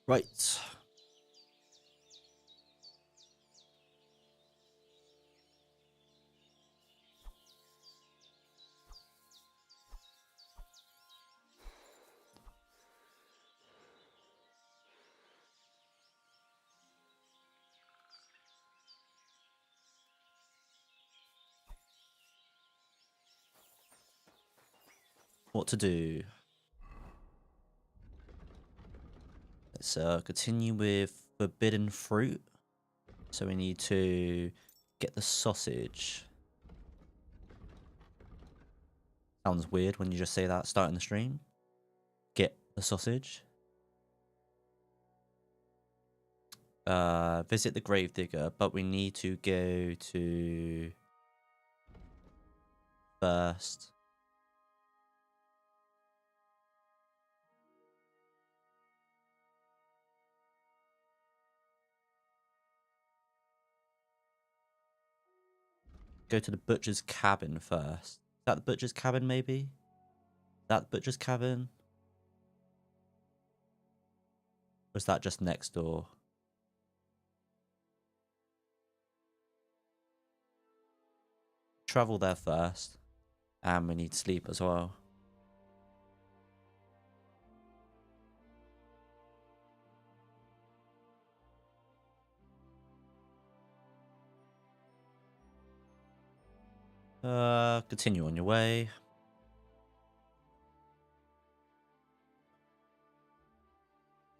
Right. What to do? Let's continue with forbidden fruit. So we need to get the sausage. Sounds weird when you just say that starting the stream. Get the sausage. Visit the gravedigger, but we need to go to first. Go to the butcher's cabin first. Is that the butcher's cabin, maybe? Is that the butcher's cabin? Or is that just next door? Travel there first. And we need sleep as well. Continue on your way.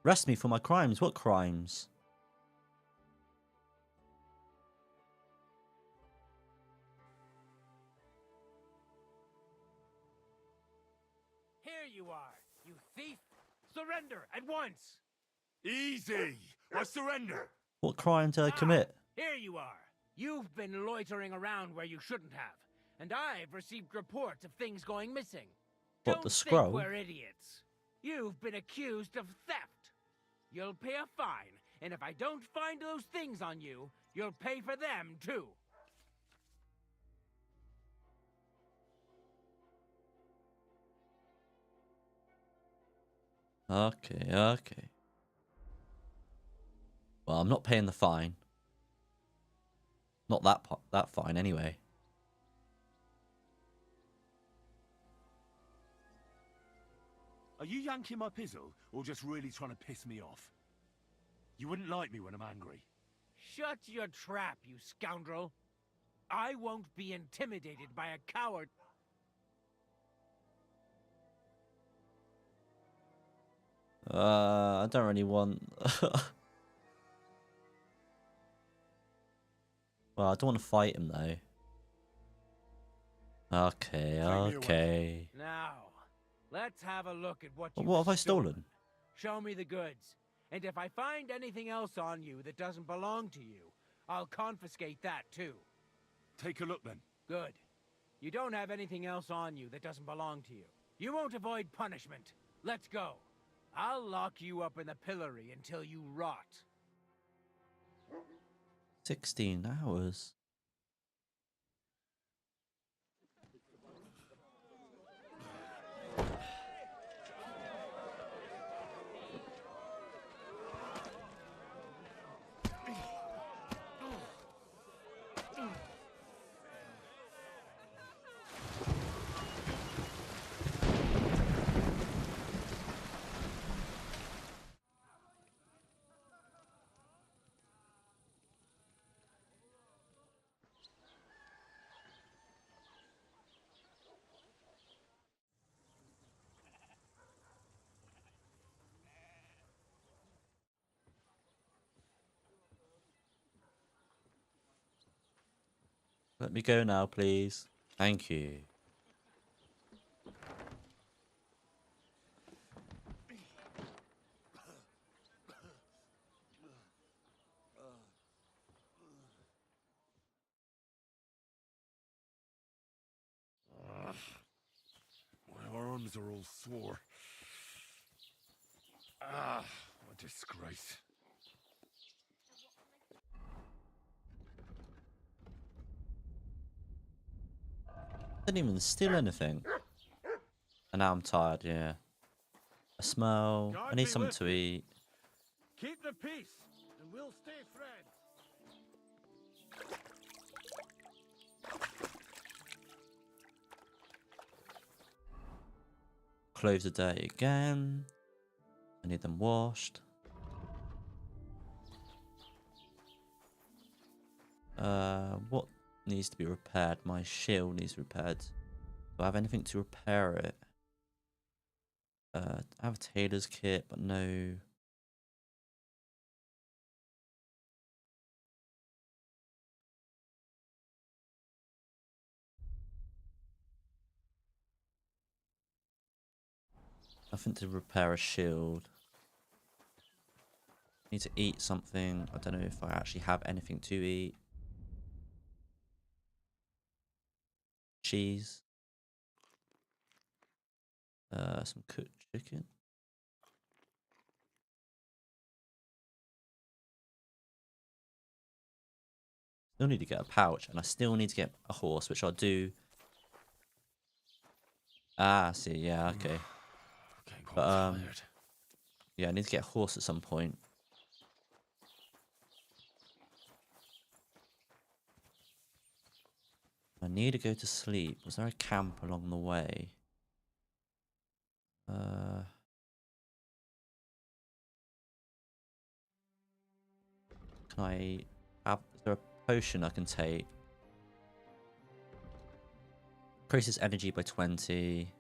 Arrest me for my crimes. What crimes? Here you are, you thief! Surrender at once! Easy! I surrender! What crime did I commit? Here you are! You've been loitering around where you shouldn't have, and I've received reports of things going missing. What, Don't the think scroll? we're idiots. You've been accused of theft. You'll pay a fine, and if I don't find those things on you, you'll pay for them too. Okay, okay. Well, I'm not paying the fine. Not that fine anyway. Are you yanking my pizzle, or just really trying to piss me off? You wouldn't like me when I'm angry. Shut your trap, you scoundrel. I won't be intimidated by a coward. I don't really want... Well, I don't want to fight him, though. Okay, okay. Now, let's have a look at what Well, you've what have I stolen? Show me the goods. And if I find anything else on you that doesn't belong to you, I'll confiscate that too. Take a look then. Good. You don't have anything else on you that doesn't belong to you. You won't avoid punishment. Let's go. I'll lock you up in the pillory until you rot. 16 hours. Let me go now, please. Thank you. My arms are all sore. Ah, what a disgrace. Didn't even steal anything. And now I'm tired, yeah. I smell. I need something to eat. to peace, and we'll stay friends. Clothes a day again. I need them washed. What needs to be repaired? My shield needs repaired. Do I have anything to repair it? I have a tailor's kit, but no. Nothing to repair a shield. Need to eat something. I don't know if I actually have anything to eat. Cheese. Some cooked chicken. Still need to get a pouch, and I still need to get a horse, which I'll do. Ah, I see, yeah, okay. Getting quite But tired. yeah, I need to get a horse at some point. I need to go to sleep. Was there a camp along the way? Can I have? Is there a potion I can take? Increases energy by 20.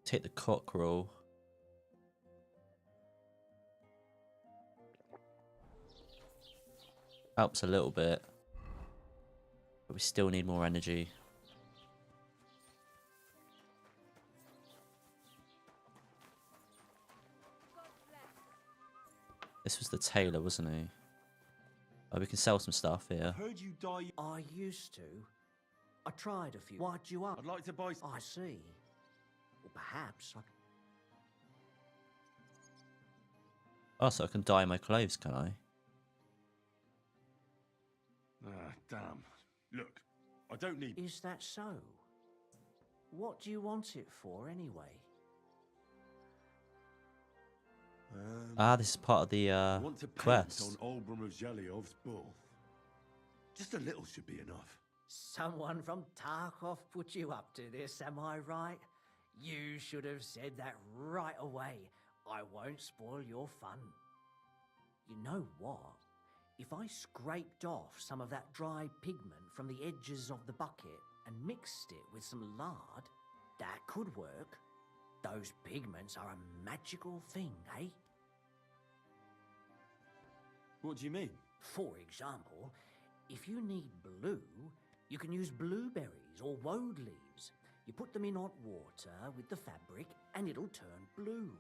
Take the cockerel. Helps a little bit. But we still need more energy. This was the tailor, wasn't he? Oh, we can sell some stuff here. Heard you die. I used to. I tried a few. Why'd you up? I'd like to buy. I see. Well, perhaps I. Oh, so I can dye my clothes, can I? Ah, damn. Look, I don't need. Is that so? What do you want it for, anyway? Ah, this is part of the I want to paint quest. on old Bromozhelyov's bull. Just a little should be enough. Someone from Tarkov put you up to this, am I right? You should have said that right away. I won't spoil your fun. You know what? If I scraped off some of that dry pigment from the edges of the bucket and mixed it with some lard, that could work. Those pigments are a magical thing, eh? What do you mean? For example, if you need blue, you can use blueberries or woad leaves. You put them in hot water with the fabric and it'll turn blue.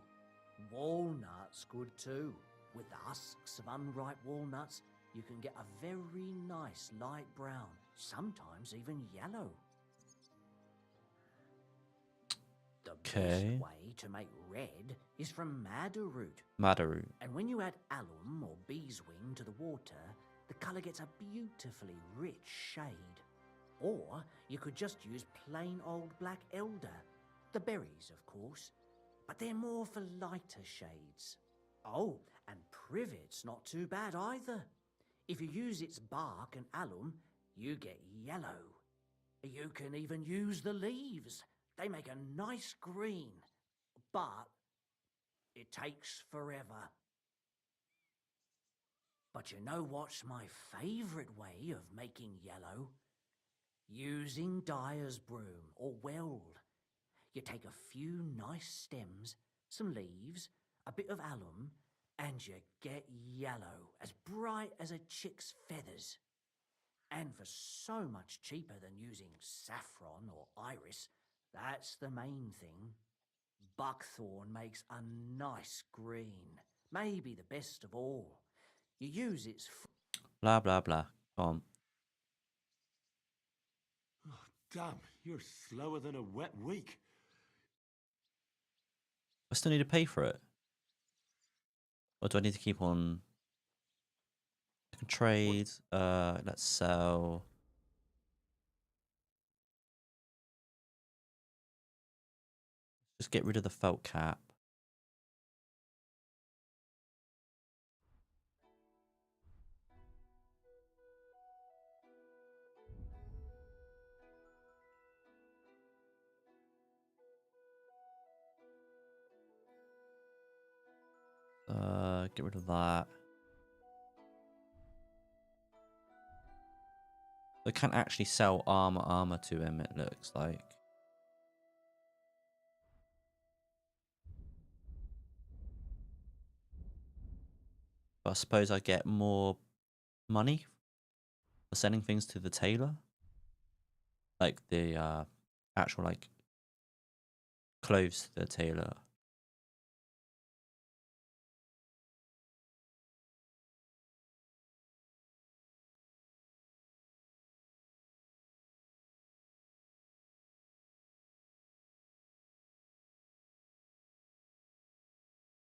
Walnuts good too. With the husks of unripe walnuts, you can get a very nice light brown, sometimes even yellow. The Okay. best way to make red is from madder root. Madaru. And when you add alum or beeswing to the water, the colour gets a beautifully rich shade. Or you could just use plain old black elder. The berries, of course, but they're more for lighter shades. Oh, and privet's not too bad either. If you use its bark and alum, you get yellow. You can even use the leaves. They make a nice green, but it takes forever. But you know what's my favourite way of making yellow? Using dyer's broom or weld. You take a few nice stems, some leaves, a bit of alum, and you get yellow, as bright as a chick's feathers. And for so much cheaper than using saffron or iris, that's the main thing. Buckthorn makes a nice green, maybe the best of all. You use its Blah, blah, blah. Come on. Oh, damn, you're slower than a wet week. I still need to pay for it. Or do I need to keep on? I can trade. Let's sell. Just get rid of the felt cap. Get rid of that. I can't actually sell armor to him, it looks like. But I suppose I get more money for sending things to the tailor. Like the actual like clothes to the tailor.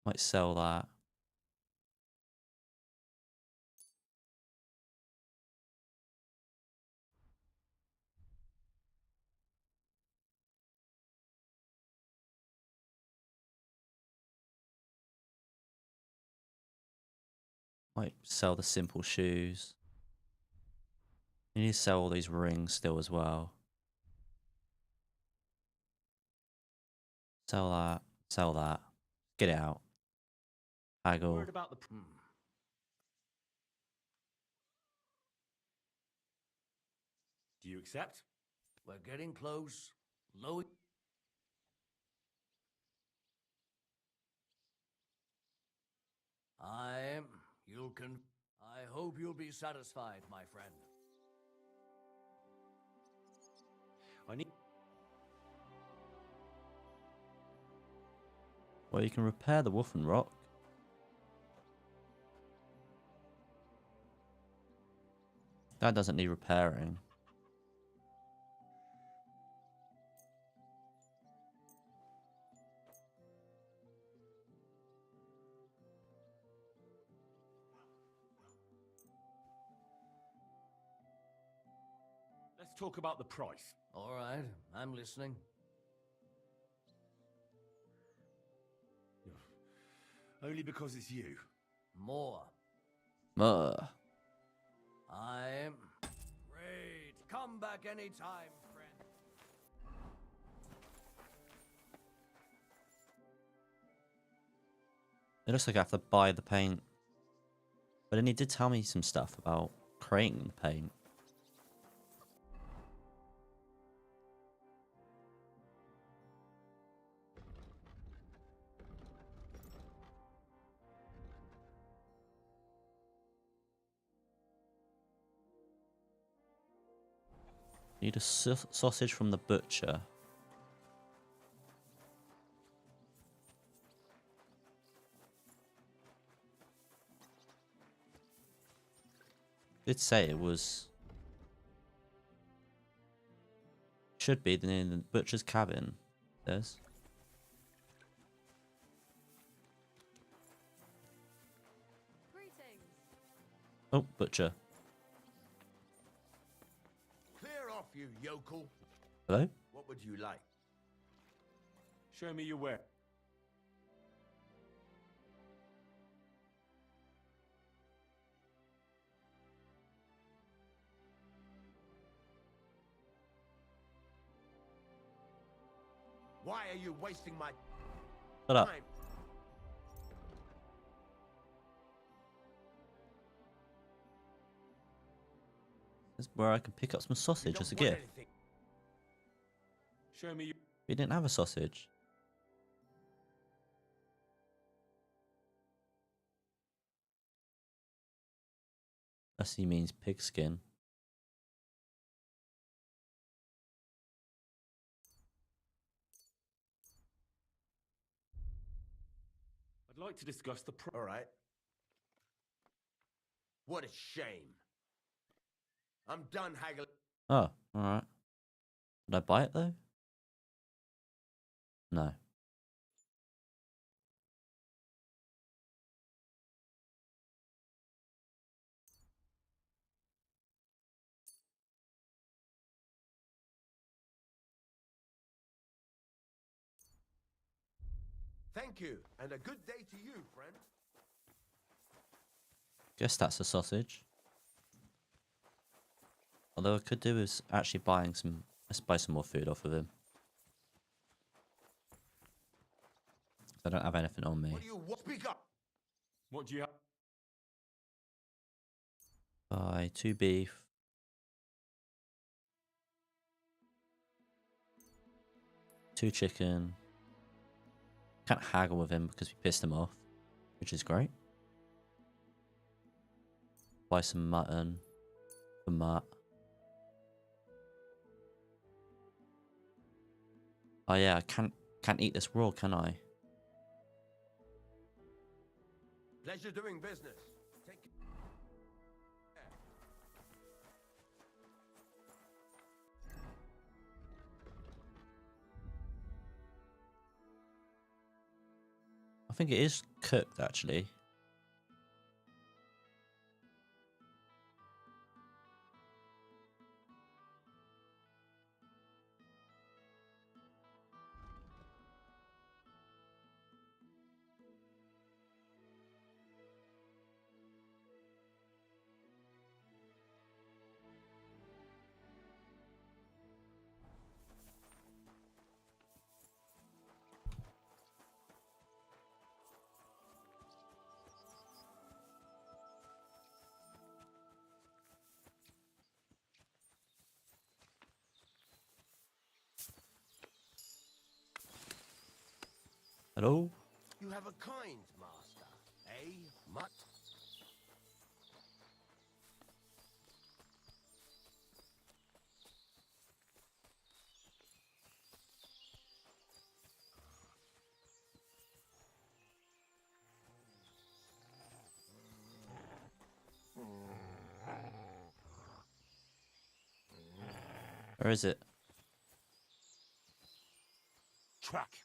Might sell that. Might sell the simple shoes. You need to sell all these rings still as well. Sell that. Sell that. Get it out. Haggle. Worried about the... Do you accept? We're getting close. Low. I hope you'll be satisfied, my friend. I need... Well, you can repair the Wolfen Rock. That doesn't need repairing. Let's talk about the price. All right, I'm listening. Only because it's you. More. I'm... Great. Come back anytime, friend. It looks like I have to buy the paint. But then he did tell me some stuff about creating the paint. Need a sausage from the butcher. Did say it was... Should be in the butcher's cabin. There's... Oh, butcher. Clear off, you yokel. Hello? What would you like? Show me your ware. Why are you wasting my Shut up. time? This is where I can pick up some You sausage don't as a want gift. anything. Show me your... We didn't have a sausage. Unless he means pigskin. I'd like to discuss the price. All right. What a shame. I'm done haggling. Oh, alright. Did I buy it though? No. Thank you, and a good day to you, friend. Guess that's a sausage. Although I could do is actually buying some. Let's buy some more food off of him. I don't have anything on me. What do you want? Speak up. What do you have? Buy 2 beef. 2 chicken. Can't haggle with him because we pissed him off, which is great. Buy some mutton for Matt. Oh yeah, I can't eat this raw, can I? Pleasure doing business. Take care. I think it is cooked actually. Hello? You have a kind master, eh, Mutt? Where is it? Track.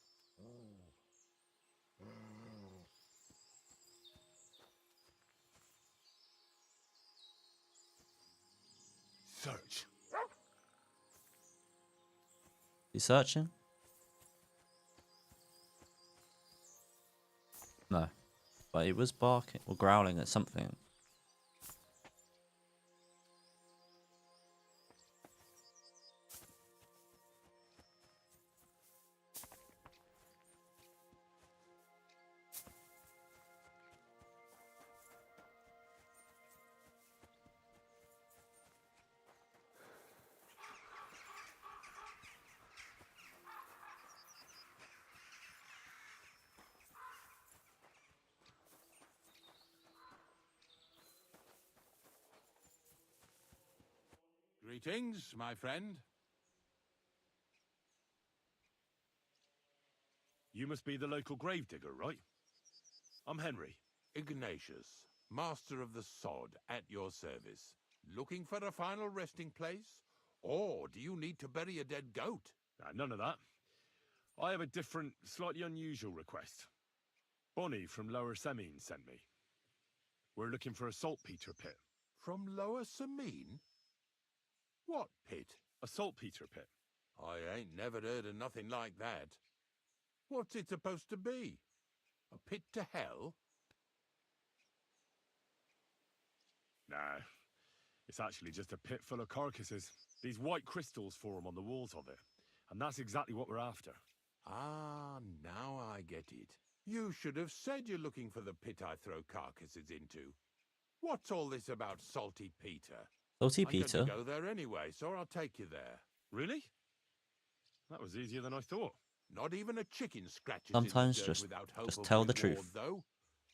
Search. You searching? No. But it was barking or growling at something. Greetings, my friend. You must be the local gravedigger, right? I'm Henry. Ignatius, master of the sod, at your service. Looking for a final resting place? Or do you need to bury a dead goat? None of that. I have a different, slightly unusual request. Bonnie from Lower Semine sent me. We're looking for a saltpeter pit. From Lower Semine? What pit? A saltpeter pit. I ain't never heard of nothing like that. What's it supposed to be? A pit to hell? Nah, it's actually just a pit full of carcasses. These white crystals form on the walls of it. And that's exactly what we're after. Ah, now I get it. You should have said you're looking for the pit I throw carcasses into. What's all this about Salty Peter? Salty I'm going Peter? to go there anyway, so I'll take you there. Really? That was easier than I thought. Not even a chicken scratches Sometimes in the dirt just- without hope just of tell the reward, truth. though.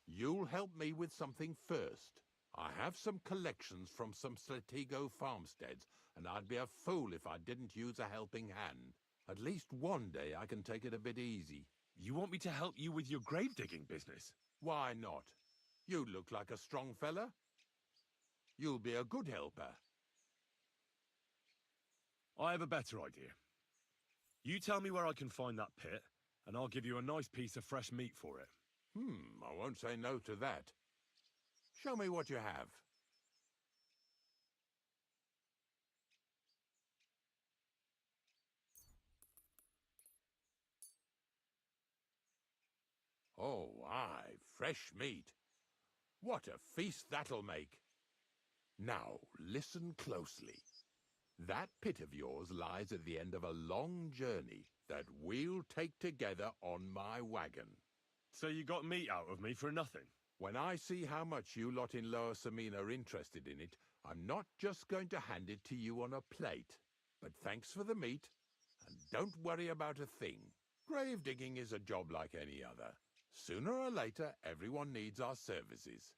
You'll help me with something first. I have some collections from some Slatigo farmsteads, and I'd be a fool if I didn't use a helping hand. At least one day I can take it a bit easy. You want me to help you with your grave digging business? Why not? You look like a strong fella. You'll be a good helper. I have a better idea. You tell me where I can find that pit, and I'll give you a nice piece of fresh meat for it. I won't say no to that. Show me what you have. Oh, aye, fresh meat. What a feast that'll make. Now, listen closely. That pit of yours lies at the end of a long journey that we'll take together on my wagon. So you got meat out of me for nothing? When I see how much you lot in Lower Samine are interested in it, I'm not just going to hand it to you on a plate. But thanks for the meat, and don't worry about a thing. Grave digging is a job like any other. Sooner or later, everyone needs our services.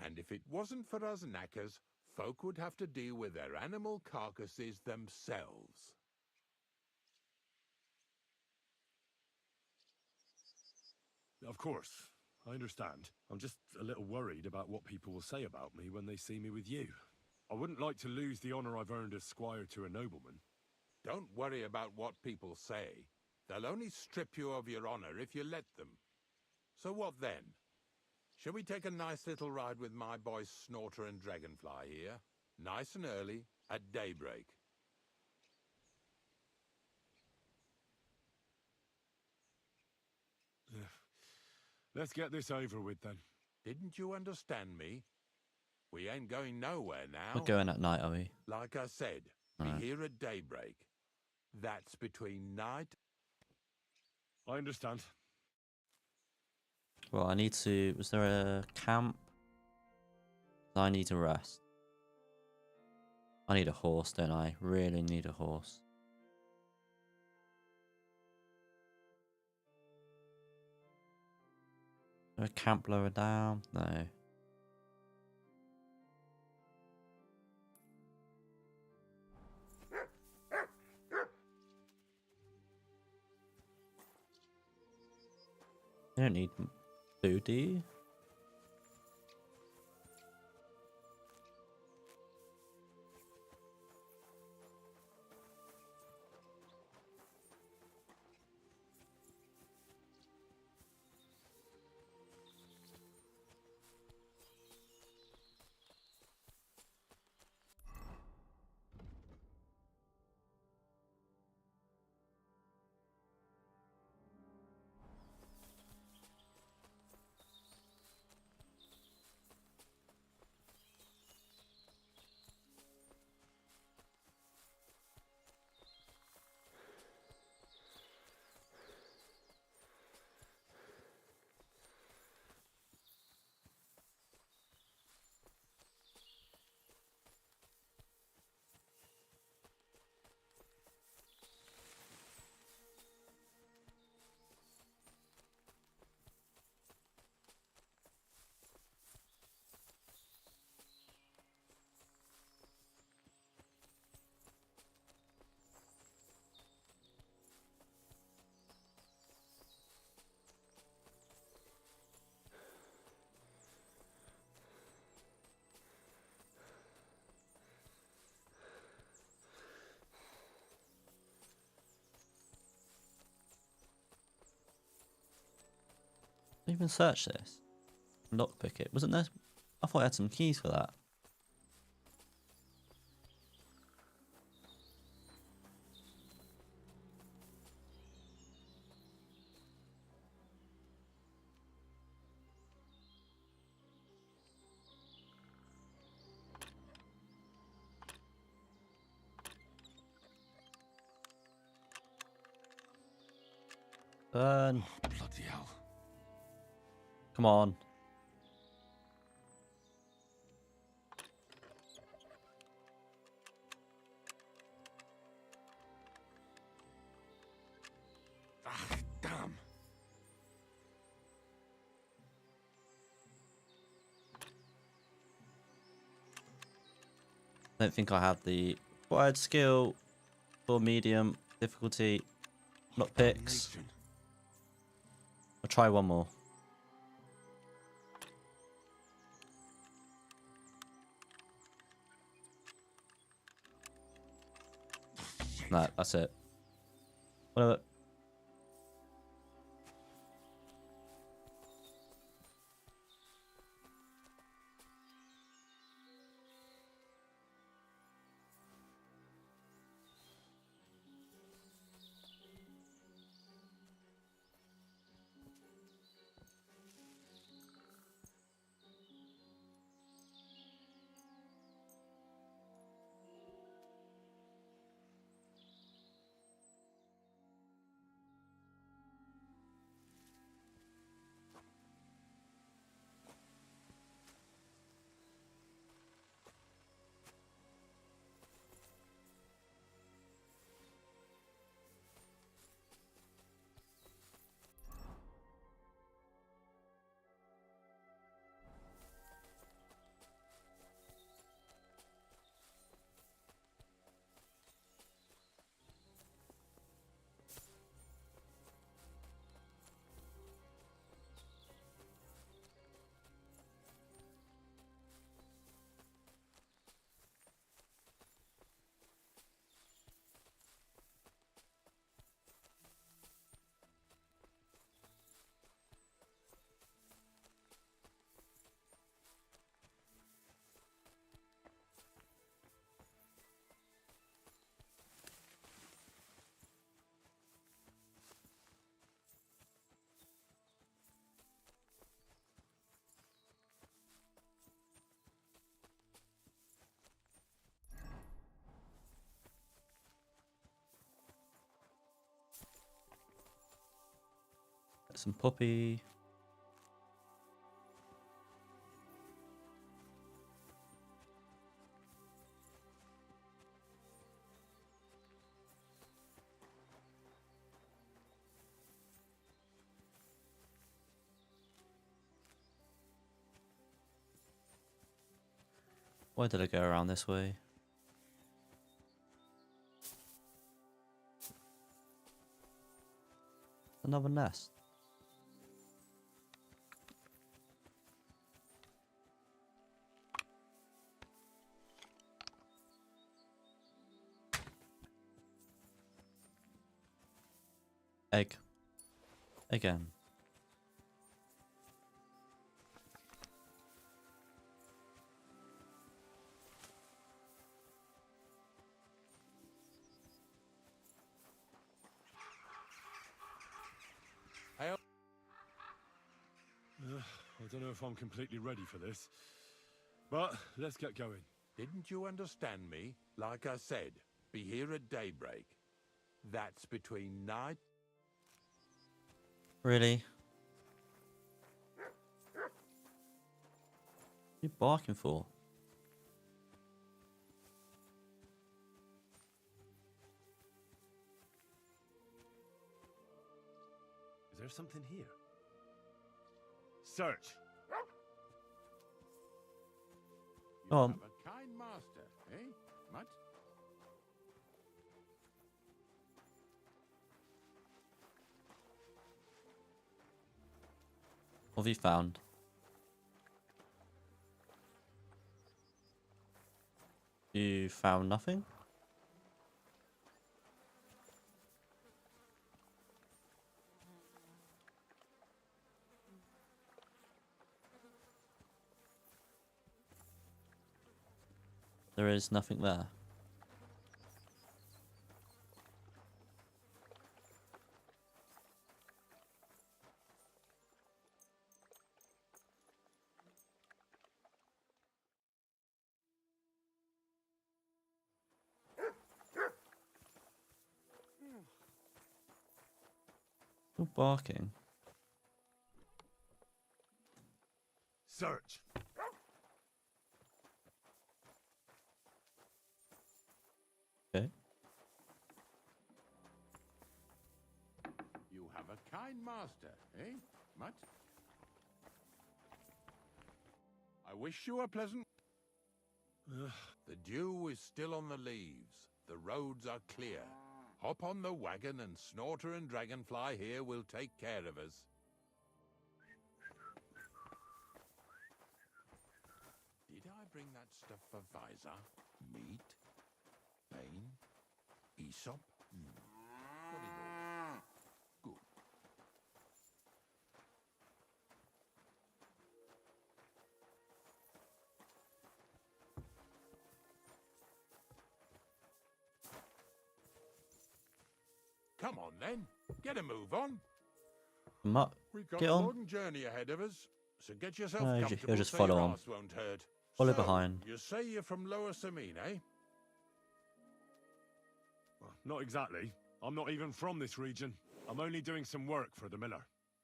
And if it wasn't for us knackers, folk would have to deal with their animal carcasses themselves. Of course, I understand. I'm just a little worried about what people will say about me when they see me with you. I wouldn't like to lose the honor I've earned as squire to a nobleman. Don't worry about what people say. They'll only strip you of your honor if you let them. So what then? Shall we take a nice little ride with my boys Snorter and Dragonfly here? Nice and early, at daybreak. Let's get this over with then. Didn't you understand me? We ain't going nowhere now. We're going at night, are we? Like I said, Right. be here at daybreak. That's between night... I understand. Well, I need to... Was there a camp? I need to rest. I need a horse, don't I? Really need a horse. Is there a camp lower down? No. You don't need food, do you? Didn't even search this. Lockpick it. Wasn't there? I thought I had some keys for that. Burn. Bloody hell. Come on. Ah, damn. I don't think I have the required skill for medium difficulty. Lockpicks. Damnation. I'll try one more. No, that's it. Whatever. some poppy. Why did I go around this way? Another nest. Egg. Again. I don't know if I'm completely ready for this, but let's get going. Didn't you understand me? Like I said, be here at daybreak. That's between night... Really? What are you barking for? Is there something here? Search! You Oh. have a kind master, eh? Mutt? What have you found? You found nothing? There is nothing there. You're barking. Search! Okay. You have a kind master, eh? Mutt? I wish you a pleasant... The dew is still on the leaves. The roads are clear. Hop on the wagon and Snorter and Dragonfly here will take care of us. Did I bring that stuff for Visor? Meat? Bane? Aesop? Got it all. Good. Come on then, get a move on. We've got Get a on. long journey ahead of us, so get yourself No, comfortable he'll just so follow your on. arse won't hurt. Follow So, behind. You say you're from Lower Samine, eh? Well, not exactly. I'm not even from this region. I'm only doing some work for the miller.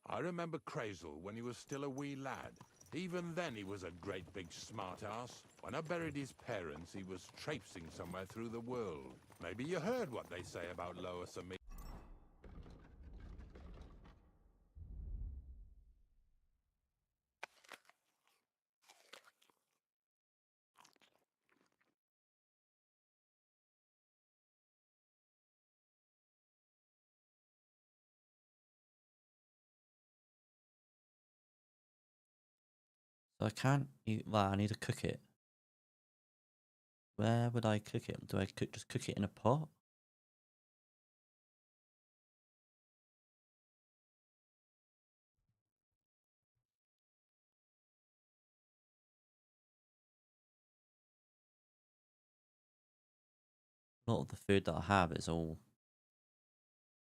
I remember Crazel when he was still a wee lad. Even then he was a great big smart-ass. When I buried his parents, he was traipsing somewhere through the world. Maybe you heard what they say about Lower Samine. So I can't eat that. I need to cook it. Where would I cook it? Do I just cook it in a pot? A lot of the food that I have is all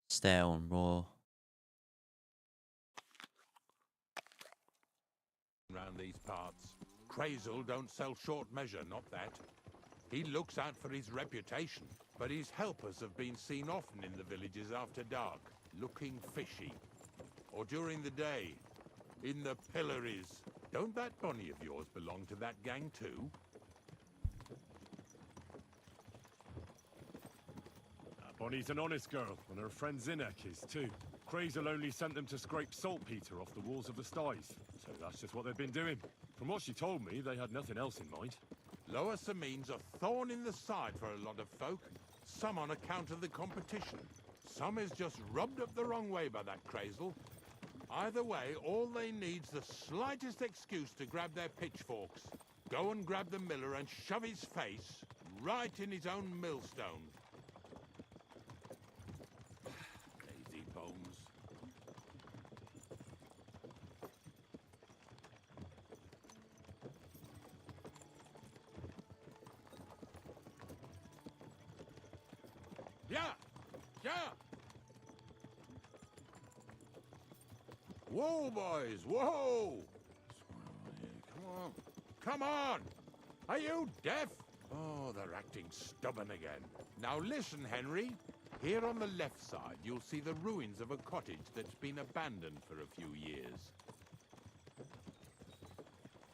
stale and raw. Around these parts. Crazel don't sell short measure, not that. He looks out for his reputation, but his helpers have been seen often in the villages after dark, looking fishy. Or during the day? In the pillories? Don't that bunny of yours belong to that gang too? Bonnie's an honest girl, and her friend Zinnek is too. Crazel only sent them to scrape saltpeter off the walls of the sties, so that's just what they've been doing. From what she told me, they had nothing else in mind. Lower Sameen's a thorn in the side for a lot of folk. Some on account of the competition. Some is just rubbed up the wrong way by that Crazel. Either way, all they need's the slightest excuse to grab their pitchforks. Go and grab the miller and shove his face right in his own millstone. Lazy bones. Yeah! Yeah! Whoa, boys! Whoa! Come on. Come on! Are you deaf? Oh, they're acting stubborn again. Now listen, Henry. Here on the left side, you'll see the ruins of a cottage that's been abandoned for a few years.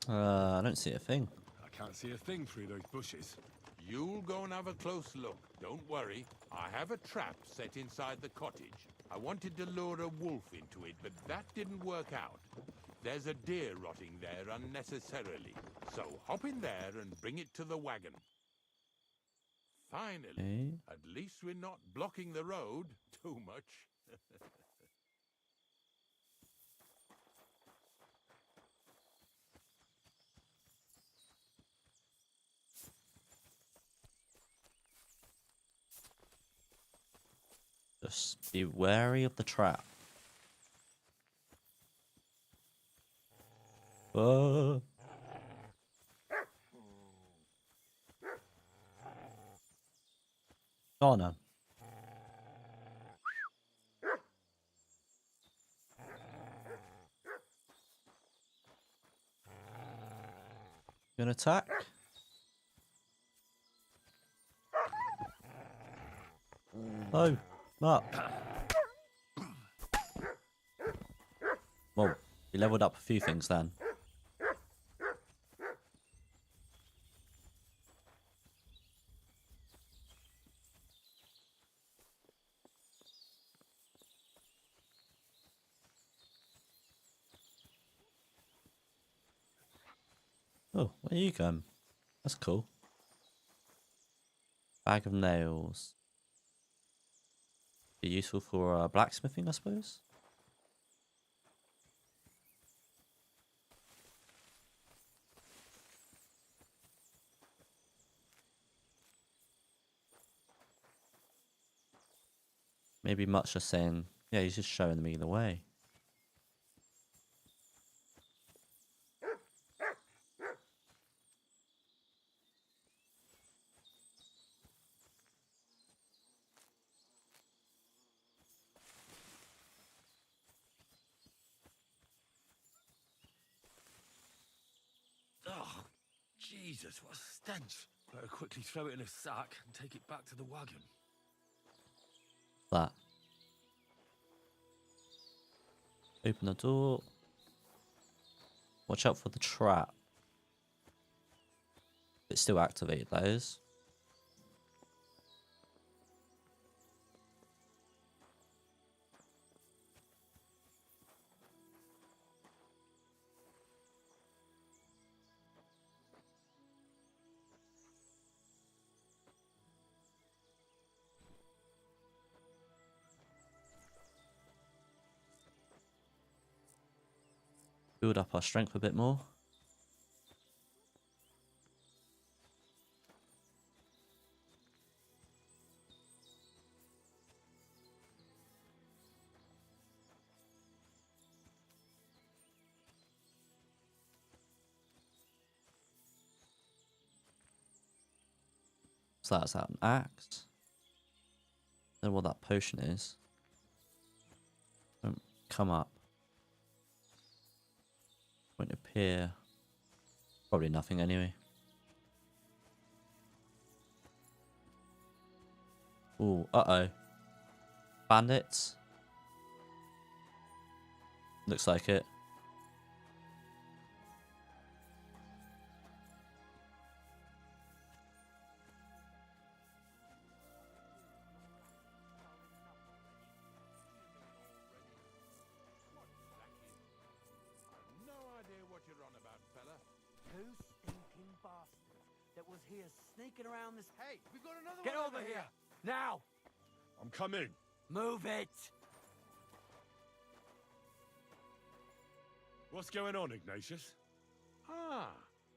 I don't see a thing. I can't see a thing through those bushes. You'll go and have a close look. Don't worry. I have a trap set inside the cottage. I wanted to lure a wolf into it, but that didn't work out. There's a deer rotting there unnecessarily. So hop in there and bring it to the wagon. Finally, Okay. at least we're not blocking the road too much. Just be wary of the trap. Oh. Oh no. Gonna attack? Oh, up. Well, he leveled up a few things then. Oh, where you going? That's cool. Bag of nails. Be useful for blacksmithing, I suppose. Maybe Mutt's just saying, yeah, he's just showing me the way. Oh, Jesus, what a stench. Better quickly throw it in a sack and take it back to the wagon. That. Open the door. Watch out for the trap. It's still activated, that is. Build up our strength a bit more. So that's out an axe. Don't know what that potion is. Don't come up. Won't appear. Probably nothing anyway. Ooh, uh-oh. Bandits. Looks like it. No idea what you're on about, fella. Two stinking bastards that was here sneaking around this... Hey, we've got another Get one over here! Now! I'm coming. Move it! What's going on, Ignatius? Ah,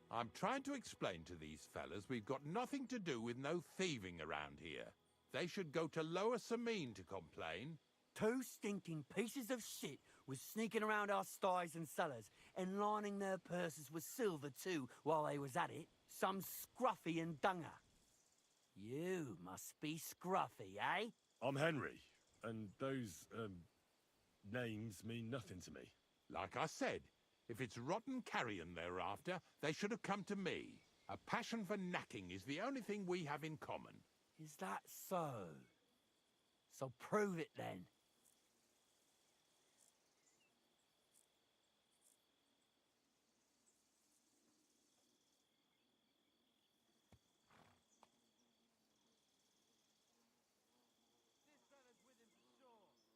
I'm trying to explain to these fellas we've got nothing to do with no thieving around here. They should go to Lower Samine to complain. Two stinking pieces of shit was sneaking around our sties and cellars and lining their purses with silver too while they was at it. Some scruffy and dunger. You must be scruffy, eh? I'm Henry, and those, names mean nothing to me. Like I said, if it's rotten carrion they're after, they should have come to me. A passion for knacking is the only thing we have in common. Is that so? So prove it then.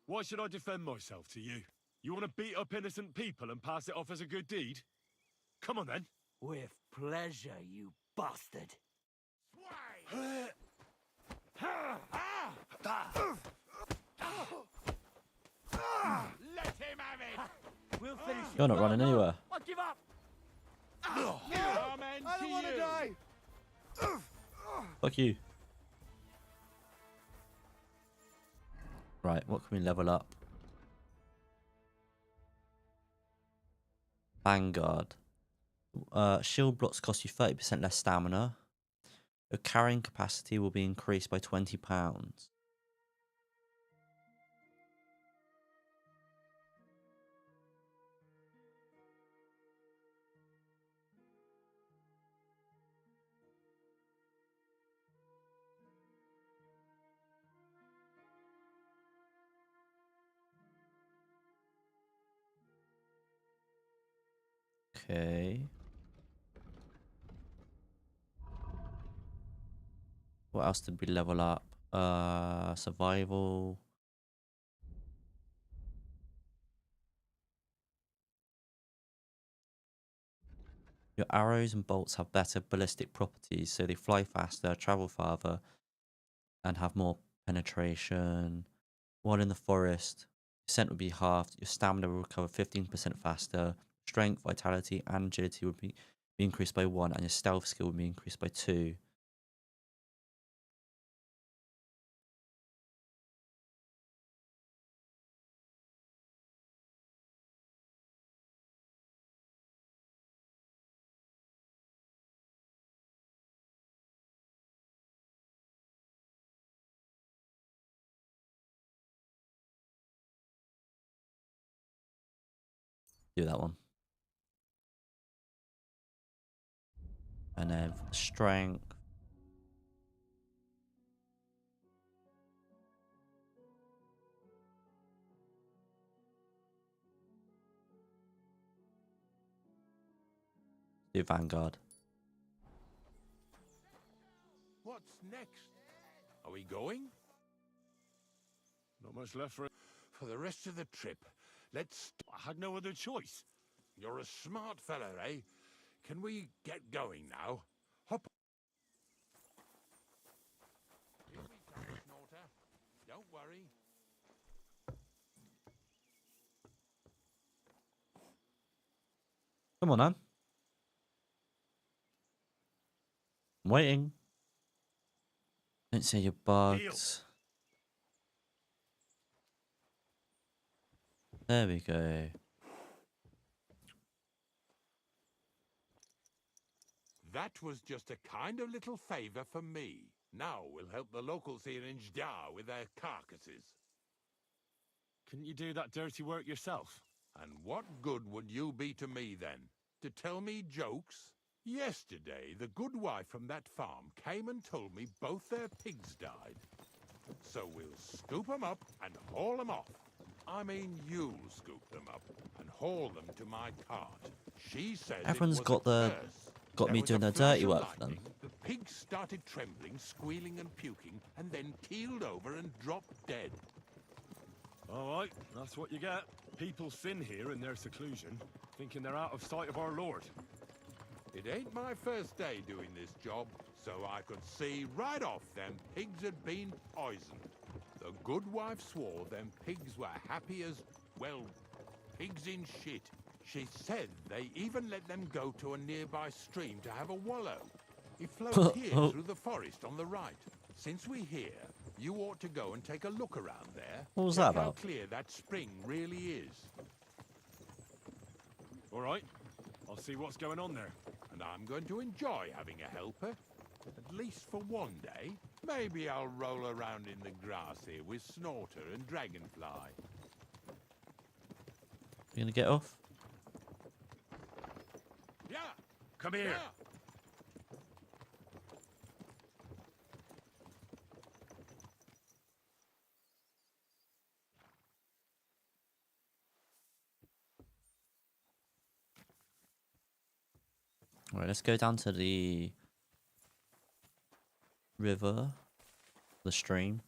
Why should I defend myself to you? You want to beat up innocent people and pass it off as a good deed? Come on, then. With pleasure, you bastard. Let him have it! We'll finish it. You're not running anywhere. I give up. Amen I don't want to die. Fuck you. Right, what can we level up? Vanguard. Shield blocks cost you 30% less stamina. Your carrying capacity will be increased by £20. Okay. What else did we level up? Survival. Your arrows and bolts have better ballistic properties, so they fly faster, travel farther, and have more penetration. While in the forest, your scent will be halved, your stamina will recover 15% faster, strength, vitality, and agility will be increased by 1, and your stealth skill will be increased by 2. Do that one. And then for the strength. Do Vanguard. What's next? Are we going? Not much left for it. For the rest of the trip, let's... I had no other choice. You're a smart fella, eh? Can we get going now? Hop. Here we come, Snorter. Don't worry. Come on, Anne. I'm waiting. Don't say you're bugged. There we go. That was just a kind of little favor for me. Now we'll help the locals here in Jdar with their carcasses. Couldn't you do that dirty work yourself? And what good would you be to me then? To tell me jokes? Yesterday, the good wife from that farm came and told me both their pigs died. So we'll scoop 'em up and haul 'em off. I mean you'll scoop them up and haul them to my cart. She says Everyone's it was got There me was doing a the flash dirty of work for them. lightning, the pig started trembling, squealing and puking, and then keeled over and dropped dead. All right, that's what you get. People sin here in their seclusion, thinking they're out of sight of our Lord. It ain't my first day doing this job, so I could see right off them pigs had been poisoned. The good wife swore them pigs were happy as, well, pigs in shit. She said they even let them go to a nearby stream to have a wallow. It flows here through the forest on the right. Since we're here, you ought to go and take a look around there. What was Check that how about? clear that spring really is. All right, I'll see what's going on there. And I'm going to enjoy having a helper. At least for one day. Maybe I'll roll around in the grass here with Snorter and Dragonfly. You gonna get off? Yeah! Come here. Yeah! Alright, let's go down to the river, the stream.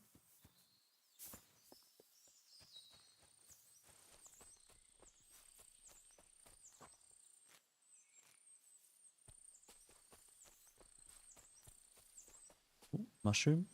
Ooh, mushroom.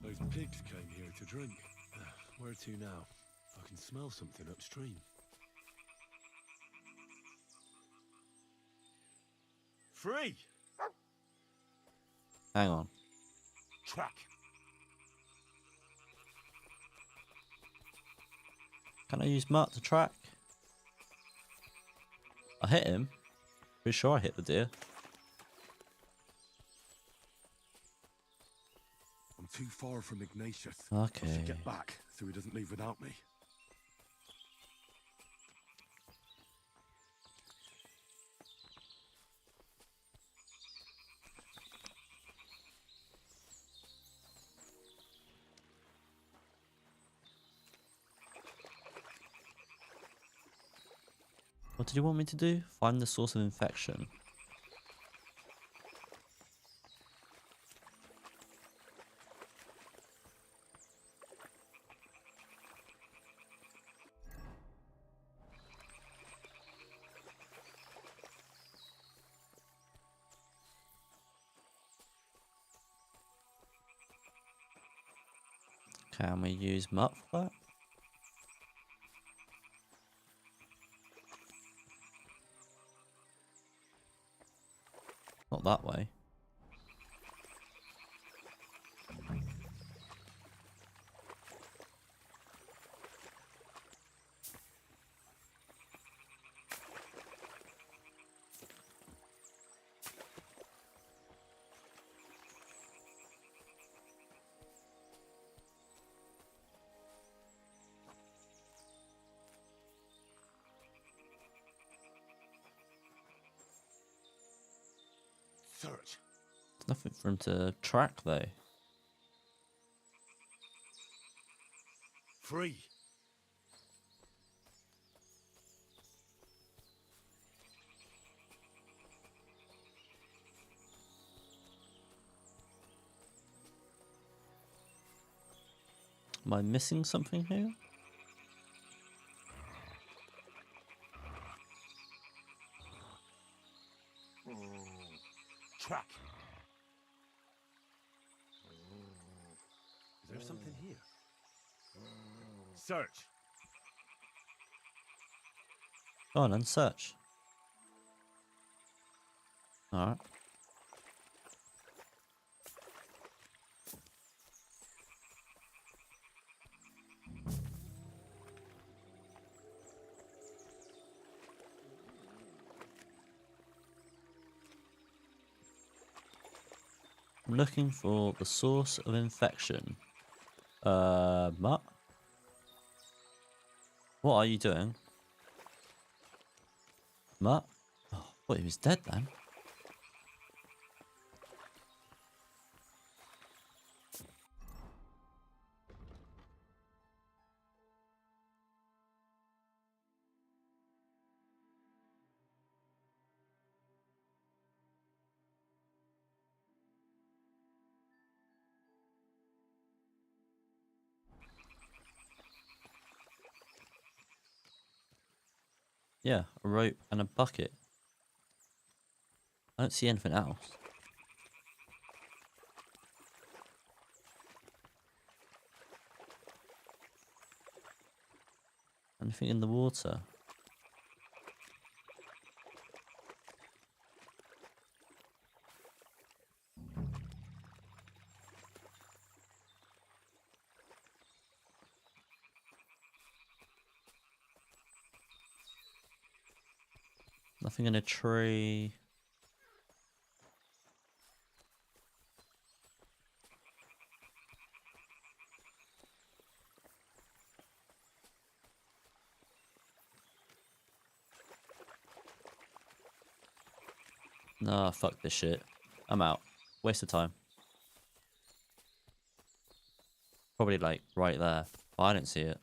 Those pigs came here to drink. Where to now? I can smell something upstream. Free! Hang on. Track! Can I use Mark to track? I hit him. Pretty sure I hit the deer. I'm too far from Ignatius. I Okay. should get back so he doesn't leave without me. What did you want me to do? Find the source of infection. Can we use Mutt for that? Not that way. Search. There's nothing for him to track though. Free. Am I missing something here? Track. Is there something here? Search. Go on and search. Alright. I'm looking for the source of infection. Mutt? What are you doing? Mutt? Oh, what, he was dead then? Yeah, a rope and a bucket. I don't see anything else. Anything in the water? Nothing in a tree. Nah, fuck this shit. I'm out. Waste of time. Probably like right there. But I didn't see it.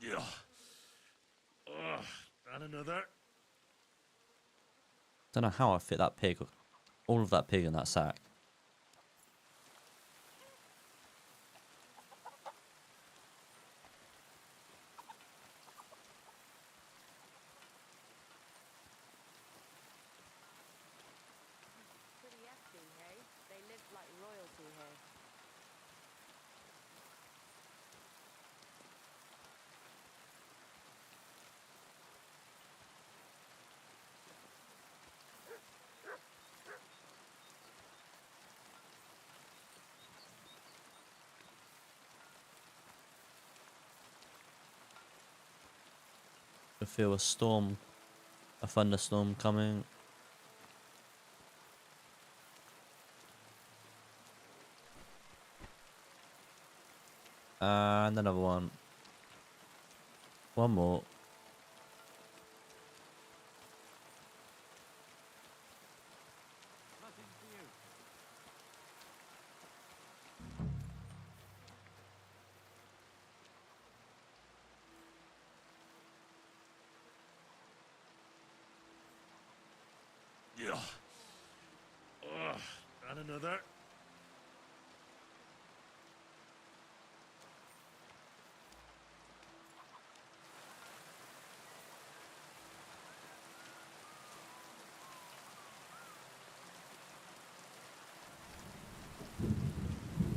Yeah. And another. Don't know how I fit that pig. All of that pig in that sack. Pretty hefty, hey? They live like royalty here. I feel a storm. A thunderstorm coming. And another one. One more. Nothing for you. Yeah. And another.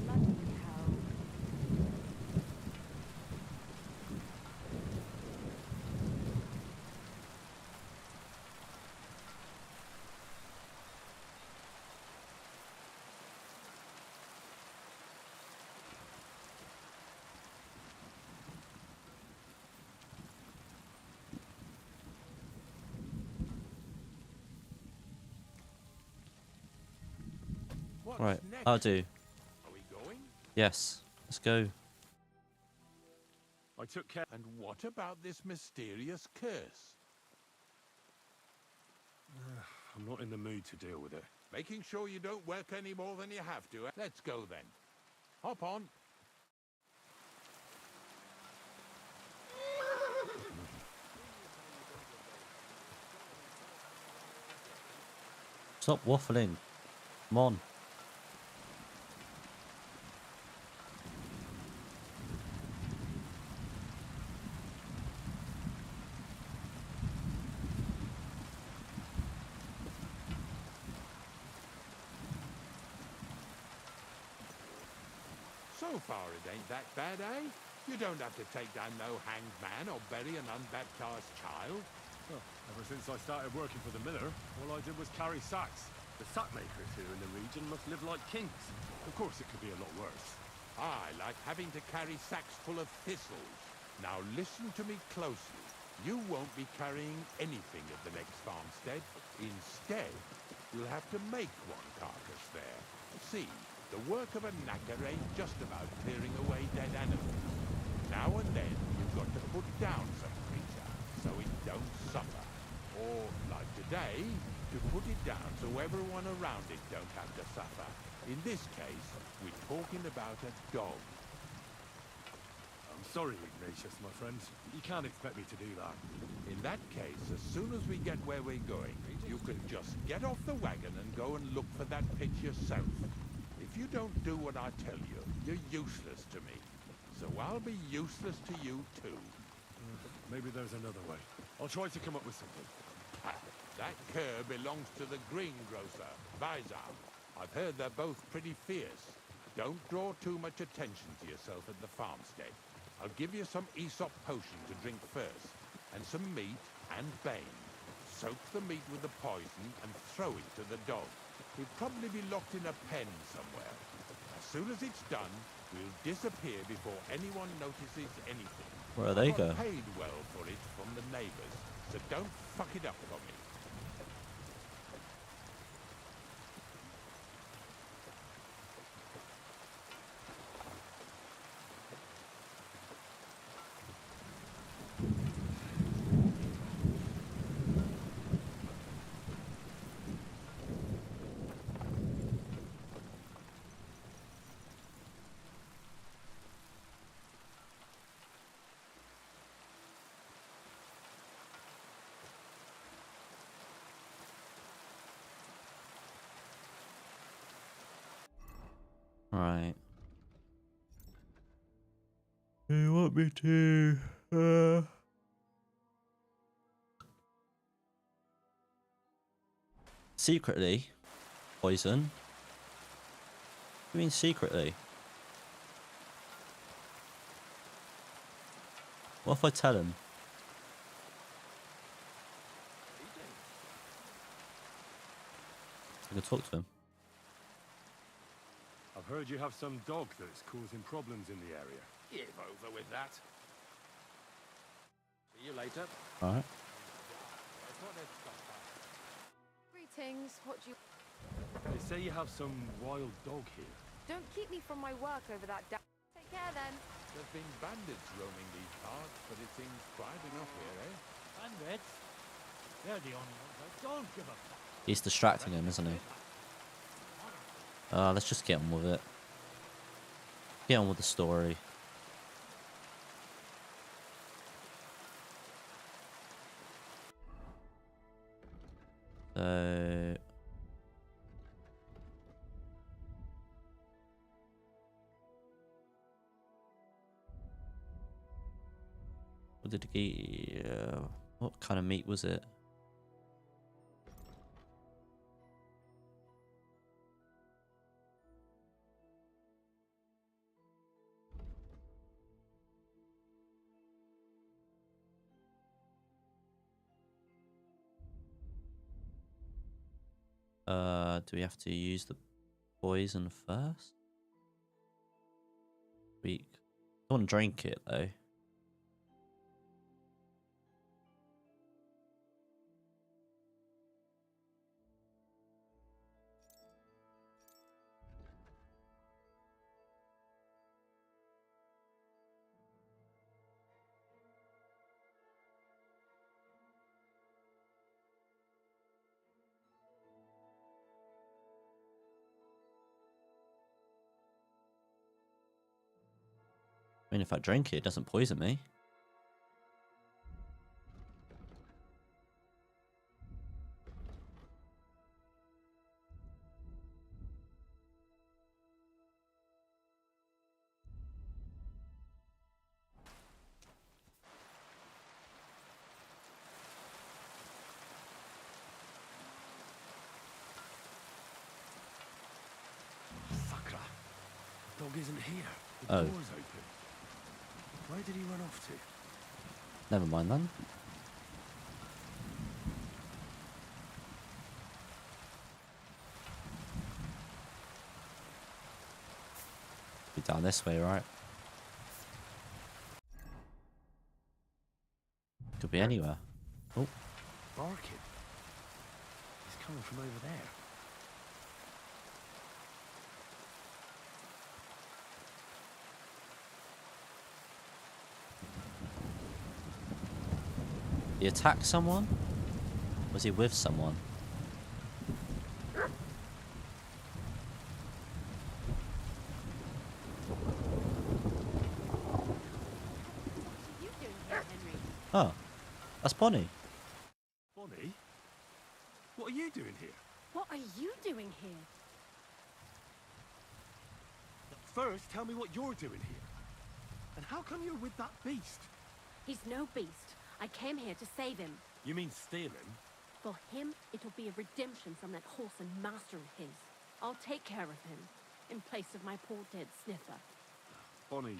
Bloody hell. What's Right, next? I'll do. Are we going? Yes, let's go. I took care. And what about this mysterious curse? I'm not in the mood to deal with it. Making sure you don't work any more than you have to. Let's go then. Hop on. Stop waffling. Come on. So far it ain't that bad, eh? You don't have to take down no hanged man or bury an unbaptized child. Well, ever since I started working for the miller, all I did was carry sacks. The sack makers here in the region must live like kings. Of course, it could be a lot worse. I like having to carry sacks full of thistles. Now listen to me closely. You won't be carrying anything at the next farmstead. Instead, you'll have to make one carcass there. See, the work of a knacker ain't just about clearing away dead animals. Now and then, you've got to put down some creature so it don't suffer. Or, like today, to put it down so everyone around it don't have to suffer. In this case, we're talking about a dog. I'm sorry, Ignatius, my friend. You can't expect me to do that. In that case, as soon as we get where we're going, you can just get off the wagon and go and look for that pitch yourself. If you don't do what I tell you, you're useless to me. So I'll be useless to you too. Maybe there's another way. I'll try to come up with something. Ha, that cur belongs to the greengrocer, Vizar. I've heard they're both pretty fierce. Don't draw too much attention to yourself at the farmstead. I'll give you some Aesop potion to drink first, and some meat and bane. Soak the meat with the poison and throw it to the dog. He'll probably be locked in a pen somewhere. As soon as it's done, we'll disappear before anyone notices anything. Where they I go? got paid well for it from the neighbors, so don't fuck it up for me. Right. You want me to secretly poison? What do you mean secretly? What if I tell him? I can talk to him. I've heard you have some dog that's causing problems in the area. Give over with that. See you later. Alright. Greetings. What do you... They say you have some wild dog here. Don't keep me from my work over that Take care then. There's been bandits roaming these parts, but it seems quiet enough here, eh? Bandits? They're the only ones I don't give a fuck. He's distracting him, isn't he? Let's just get on with it. Get on with the story. So... what did he... what kind of meat was it? Do we have to use the poison first? We don't want to drink it though. I mean, if I drink it, it doesn't poison me. Sakra. Dog isn't here. The Oh, door's open. Where did he run off to? never mind then. Be down this way, right? Could be anywhere. Oh, Barking. He's coming from over there. he attacked someone? Was he with someone? What are you doing here, Henry? Oh, that's Bonnie. Bonnie? What are you doing here? What are you doing here? First, tell me what you're doing here. And how come you're with that beast? He's no beast. I came here to save him. You mean steal him? For him, it'll be a redemption from that wholesome master of his. I'll take care of him, in place of my poor dead sniffer. Bonnie...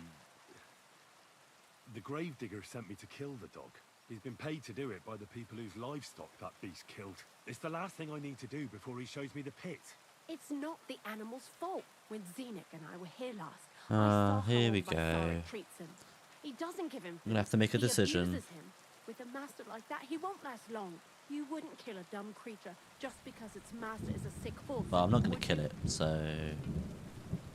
The gravedigger sent me to kill the dog. He's been paid to do it by the people whose livestock that beast killed. It's the last thing I need to do before he shows me the pit. It's not the animal's fault. When Zenik and I were here last, I saw how Here we old my father go. treats him. He doesn't give him I'm gonna have to food. make a He decision. abuses him. With a master like that, he won't last long. You wouldn't kill a dumb creature just because its master is a sick wolf. Well, I'm not gonna would kill you? it, so...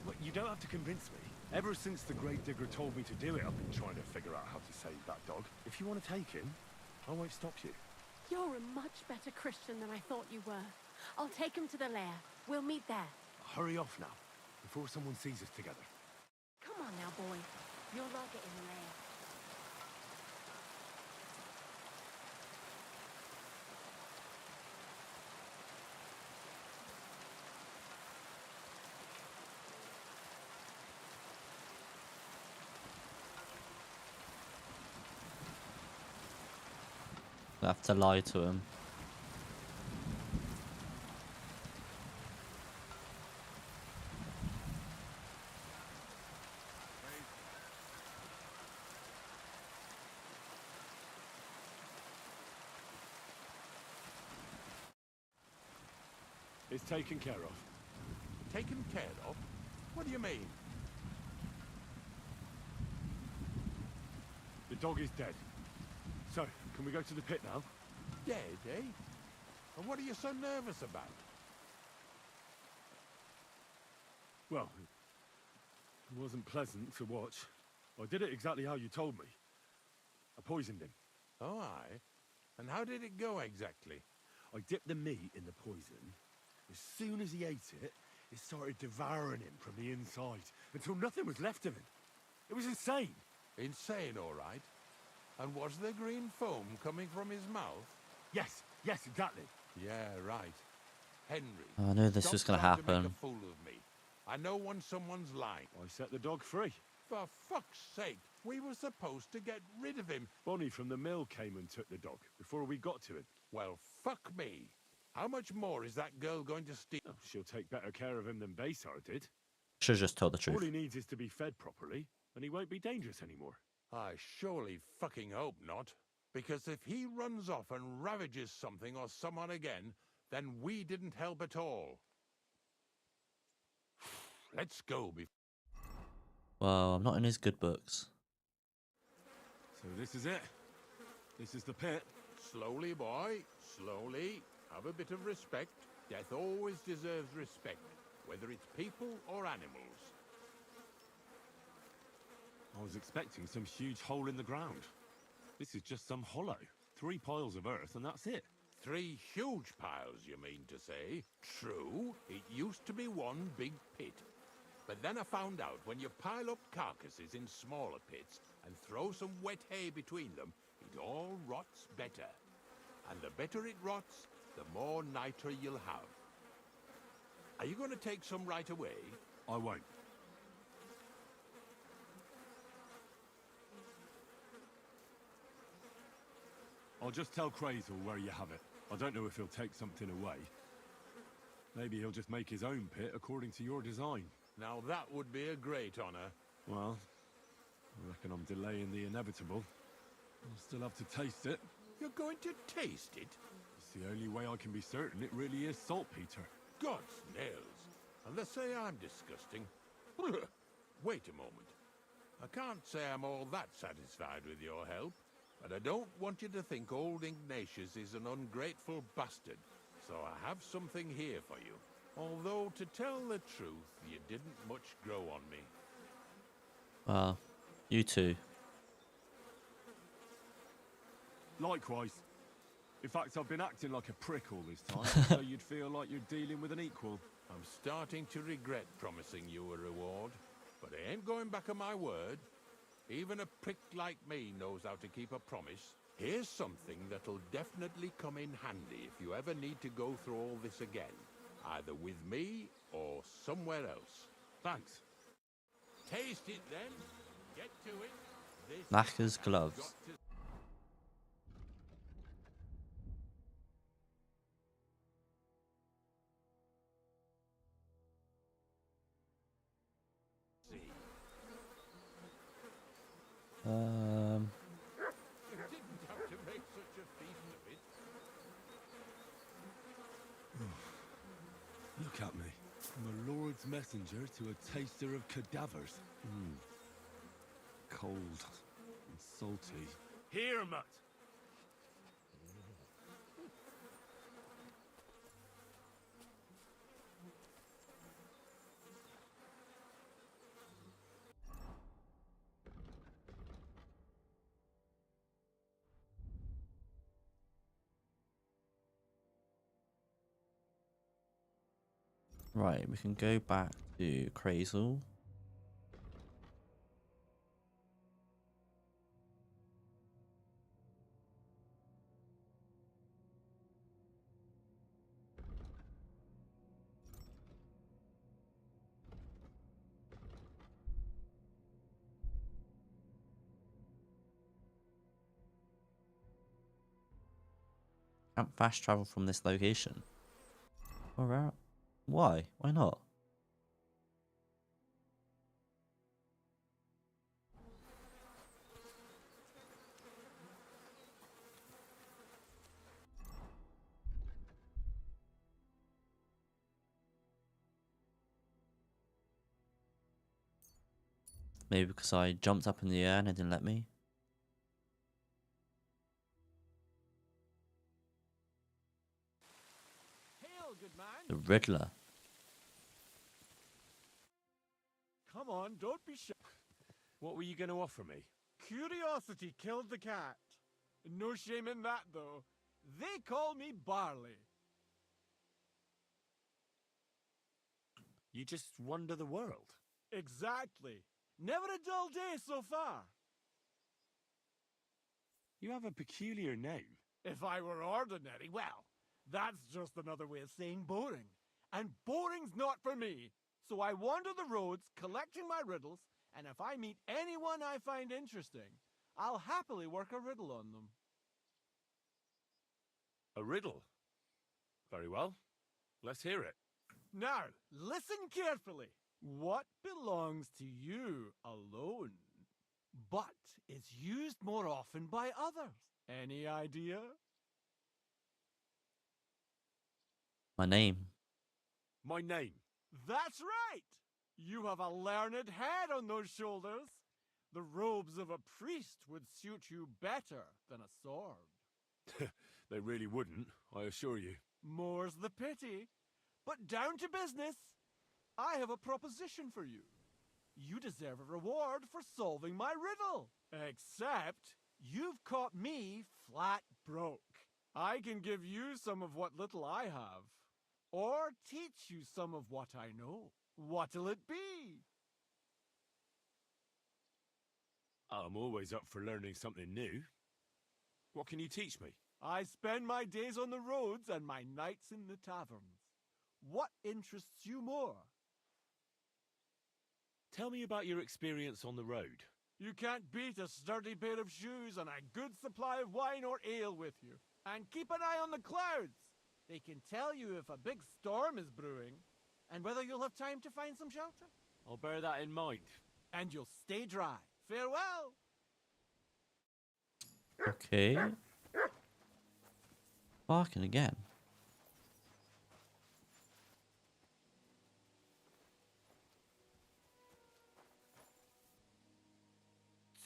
Well, you don't have to convince me. Ever since the gravedigger told me to do it, I've been trying to figure out how to save that dog. If you want to take him, I won't stop you. You're a much better Christian than I thought you were. I'll take him to the lair. We'll meet there. Hurry off now, before someone sees us together. Come on now, boy. You'll like it in the lair. I have to lie to him. It's taken care of. Taken care of? What do you mean? The dog is dead. So, can we go to the pit now? Dead, eh? And what are you so nervous about? Well, it wasn't pleasant to watch. I did it exactly how you told me. I poisoned him. Oh, aye. And how did it go exactly? I dipped the meat in the poison. As soon as he ate it, it started devouring him from the inside, until nothing was left of him. It was insane. Insane, all right. And was there green foam coming from his mouth? Yes, exactly. Yeah, right. Henry. I knew this stop was gonna trying to make happen. a fool of me. I know when someone's lying. I set the dog free. For fuck's sake, we were supposed to get rid of him. Bonnie from the mill came and took the dog before we got to him. Well, fuck me. How much more is that girl going to steal? Oh, she'll take better care of him than Baysar did. Should have just told the All truth. he needs is to be fed properly, and he won't be dangerous anymore. I surely fucking hope not. Because if he runs off and ravages something or someone again, then we didn't help at all. Let's go before... Well, I'm not in his good books. So this is it. This is the pit. Slowly, boy, slowly. Have a bit of respect. Death always deserves respect, whether it's people or animals. I was expecting some huge hole in the ground. This is just some hollow. 3 piles of earth and that's it. 3 huge piles, you mean to say? True, it used to be one big pit. But then I found out when you pile up carcasses in smaller pits and throw some wet hay between them, it all rots better. And the better it rots, the more niter you'll have. Are you going to take some right away? I won't. I'll just tell Crazel where you have it. I don't know if he'll take something away. Maybe he'll just make his own pit according to your design. Now that would be a great honor. Well, I reckon I'm delaying the inevitable. I'll still have to taste it. You're going to taste it? It's the only way I can be certain it really is saltpeter. God's nails. And they say I'm disgusting. Wait a moment. I can't say I'm all that satisfied with your help, but I don't want you to think old Ignatius is an ungrateful bastard, so I have something here for you. Although, to tell the truth, you didn't much grow on me. Well, you too. Likewise. In fact, I've been acting like a prick all this time, so you'd feel like you're dealing with an equal. I'm starting to regret promising you a reward, but I ain't going back on my word. Even a prick like me knows how to keep a promise. Here's something that'll definitely come in handy if you ever need to go through all this again, either with me or somewhere else. Thanks. Taste it then. Get to it. This Knacker's has gloves. got to- See. You didn't have to make such a feast of it. Look at me. I'm the Lord's messenger to a taster of cadavers. Cold and salty. Here, Mutt! Right, we can go back to Crazel. Can't fast travel from this location. Alright. Why? Why not? Maybe because I jumped up in the air and it didn't let me. Hail, good man. The Riddler. Come on, don't be shy. What were you going to offer me? Curiosity killed the cat. No shame in that, though. They call me Barley. You just wander the world. Exactly. Never a dull day so far. You have a peculiar name. If I were ordinary, well, that's just another way of saying boring. And boring's not for me. So I wander the roads collecting my riddles, and if I meet anyone I find interesting, I'll happily work a riddle on them. A riddle? Very well. Let's hear it. Now, listen carefully. What belongs to you alone, but is used more often by others? Any idea? My name. My name. That's right! You have a learned head on those shoulders. The robes of a priest would suit you better than a sword. They really wouldn't, I assure you. More's the pity. But down to business. I have a proposition for you. You deserve a reward for solving my riddle. Except you've caught me flat broke. I can give you some of what little I have. Or teach you some of what I know. What'll it be? I'm always up for learning something new. What can you teach me? I spend my days on the roads and my nights in the taverns. What interests you more? Tell me about your experience on the road. You can't beat a sturdy pair of shoes and a good supply of wine or ale with you. And keep an eye on the clouds. They can tell you if a big storm is brewing and whether you'll have time to find some shelter. I'll bear that in mind. And you'll stay dry. Farewell! Okay. Barking again.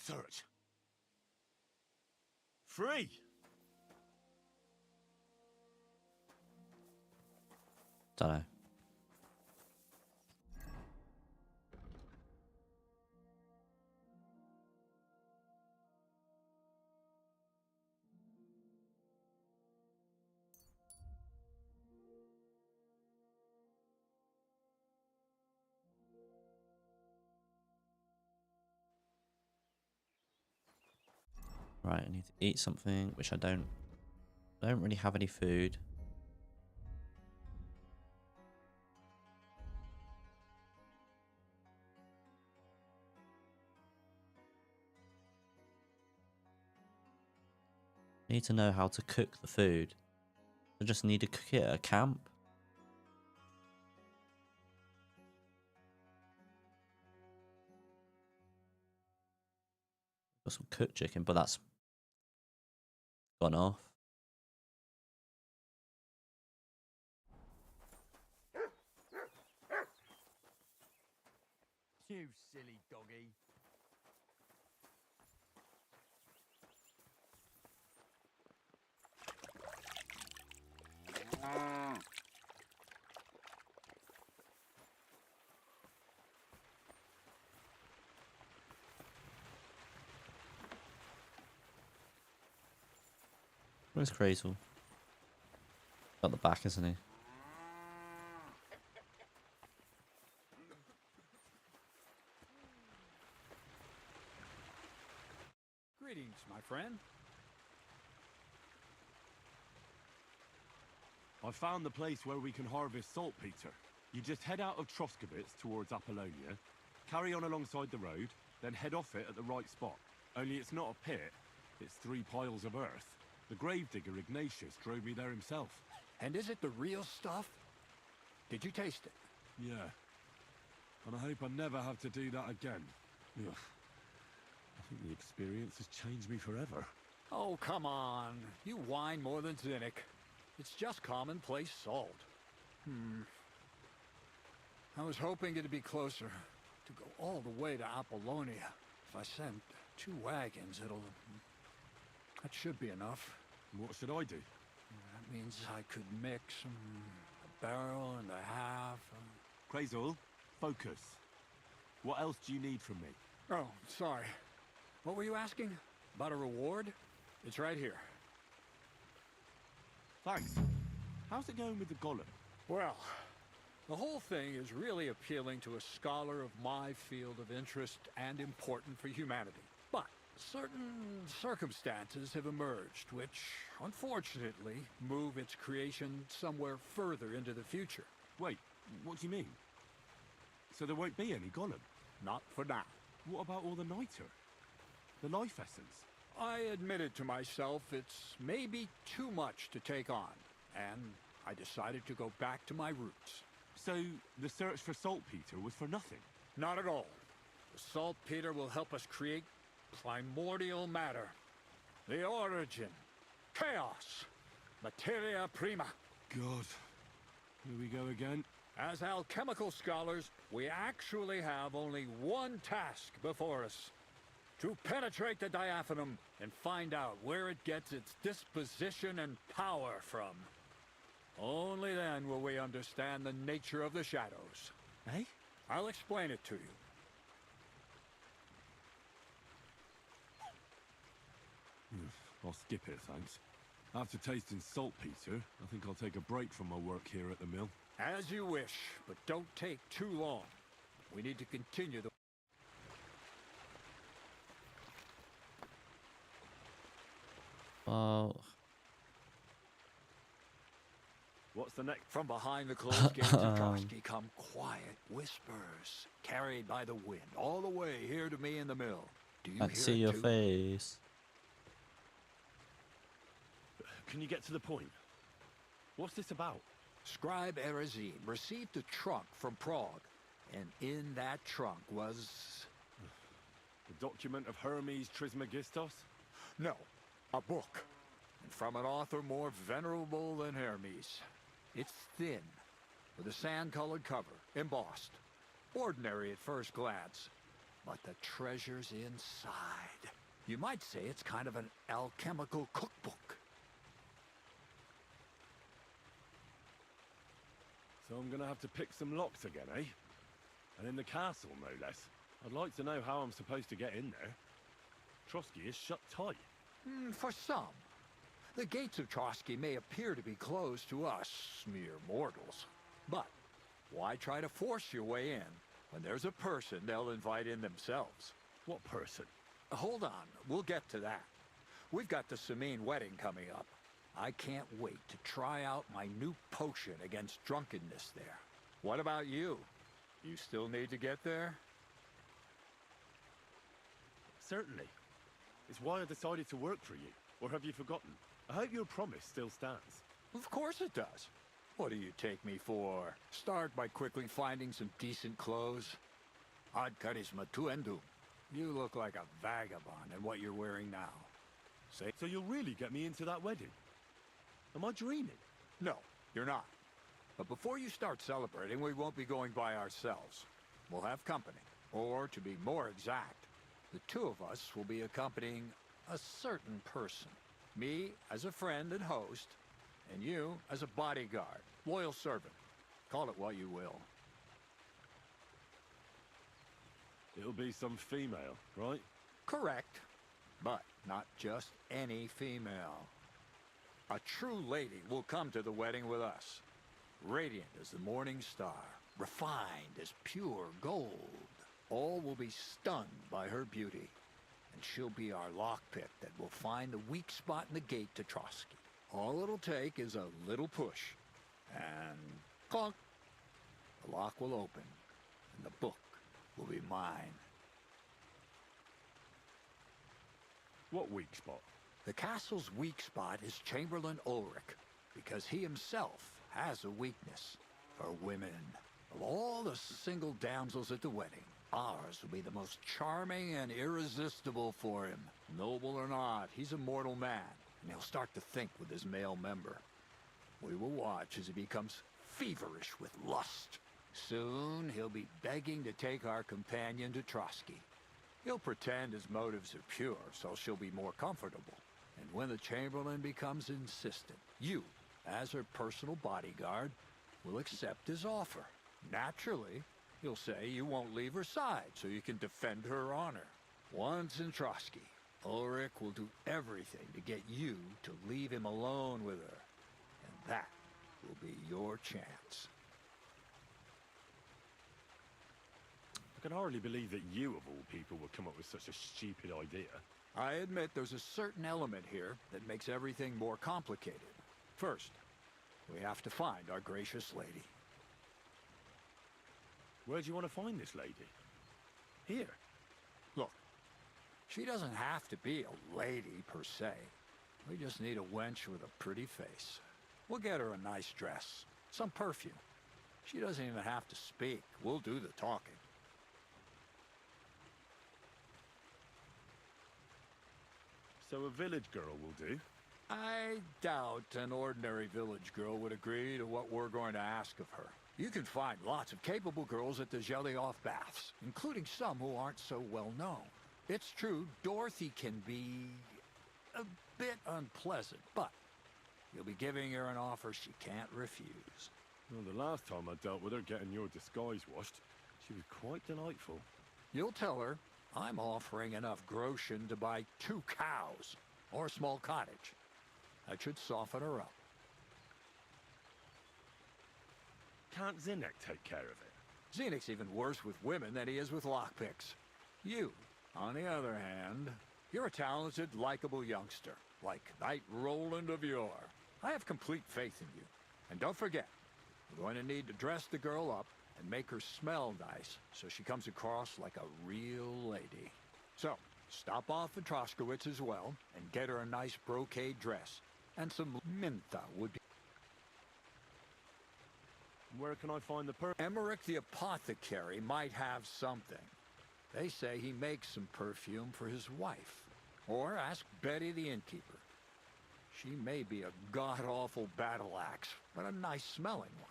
Search. Free! Don't know. Right, I need to eat something, which I don't really have any food. I need to know how to cook the food. I just need to cook it at a camp. Got some cooked chicken, but that's gone off. You silly doggy. Where's Crazel? At the back, isn't he? Greetings, my friend. I found the place where we can harvest saltpeter. You just head out of Troskowitz towards Apollonia, carry on alongside the road, then head off it at the right spot. Only it's not a pit, it's 3 piles of earth. The gravedigger Ignatius drove me there himself. And is it the real stuff? Did you taste it? Yeah. And I hope I never have to do that again. Ugh. I think the experience has changed me forever. Oh, come on. You whine more than Zinnik. It's just commonplace salt. I was hoping it'd be closer. To go all the way to Apollonia. If I send 2 wagons, that should be enough. What should I do? That means I could mix a barrel and a half. Crazel, focus. What else do you need from me? Oh, sorry. What were you asking? About a reward? It's right here. Thanks. How's it going with the golem? Well, the whole thing is really appealing to a scholar of my field of interest and important for humanity. But certain circumstances have emerged which, unfortunately, move its creation somewhere further into the future. Wait, what do you mean? So there won't be any golem? Not for now. What about all the niter? The life essence? I admitted to myself it's maybe too much to take on, and I decided to go back to my roots. So the search for saltpeter was for nothing? Not at all. The saltpeter will help us create primordial matter. The origin. Chaos. Materia prima. God. Here we go again. As alchemical scholars, we actually have only one task before us. To penetrate the diaphanum and find out where it gets its disposition and power from. Only then will we understand the nature of the shadows. Eh? I'll explain it to you. I'll skip it, thanks. After tasting saltpeter, I think I'll take a break from my work here at the mill. As you wish, but don't take too long. We need to continue the... Well, What's the next? From behind the closed gates of Trotsky come quiet whispers, carried by the wind, all the way here to me in the mill. Do you I hear can see it your too? face. Can you get to the point? What's this about? Scribe Erezine received a trunk from Prague, and in that trunk was The document of Hermes Trismegistos? No, a book. And from an author more venerable than Hermes. It's thin, with a sand-colored cover, embossed. Ordinary at first glance. But the treasure's inside. You might say it's kind of an alchemical cookbook. So I'm gonna have to pick some locks again, eh? And in the castle, no less. I'd like to know how I'm supposed to get in there. Trotsky is shut tight. For some. The gates of Trotsky may appear to be closed to us, mere mortals. But why try to force your way in when there's a person they'll invite in themselves? What person? Hold on, we'll get to that. We've got the Samine wedding coming up. I can't wait to try out my new potion against drunkenness there. What about you? You still need to get there? Certainly. It's why I decided to work for you. Or have you forgotten? I hope your promise still stands. Of course it does. What do you take me for? Start by quickly finding some decent clothes. Ad charisma tuendum. You look like a vagabond in what you're wearing now. Say, So you'll really get me into that wedding? Am I dreaming? no, you're not. But before you start celebrating, we won't be going by ourselves. We'll have company. Or, to be more exact, the two of us will be accompanying a certain person. Me as a friend and host, and you as a bodyguard, loyal servant. Call it what you will. It'll be some female, right? Correct. But not just any female. A true lady will come to the wedding with us. Radiant as the morning star, refined as pure gold. All will be stunned by her beauty. And she'll be our lockpick that will find the weak spot in the gate to Trotsky. All it'll take is a little push. And clunk. The lock will open. And the book will be mine. What weak spot? The castle's weak spot is Chamberlain Ulrich, because he himself has a weakness for women. Of all the single damsels at the wedding, ours will be the most charming and irresistible for him. Noble or not, he's a mortal man, and he'll start to think with his male member. We will watch as he becomes feverish with lust. Soon he'll be begging to take our companion to Trotsky. He'll pretend his motives are pure, so she'll be more comfortable. And when the Chamberlain becomes insistent, you, as her personal bodyguard, will accept his offer. Naturally, you'll say you won't leave her side so you can defend her honor. Once in Trotsky, Ulrich will do everything to get you to leave him alone with her. And that will be your chance. I can hardly believe that you, of all people, would come up with such a stupid idea. I admit there's a certain element here that makes everything more complicated. First, we have to find our gracious lady. Where do you want to find this lady? Here. Look, she doesn't have to be a lady per se. We just need a wench with a pretty face. We'll get her a nice dress, some perfume. She doesn't even have to speak. We'll do the talking. So a village girl will do? I doubt an ordinary village girl would agree to what we're going to ask of her. You can find lots of capable girls at the Zhelyov baths, including some who aren't so well known. It's true, Dorothy can be a bit unpleasant, but you'll be giving her an offer she can't refuse. Well, the last time I dealt with her getting your disguise washed, she was quite delightful. You'll tell her I'm offering enough groschen to buy 2 cows or a small cottage. That should soften her up. Can't Zinnek take care of it? Zenek's even worse with women than he is with lockpicks. You, on the other hand, you're a talented, likable youngster, like Knight Roland of yore. I have complete faith in you. And don't forget, we're going to need to dress the girl up and make her smell nice so she comes across like a real lady. So, stop off at Troskowitz as well and get her a nice brocade dress. And some minta would be... Where can I find the Emmerich the apothecary might have something. They say he makes some perfume for his wife. Or ask Betty the innkeeper. She may be a god-awful battle axe, but a nice smelling one.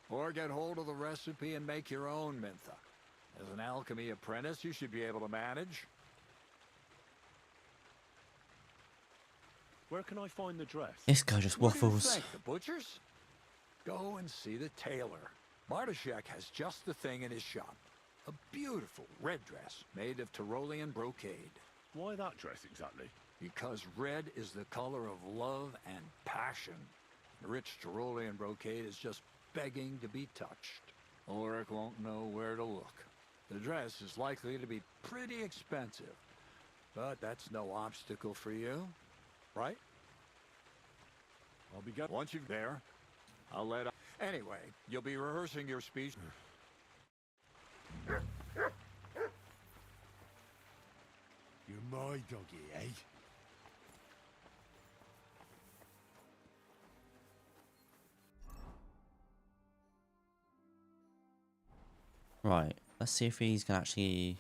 Or get hold of the recipe and make your own Mintha. As an alchemy apprentice, you should be able to manage. Where can I find the dress? This guy just What do you waffles. think, the butcher's? Go and see the tailor. Bartoszek has just the thing in his shop. A beautiful red dress made of Tyrolean brocade. Why that dress exactly? Because red is the color of love and passion. The rich Tyrolean brocade is just begging to be touched. Ulrich won't know where to look. The dress is likely to be pretty expensive, but that's no obstacle for you, right? I'll be good. Once you're there, I'll let... Anyway, you'll be rehearsing your speech. You're my doggy, eh? Right. Let's see if he's gonna actually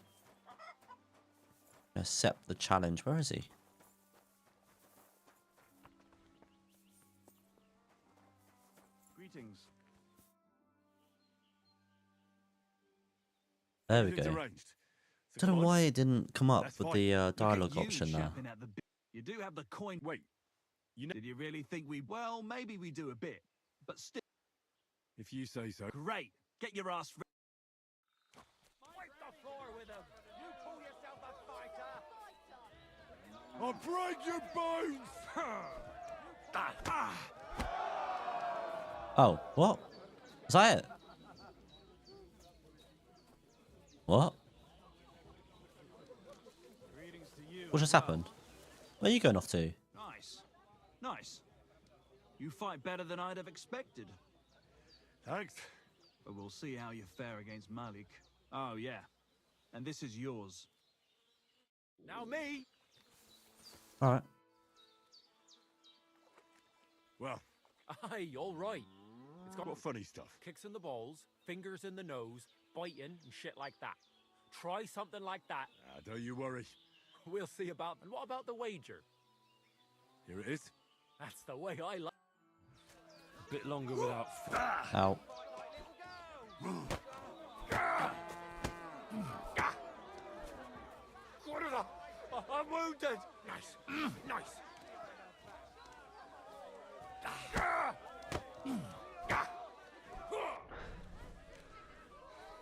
accept the challenge. Where is he? Greetings. There we Everything's go. arranged. So Don't know come on. why it didn't come up Let's with fight. the Look at dialogue you option there. shopping at the you do have the coin. Wait. You know, Did you really think we... Well, maybe we do a bit. But still... if you say so. Great. Get your ass... Wipe the floor with him. You call yourself a fighter? I'll break your bones! Oh, what? Was that it? What? Greetings to you. What just happened? Where are you going off to? Nice. Nice. You fight better than I'd have expected. Thanks. But we'll see how you fare against Malik. Oh, yeah. And this is yours. Now me. Alright. Well, Aye, all right. It's got what funny stuff. kicks in the balls, fingers in the nose, biting and shit like that. Try something like that. Don't you worry. We'll see about... And what about the wager? Here it is. That's the way I like... A bit longer without... Ow. I'm wounded! Nice. Nice.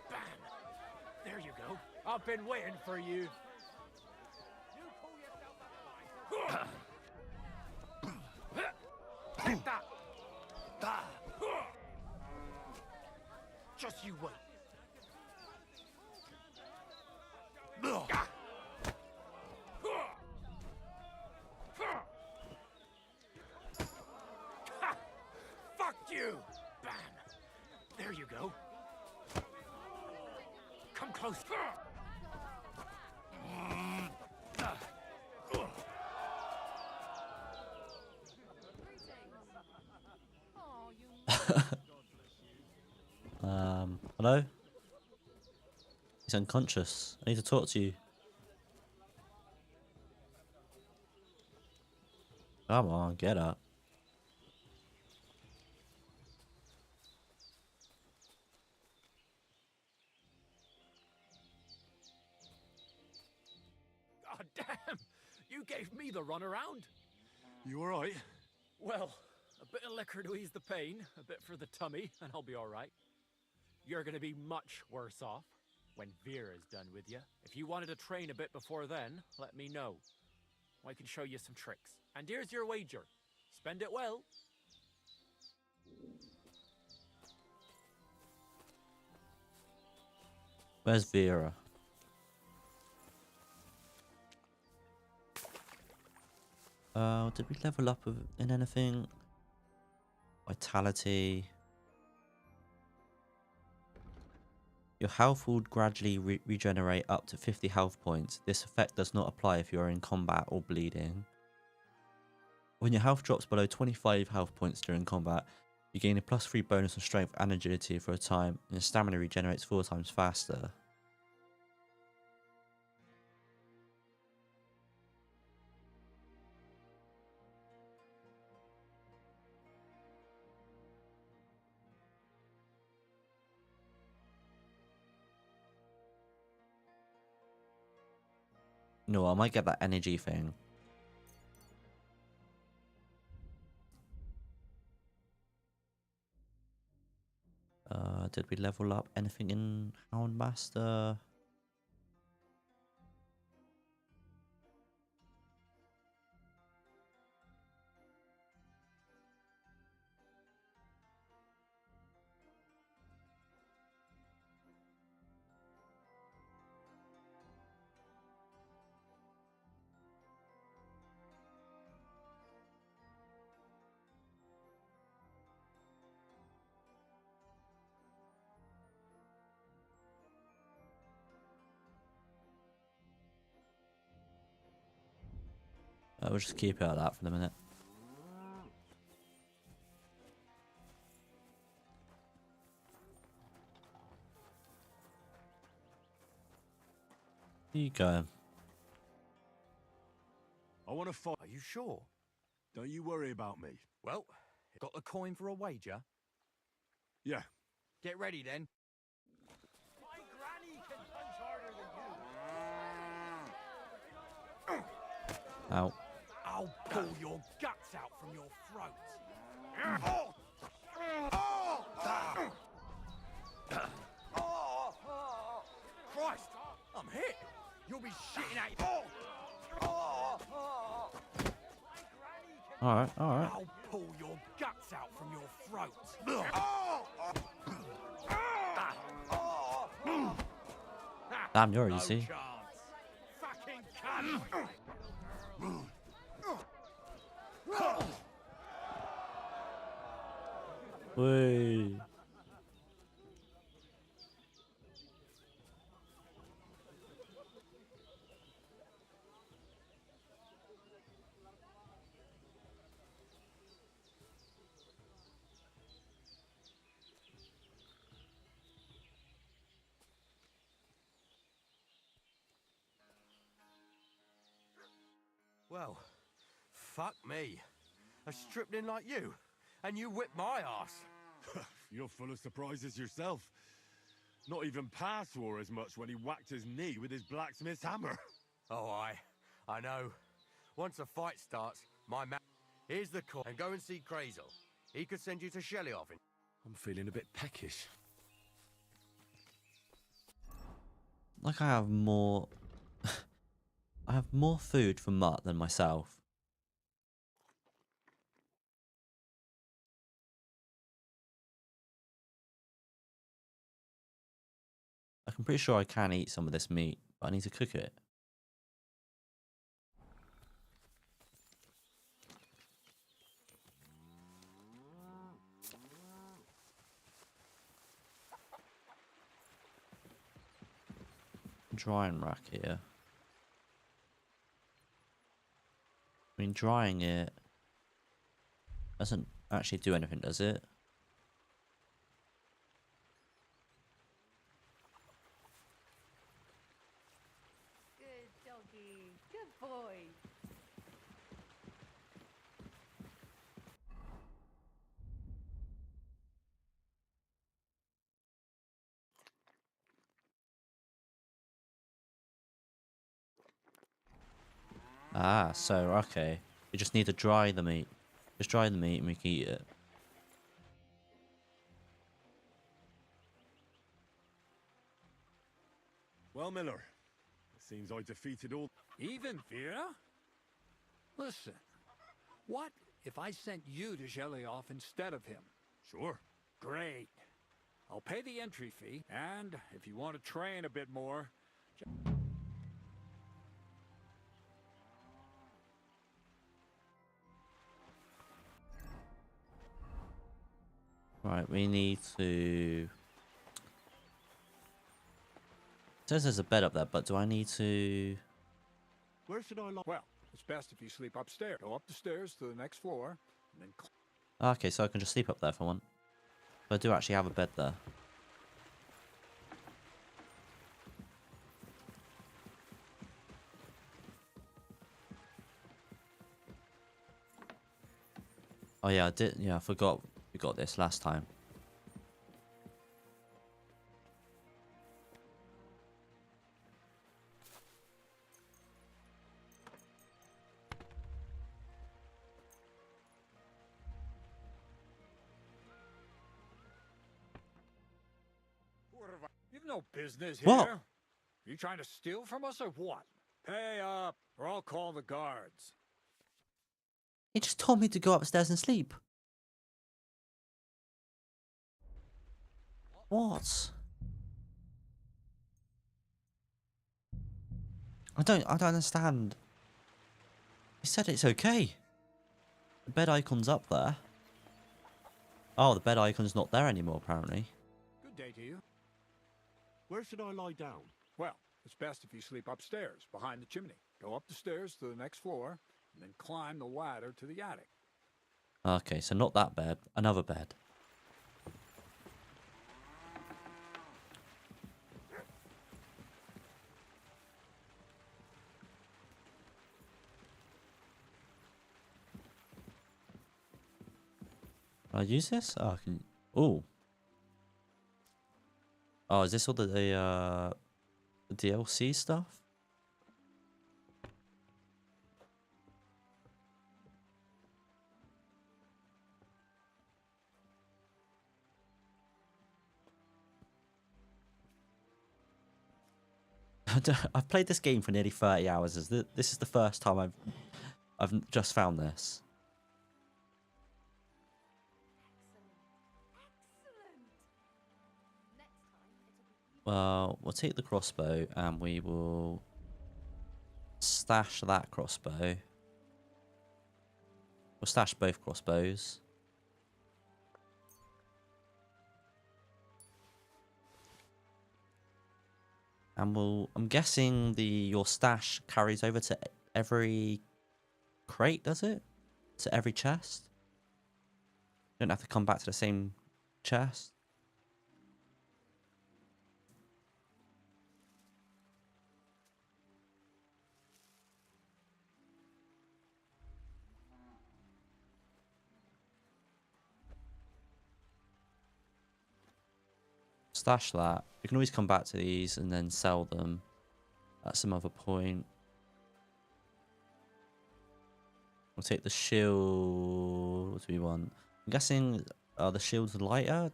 Bam! There you go. I've been waiting for you. Take that! Just you wait. Fuck you! Bam! There you go. Come close. Hello? He's unconscious. I need to talk to you. Come on, get up. God damn! You gave me the runaround. You alright? Well, a bit of liquor to ease the pain, a bit for the tummy, and I'll be all right. You're gonna be much worse off when Vera's done with you. If you wanted to train a bit before then, let me know. I can show you some tricks. And here's your wager. Spend it well. Where's Vera? Did we level up in anything? Vitality. Your health will gradually regenerate up to 50 health points. This effect does not apply if you are in combat or bleeding. When your health drops below 25 health points during combat, you gain a +3 bonus on strength and agility for a time, and your stamina regenerates 4 times faster. No, I might get that energy thing. Did we level up anything in Houndmaster? We'll just keep it at that for the minute. There you go. I want to fight. Are you sure? Don't you worry about me. Well, got the coin for a wager? Yeah. Get ready then. My granny can punch harder than you. Ow. I'll pull your guts out from your throat. Christ, I'm hit. You'll be shitting out. Alright, alright. I'll pull your guts out from your throat. Damn, you're No easy. chance. Fucking cunt. Whey. Well, fuck me. A stripling like you, and you whipped my ass. You're full of surprises yourself. Not even Pa swore as much when he whacked his knee with his blacksmith's hammer. Oh, I know. Once a fight starts, my man... Here's the call, and go and see Crazel. He could send you to Shelley off in... I'm feeling a bit peckish. Like I have more... I have more food for Mutt than myself. I'm pretty sure I can eat some of this meat, but I need to cook it. Drying rack here. I mean, drying it doesn't actually do anything, does it? Good doggy. Good boy. Ah, so, okay. We just need to dry the meat. Just dry the meat and we can eat it. Well, Miller, it seems I defeated all... Even Vera? Listen, what if I sent you to Shelioff instead of him? Sure. Great. I'll pay the entry fee, and if you want to train a bit more... Right, we need to... It says there's a bed up there, but do I need to... Where should I lie? Well, it's best if you sleep upstairs. Go up the stairs to the next floor, and then... Okay, so I can just sleep up there if I want. But I do actually have a bed there. Oh yeah, I did. Yeah, I forgot we got this last time. no business here. What? You trying to steal from us or what? Pay up, or I'll call the guards. He just told me to go upstairs and sleep. What? I don't understand. He said it's okay. The bed icon's up there. Oh, the bed icon's not there anymore, apparently. Good day to you. Where should I lie down? Well, it's best if you sleep upstairs, behind the chimney. Go up the stairs to the next floor, and then climb the ladder to the attic. Okay, so not that bed, another bed. Can I use this? Oh, I can. Oh. Oh, is this all the DLC stuff? I've played this game for nearly 30 hours. This is the first time I've just found this. Well, we'll take the crossbow and we will stash that crossbow. We'll stash both crossbows. And I'm guessing your stash carries over to every crate, does it? To every chest? You don't have to come back to the same chest. Stash that. You can always come back to these and then sell them at some other point. We'll take the shield. What do we want? I'm guessing the shields lighter,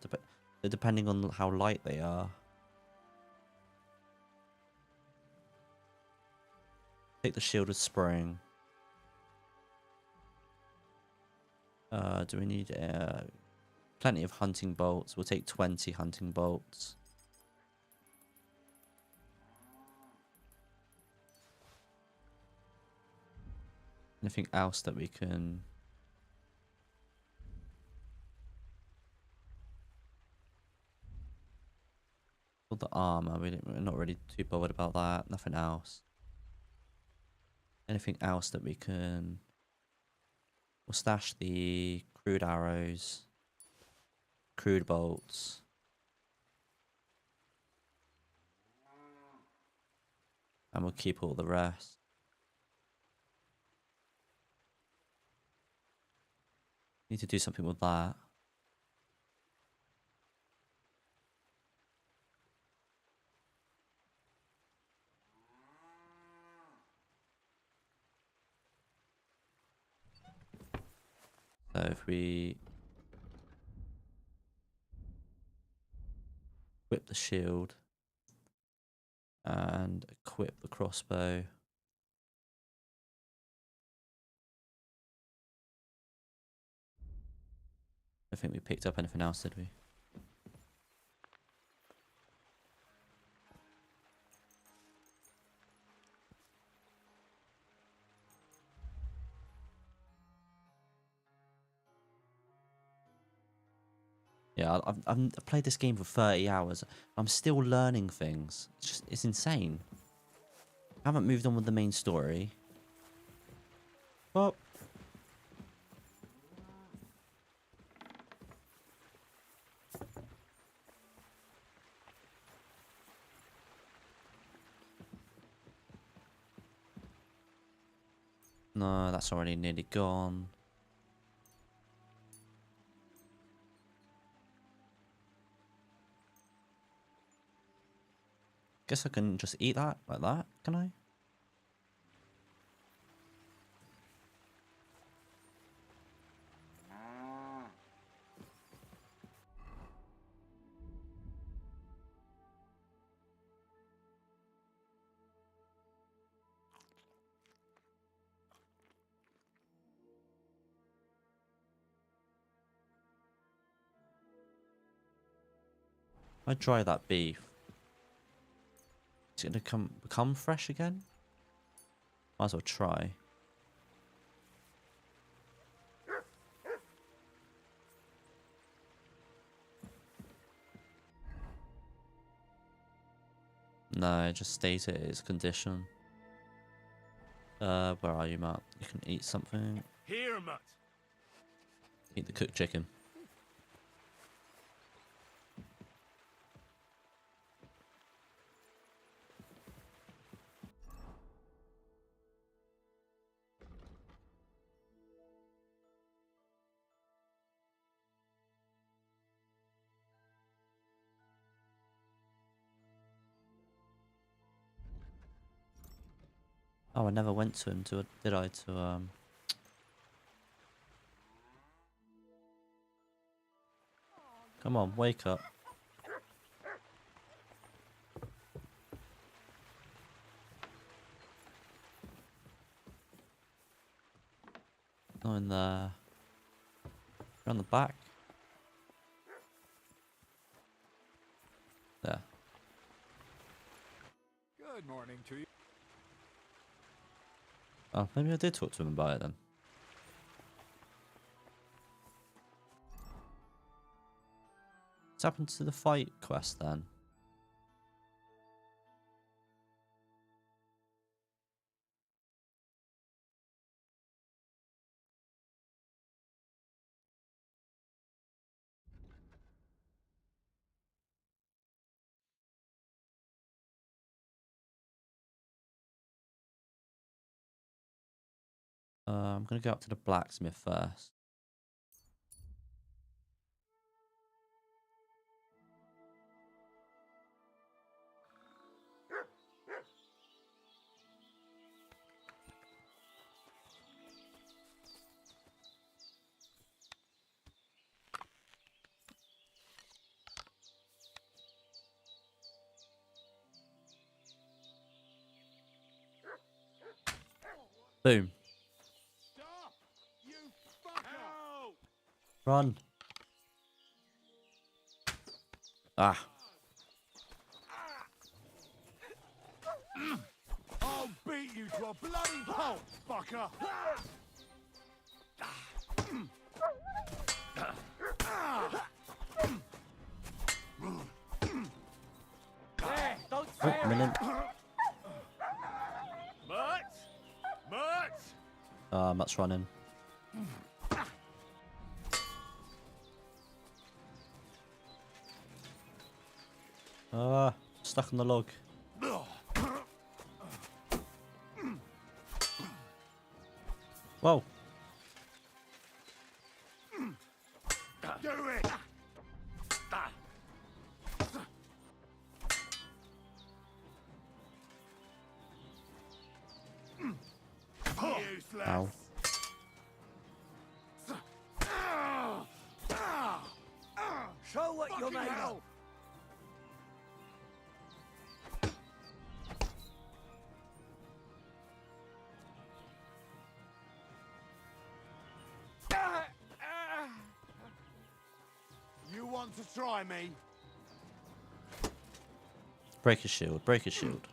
depending on how light they are. Take the shield with spring. Do we need plenty of hunting bolts? We'll take 20 hunting bolts. Anything else that we can... For the armor, we're not really too bothered about that. Nothing else. Anything else that we can... We'll stash the crude arrows, crude bolts. And we'll keep all the rest. Need to do something with that. So if we equip the shield and equip the crossbow. I think we picked up anything else, did we? Yeah, I've played this game for 30 hours. I'm still learning things. It's insane. I haven't moved on with the main story. Oh. No, that's already nearly gone. Guess I can just eat that like that, can I? I dry that beef. Is it gonna become fresh again? Might as well try. No, it just stays at its condition. Where are you, Matt? You can eat something. Here, Mutt. Eat the cooked chicken. Oh, I never went to him, did I? Come on, wake up. Not in there. Around the back. There. Good morning to you. Oh, maybe I did talk to him about it then. What's happened to the fight quest then? I'm gonna go up to the blacksmith first. Boom. Stop! You fucker! Run. Ah. I'll beat you to a bloody pulp, fucker! Hey, don't Oh, say a minute. Mutt! Mutt! Matt's running. Stuck on the log. Whoa. Do it! Useless! Ow. Show what you're made of. You want to try me? Break his shield. Break his shield.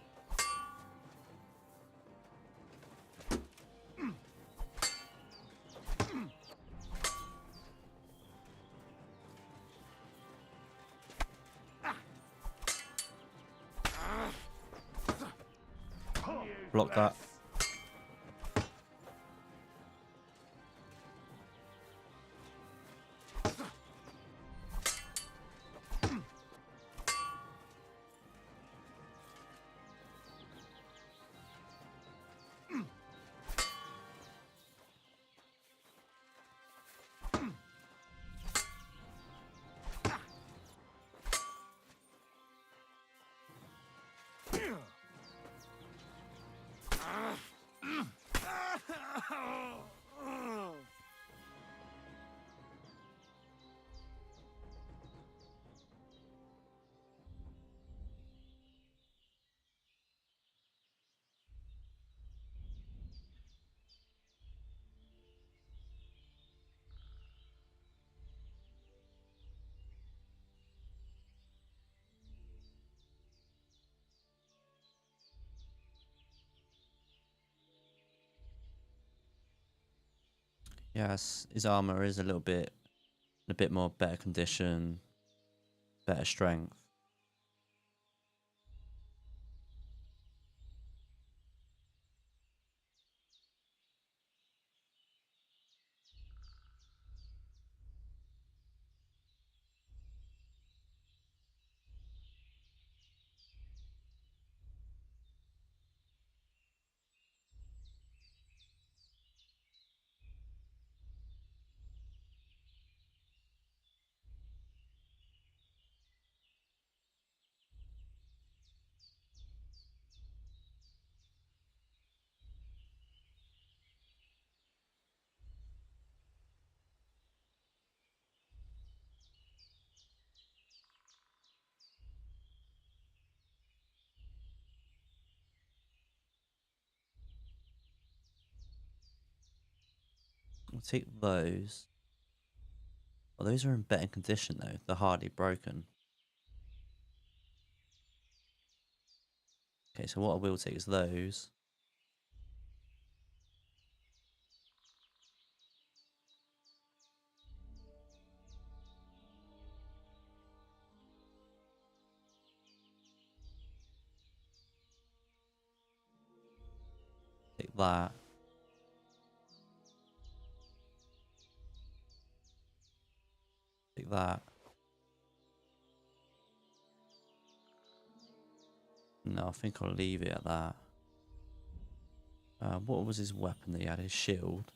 Block that. Yes, his armor is a little bit in a bit more better condition, better strength. I'll take those. Well, those are in better condition though. They're hardly broken. Okay, so what I will take is those. Take that. Take that. No, I think I'll leave it at that. What was his weapon that he had? His shield.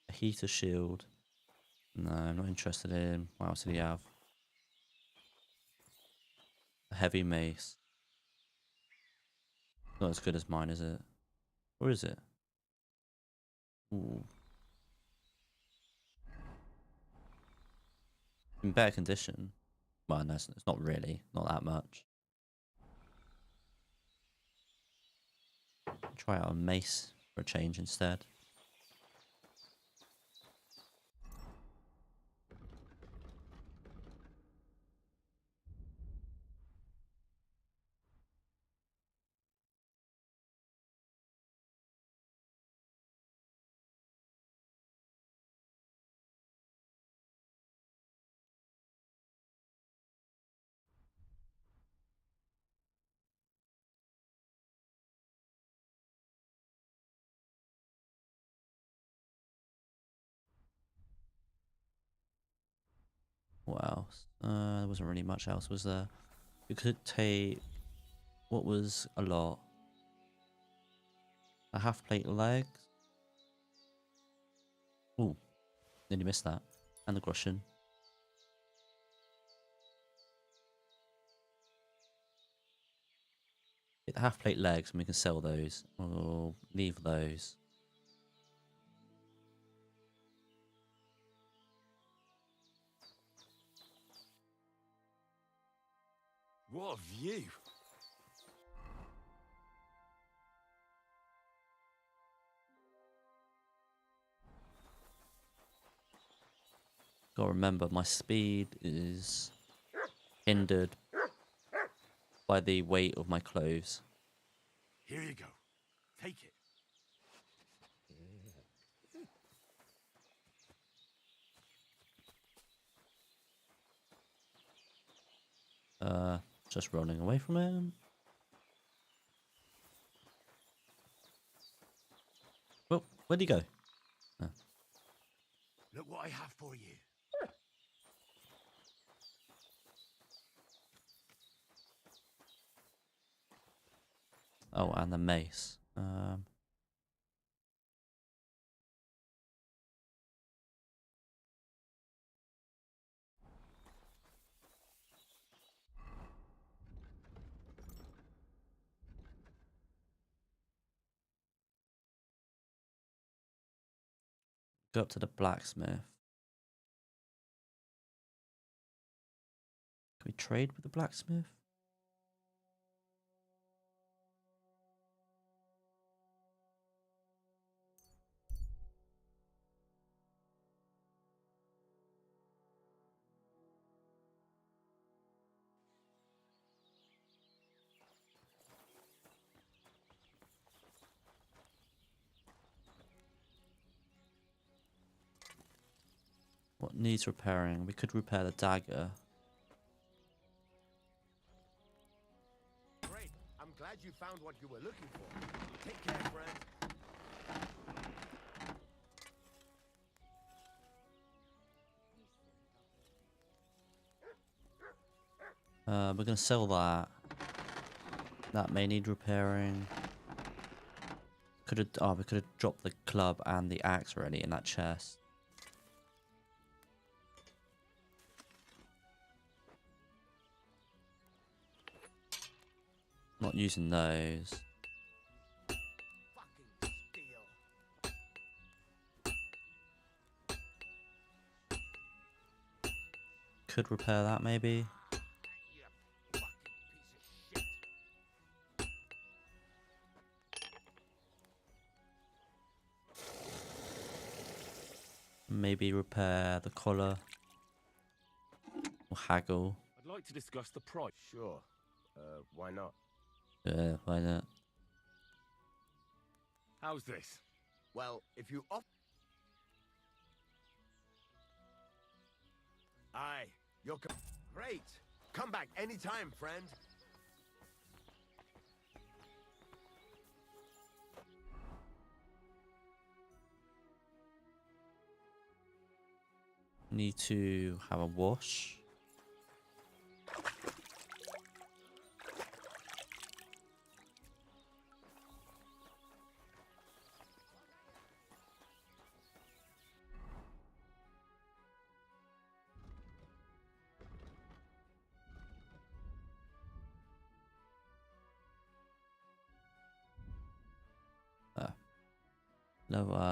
A heater shield. No, I'm not interested in. What else did he have? A heavy mace. Not as good as mine, is it? Or is it? Ooh. In better condition. Well, no, it's not really. Not that much. Try out a mace for a change instead. What else? There wasn't really much else, was there? We could take... What was a lot? A half plate legs? Ooh, nearly missed that. And the Grushin. Get the half plate legs and we can sell those. Or leave those. What a view! Gotta remember, my speed is hindered by the weight of my clothes. Here you go. Take it. Just running away from him. Well, where'd he go? Look what I have for you. Oh, and the mace. Go up to the blacksmith. Can we trade with the blacksmith? What needs repairing? We could repair the dagger. Great. I'm glad you found what you were looking for. Take care, friend. We're gonna sell that. That may need repairing. We could have dropped the club and the axe already in that chest. Not using those. Fucking steal. Could repair that maybe. You fucking piece of shit. Maybe repair the collar. Or haggle. I'd like to discuss the price. Sure. Why not? Yeah, why not? How's this? Well, if you off... Aye, you're... Great! Come back anytime, friend. Need to have a wash.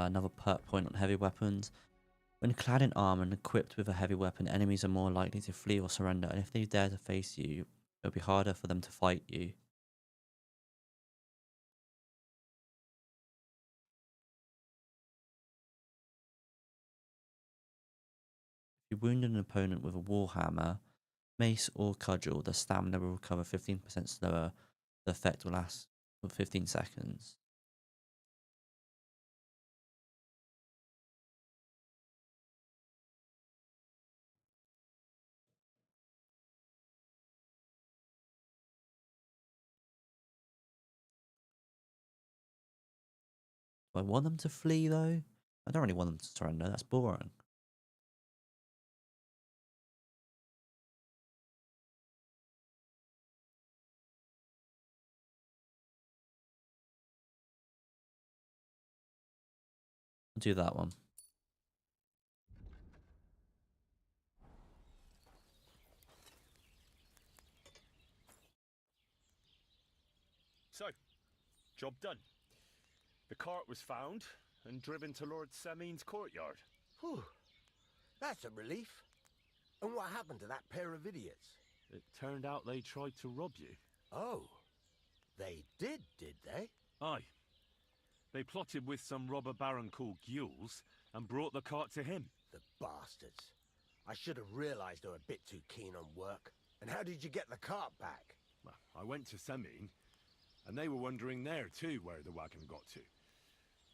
Another perk point on heavy weapons. When clad in armor and equipped with a heavy weapon, enemies are more likely to flee or surrender, and if they dare to face you, it'll be harder for them to fight you. If you wound an opponent with a warhammer, mace, or cudgel, the stamina will recover 15% slower. The effect will last for 15 seconds. Do I want them to flee though? I don't really want them to surrender, that's boring. I'll do that one. So, job done. The cart was found and driven to Lord Semin's courtyard. Whew. That's a relief. And what happened to that pair of idiots? It turned out they tried to rob you. Oh. They did they? Aye. They plotted with some robber baron called Gules and brought the cart to him. The bastards. I should have realized they were a bit too keen on work. And how did you get the cart back? Well, I went to Semin, and they were wondering there too where the wagon got to.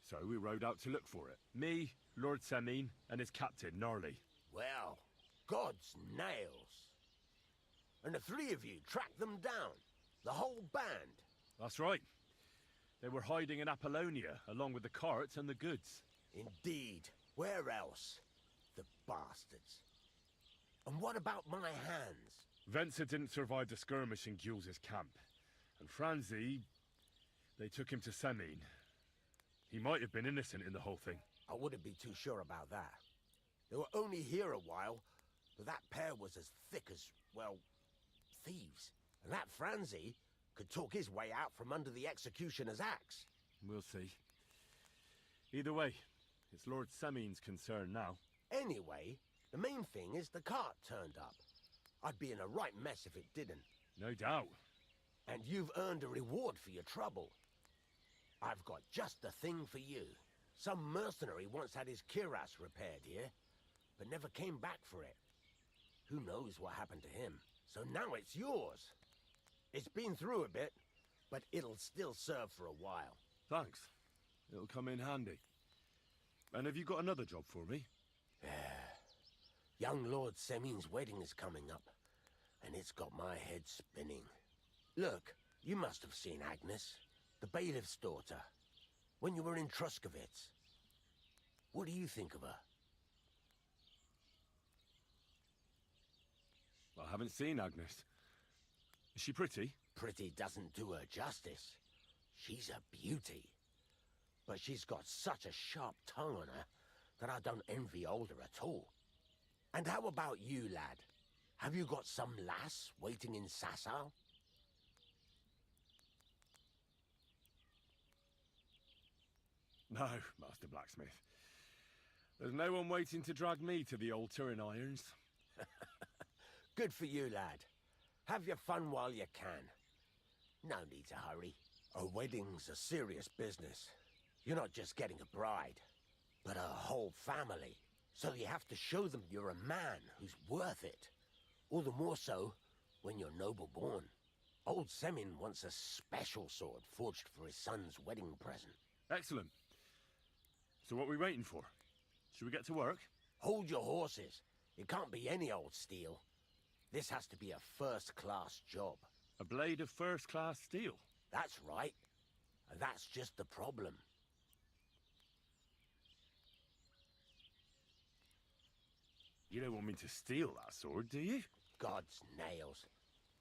So we rode out to look for it. Me, Lord Semin, and his captain, Gnarly. Well, God's nails. And the three of you tracked them down. The whole band. That's right. They were hiding in Apollonia, along with the cart and the goods. Indeed. Where else? The bastards. And what about my hands? Venser didn't survive the skirmish in Gules' camp. And Franzi, they took him to Semin. He might have been innocent in the whole thing. I wouldn't be too sure about that. They were only here a while, but that pair was as thick as, well, thieves. And that Franzi could talk his way out from under the executioner's axe. We'll see. Either way, it's Lord Semin's concern now. Anyway, the main thing is the cart turned up. I'd be in a right mess if it didn't. No doubt. And you've earned a reward for your trouble. I've got just the thing for you. Some mercenary once had his cuirass repaired here, but never came back for it. Who knows what happened to him? So now it's yours. It's been through a bit, but it'll still serve for a while. Thanks. It'll come in handy. And have you got another job for me? Young Lord Semin's wedding is coming up, and it's got my head spinning. Look, you must have seen Agnes, the bailiff's daughter, when you were in Truskovitz. What do you think of her? I haven't seen Agnes. Is she pretty? Pretty doesn't do her justice. She's a beauty. But she's got such a sharp tongue on her that I don't envy older at all. And how about you, lad? Have you got some lass waiting in Sasau? No, Master Blacksmith. There's no one waiting to drag me to the old Turin irons. Good for you, lad. Have your fun while you can. No need to hurry. A wedding's a serious business. You're not just getting a bride, but a whole family. So you have to show them you're a man who's worth it. All the more so when you're noble born. Old Semin wants a special sword forged for his son's wedding present. Excellent. So what are we waiting for? Should we get to work? Hold your horses. It can't be any old steel. This has to be a first-class job. A blade of first-class steel? That's right. And that's just the problem. You don't want me to steal that sword, do you? God's nails.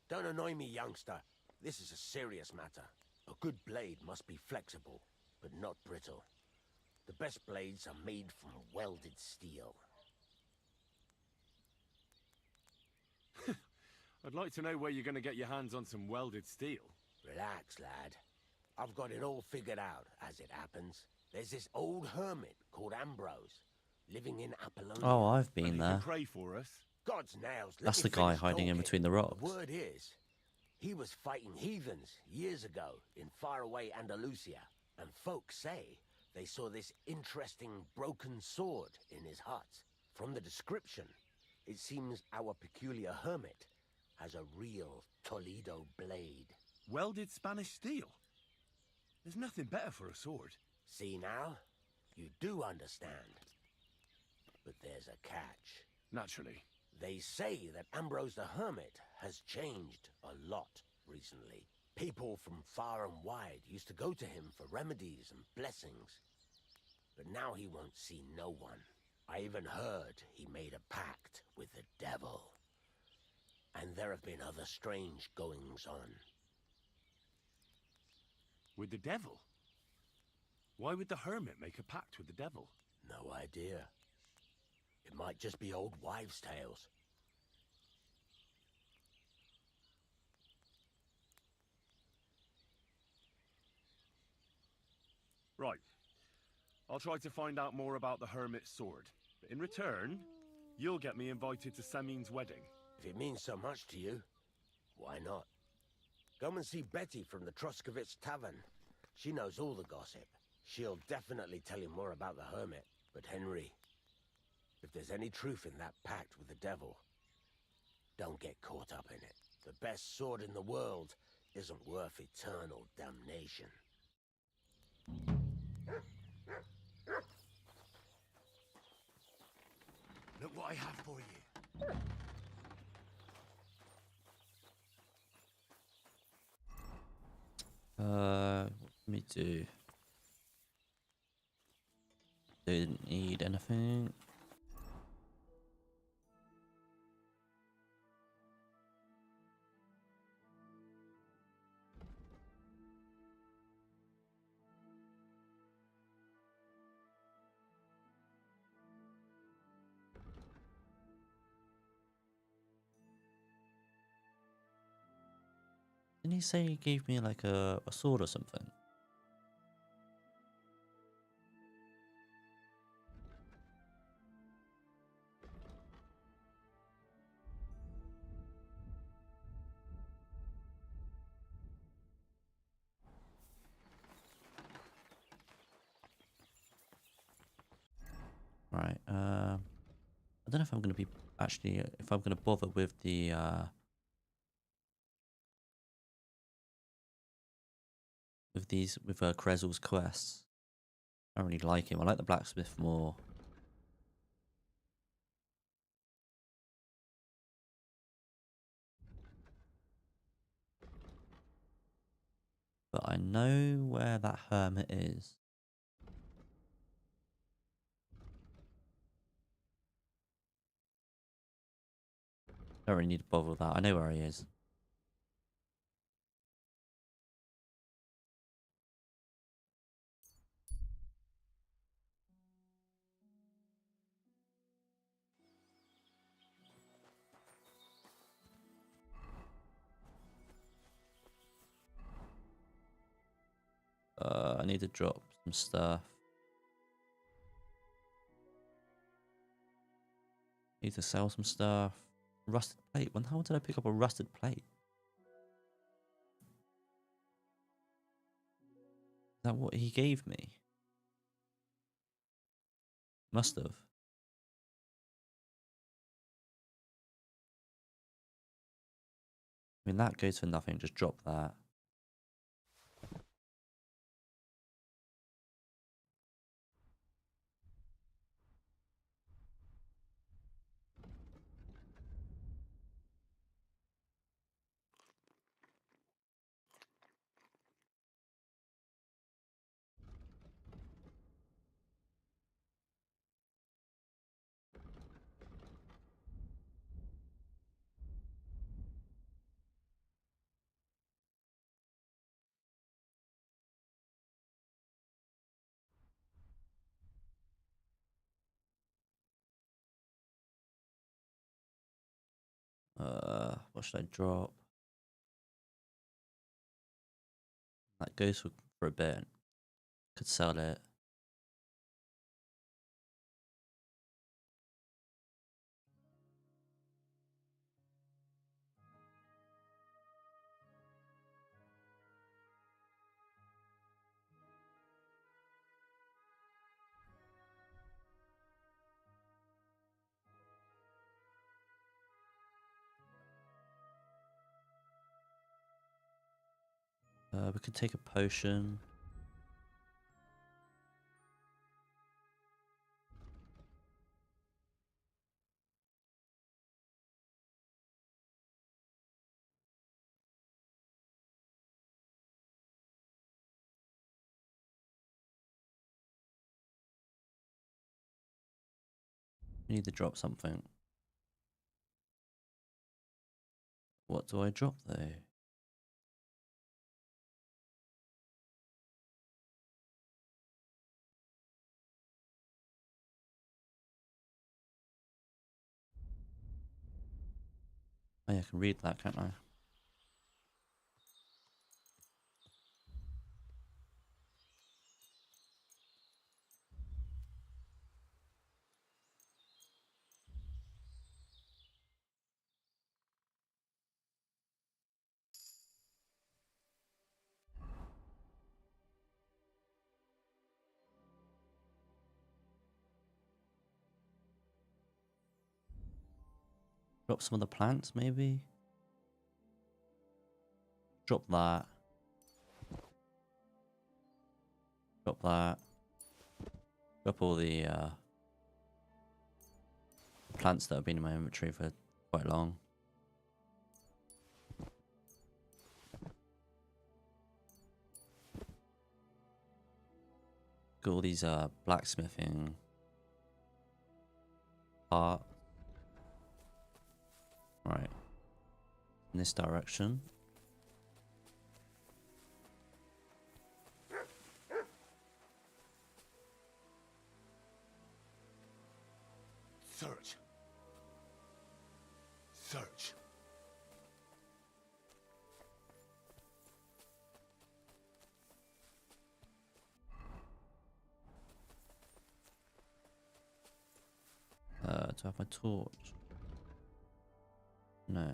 Don't annoy me, youngster. This is a serious matter. A good blade must be flexible, but not brittle. The best blades are made from welded steel. I'd like to know where you're going to get your hands on some welded steel. Relax, lad. I've got it all figured out, as it happens. There's this old hermit called Ambrose, living in Apollonia. Oh, I've And been he there. can pray for us. God's nails. let That's me the guy finish hiding in talking. between the rocks. The word is, he was fighting heathens years ago in faraway Andalusia, and folks say they saw this interesting broken sword in his hut. From the description, it seems our peculiar hermit has a real Toledo blade. Welded Spanish steel? There's nothing better for a sword. See now? You do understand. But there's a catch. Naturally. They say that Ambrose the Hermit has changed a lot recently. People from far and wide used to go to him for remedies and blessings. But now he won't see no one. I even heard he made a pact with the devil. And there have been other strange goings-on. With the devil? Why would the hermit make a pact with the devil? No idea. It might just be old wives' tales. Right. I'll try to find out more about the hermit's sword. But in return, you'll get me invited to Semin's wedding. If it means so much to you, why not? Come and see Betty from the Truskovitz Tavern. She knows all the gossip. She'll definitely tell you more about the hermit. But Henry, if there's any truth in that pact with the devil, don't get caught up in it. The best sword in the world isn't worth eternal damnation. Look what I have for you. What let me do? Didn't need anything. Didn't he say he gave me like a sword or something? Right. I don't know if I'm going to be actually if I'm going to bother with the with Krezel's quests. I don't really like him. I like the blacksmith more. But I know where that hermit is. Don't really need to bother with that. I know where he is. I need to drop some stuff. Need to sell some stuff. Rusted plate. When the hell did I pick up a rusted plate? Is that what he gave me? Must have. I mean, that goes for nothing. Just drop that. What should I drop? That goes for a bit. Could sell it. We could take a potion. I need to drop something. What do I drop though? Oh yeah, I can read that, can't I? Drop some of the plants, maybe? Drop that. Drop that. Drop all the plants that have been in my inventory for quite long. Got all these blacksmithing parts. Right. In this direction. Search. Search. Do I have my torch? No.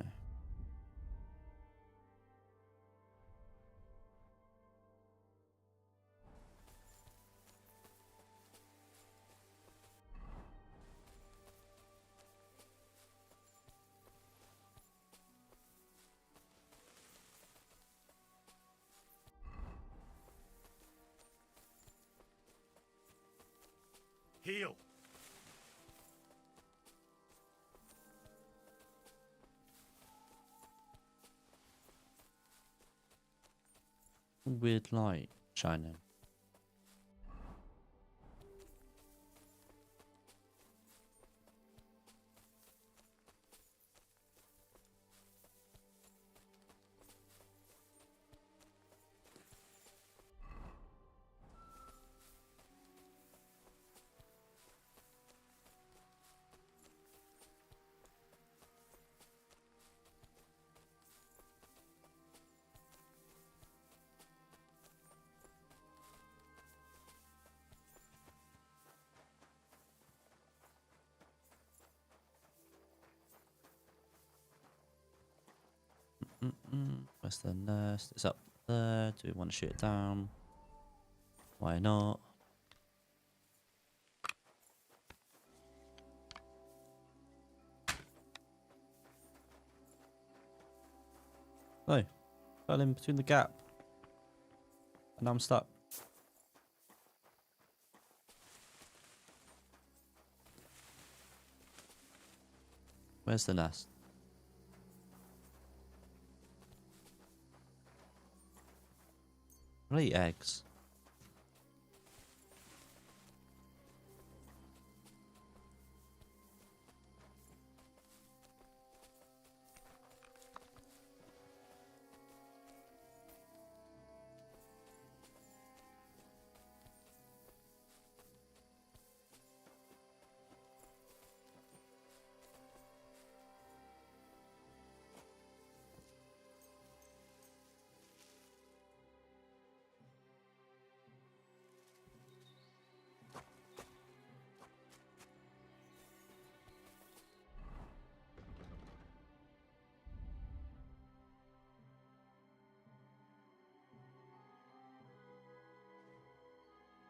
Heal. some weird light shining? Where's the nest? It's up there. Do we want to shoot it down? Why not? Oh, fell in between the gap. And now I'm stuck. Where's the nest? I'll eat eggs.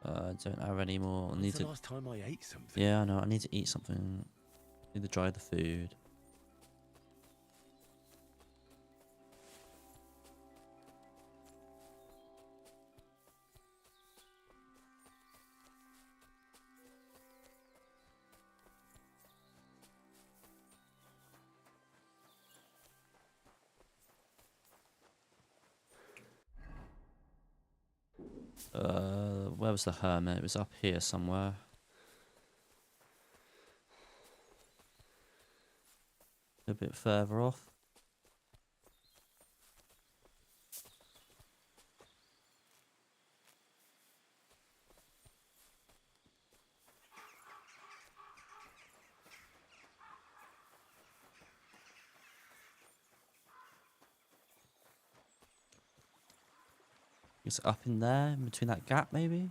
I don't have any more. I need When's the to. last time I ate something? Yeah, I know. I need to eat something. I need to dry the food. Where was the hermit? It was up here somewhere. A bit further off. It's up in there, in between that gap, maybe?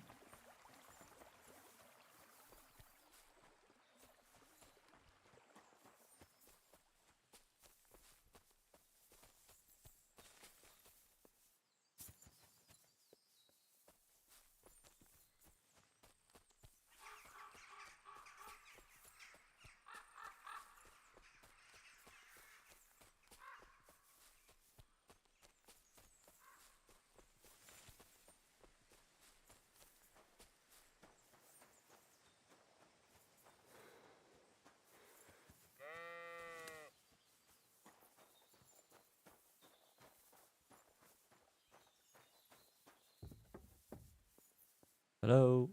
Hello?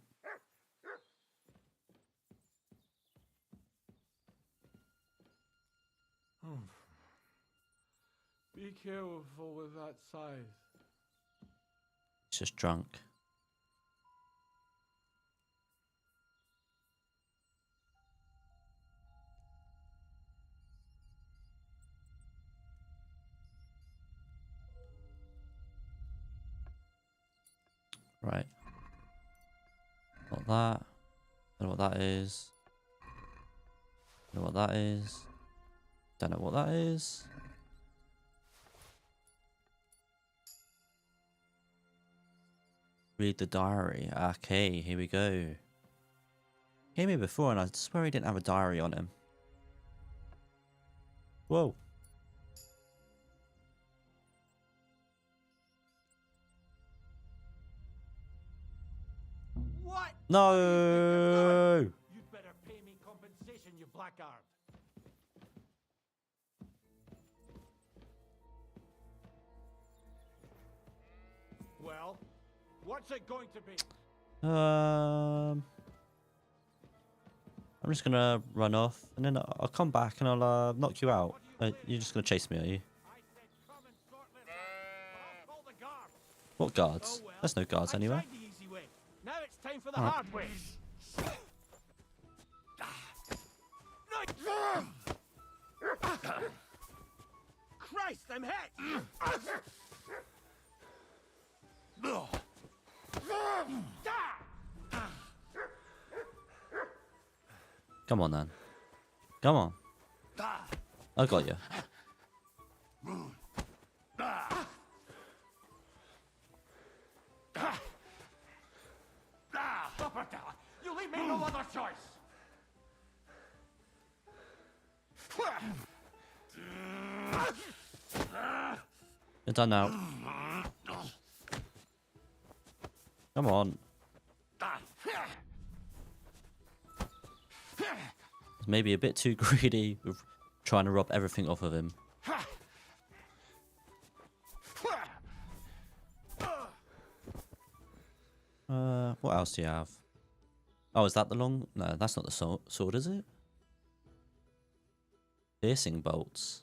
Be careful with that scythe. He's just drunk. Right. Not that. Don't know what that is. Don't know what that is. Don't know what that is. Read the diary. Okay, here we go. Came here before and I swear he didn't have a diary on him. Whoa. What? No! You'd better pay me compensation, you blackguard. Well, What's it going to be? I'm just gonna run off, and then I'll come back and I'll knock you out. You're just gonna chase me, are you? I said come and sort this out, or I'll call the guards. What guards? Oh well. There's no guards I anywhere. tried the easy way. Now it's time for the Alright. hard way. Christ, I'm hit! Come on then. Come on. I got you. You leave me no other choice! You're done now. Come on. Maybe a bit too greedy with trying to rob everything off of him. What else do you have? Oh, is that the long... No, that's not the sword, is it? Piercing bolts.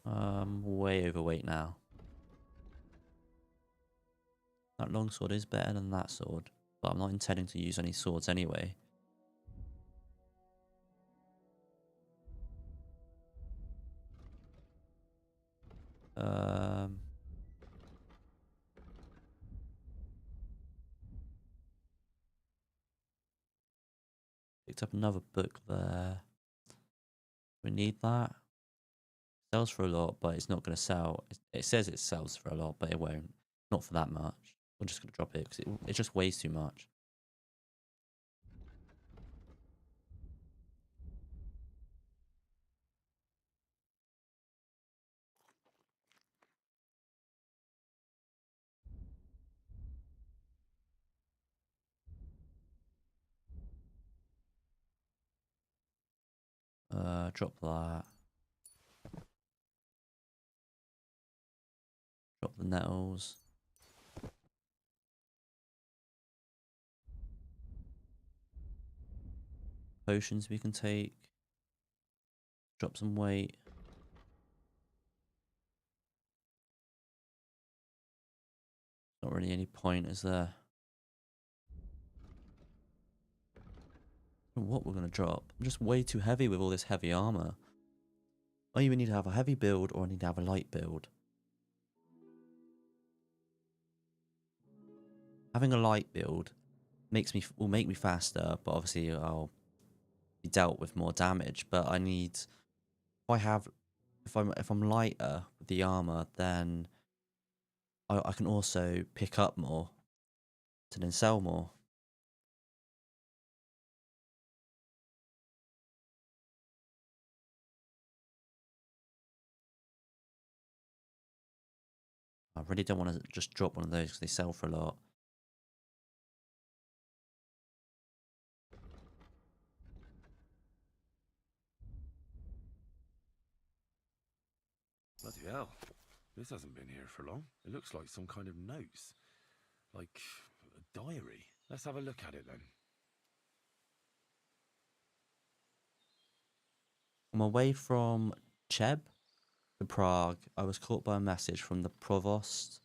I'm way overweight now. That longsword is better than that sword, but I'm not intending to use any swords anyway. Picked up another book there. We need that. Sells for a lot, but it's not going to sell. It says it sells for a lot, but it won't. Not for that much. I'm just going to drop it because it just weighs too much. Drop that. Drop the nettles. Potions we can take. Drop some weight. Not really any point, is there? I don't know what we're going to drop. I'm just way too heavy with all this heavy armor. I either need to have a heavy build or I need to have a light build. Having a light build will make me faster, but obviously I'll be dealt with more damage. But I need, if I'm lighter with the armor, then I can also pick up more to then sell more. I really don't want to just drop one of those because they sell for a lot. Bloody hell. This hasn't been here for long. It looks like some kind of notes. Like a diary. Let's have a look at it then. On my way from Cheb to Prague, I was caught by a message from the provost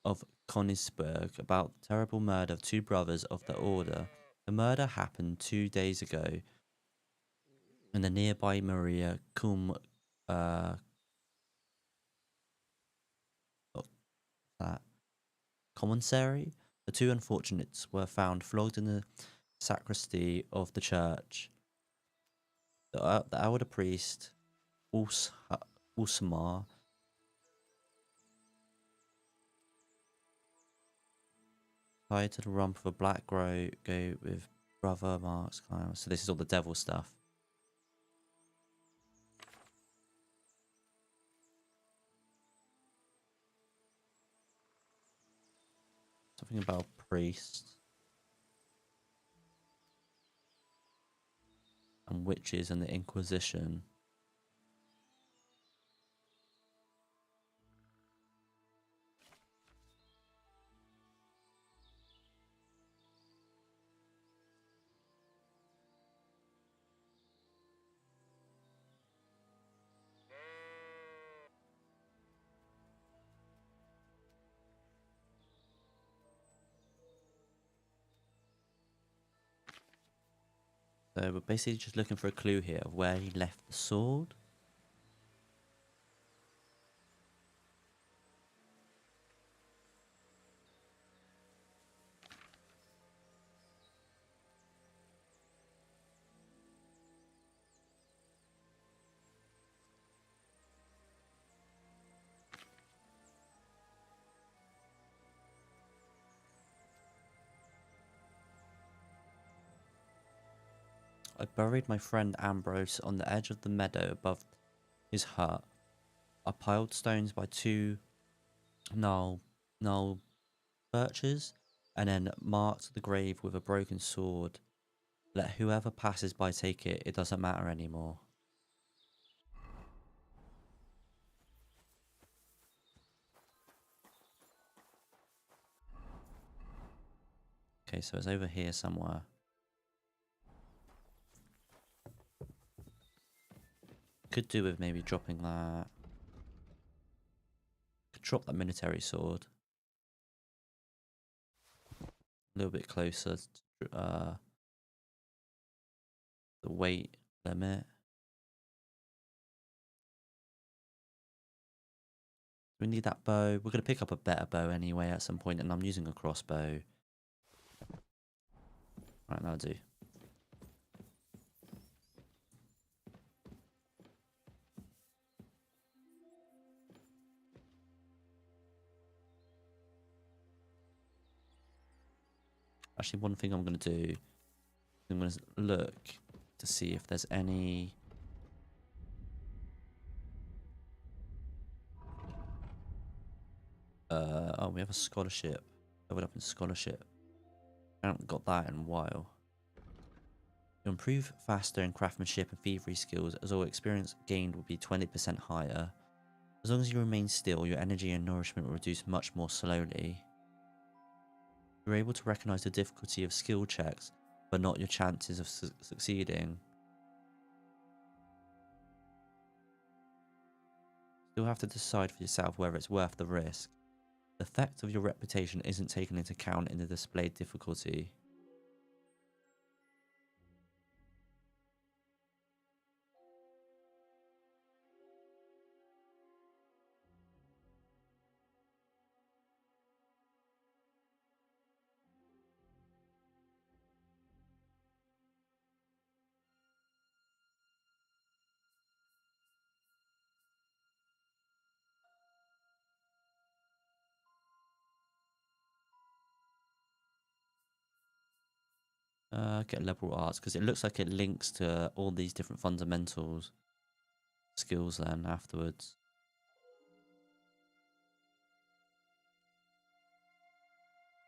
of Königsberg about the terrible murder of two brothers of the order. The murder happened 2 days ago in the nearby Maria Cum commissary. The two unfortunates were found flogged in the sacristy of the church. The elder priest, Ulsamar, tied to the rump of a black goat with brother marks. So this is all the devil stuff. Something about a priest. And witches and the Inquisition. So we're basically just looking for a clue here of where he left the sword. I buried my friend Ambrose on the edge of the meadow above his hut. I piled stones by 2 gnarled birches and then marked the grave with a broken sword. Let whoever passes by take it, it doesn't matter anymore. Okay, so it's over here somewhere. Could do with maybe dropping that. Could drop that military sword. A little bit closer to the weight limit. We need that bow. We're going to pick up a better bow anyway at some point, and I'm using a crossbow. Right, that'll do. Actually, one thing I'm going to do, I'm going to look to see if there's any... oh, we have a scholarship. Leveled up in scholarship. I haven't got that in a while. You improve faster in craftsmanship and thievery skills, as all experience gained will be 20% higher. As long as you remain still, your energy and nourishment will reduce much more slowly. You're able to recognize the difficulty of skill checks, but not your chances of succeeding. You'll have to decide for yourself whether it's worth the risk. The effect of your reputation isn't taken into account in the displayed difficulty. Get liberal arts, because it looks like it links to all these different fundamentals skills then afterwards.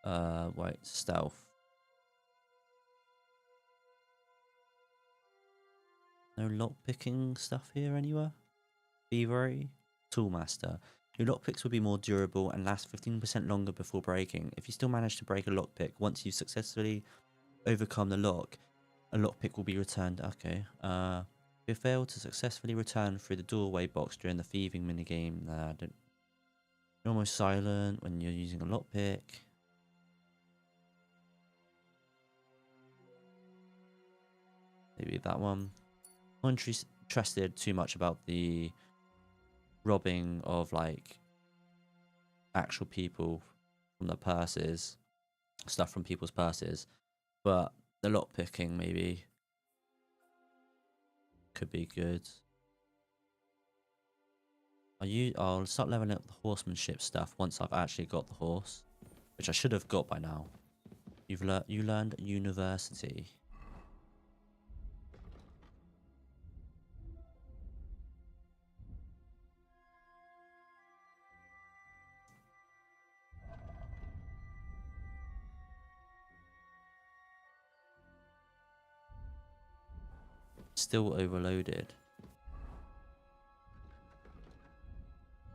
Wait, stealth. No lockpicking stuff here anywhere? Thievery? Toolmaster. Your lockpicks will be more durable and last 15% longer before breaking. If you still manage to break a lockpick, once you've successfully overcome the lock, a lockpick will be returned. Okay. If you fail to successfully return through the doorway box during the thieving minigame, you're almost silent when you're using a lockpick. Maybe that one. I'm not interested too much about the robbing of like actual people from their purses, stuff from people's purses, but the lockpicking maybe could be good. I'll start leveling up the horsemanship stuff once I've actually got the horse, which I should have got by now. You learned university. Still overloaded.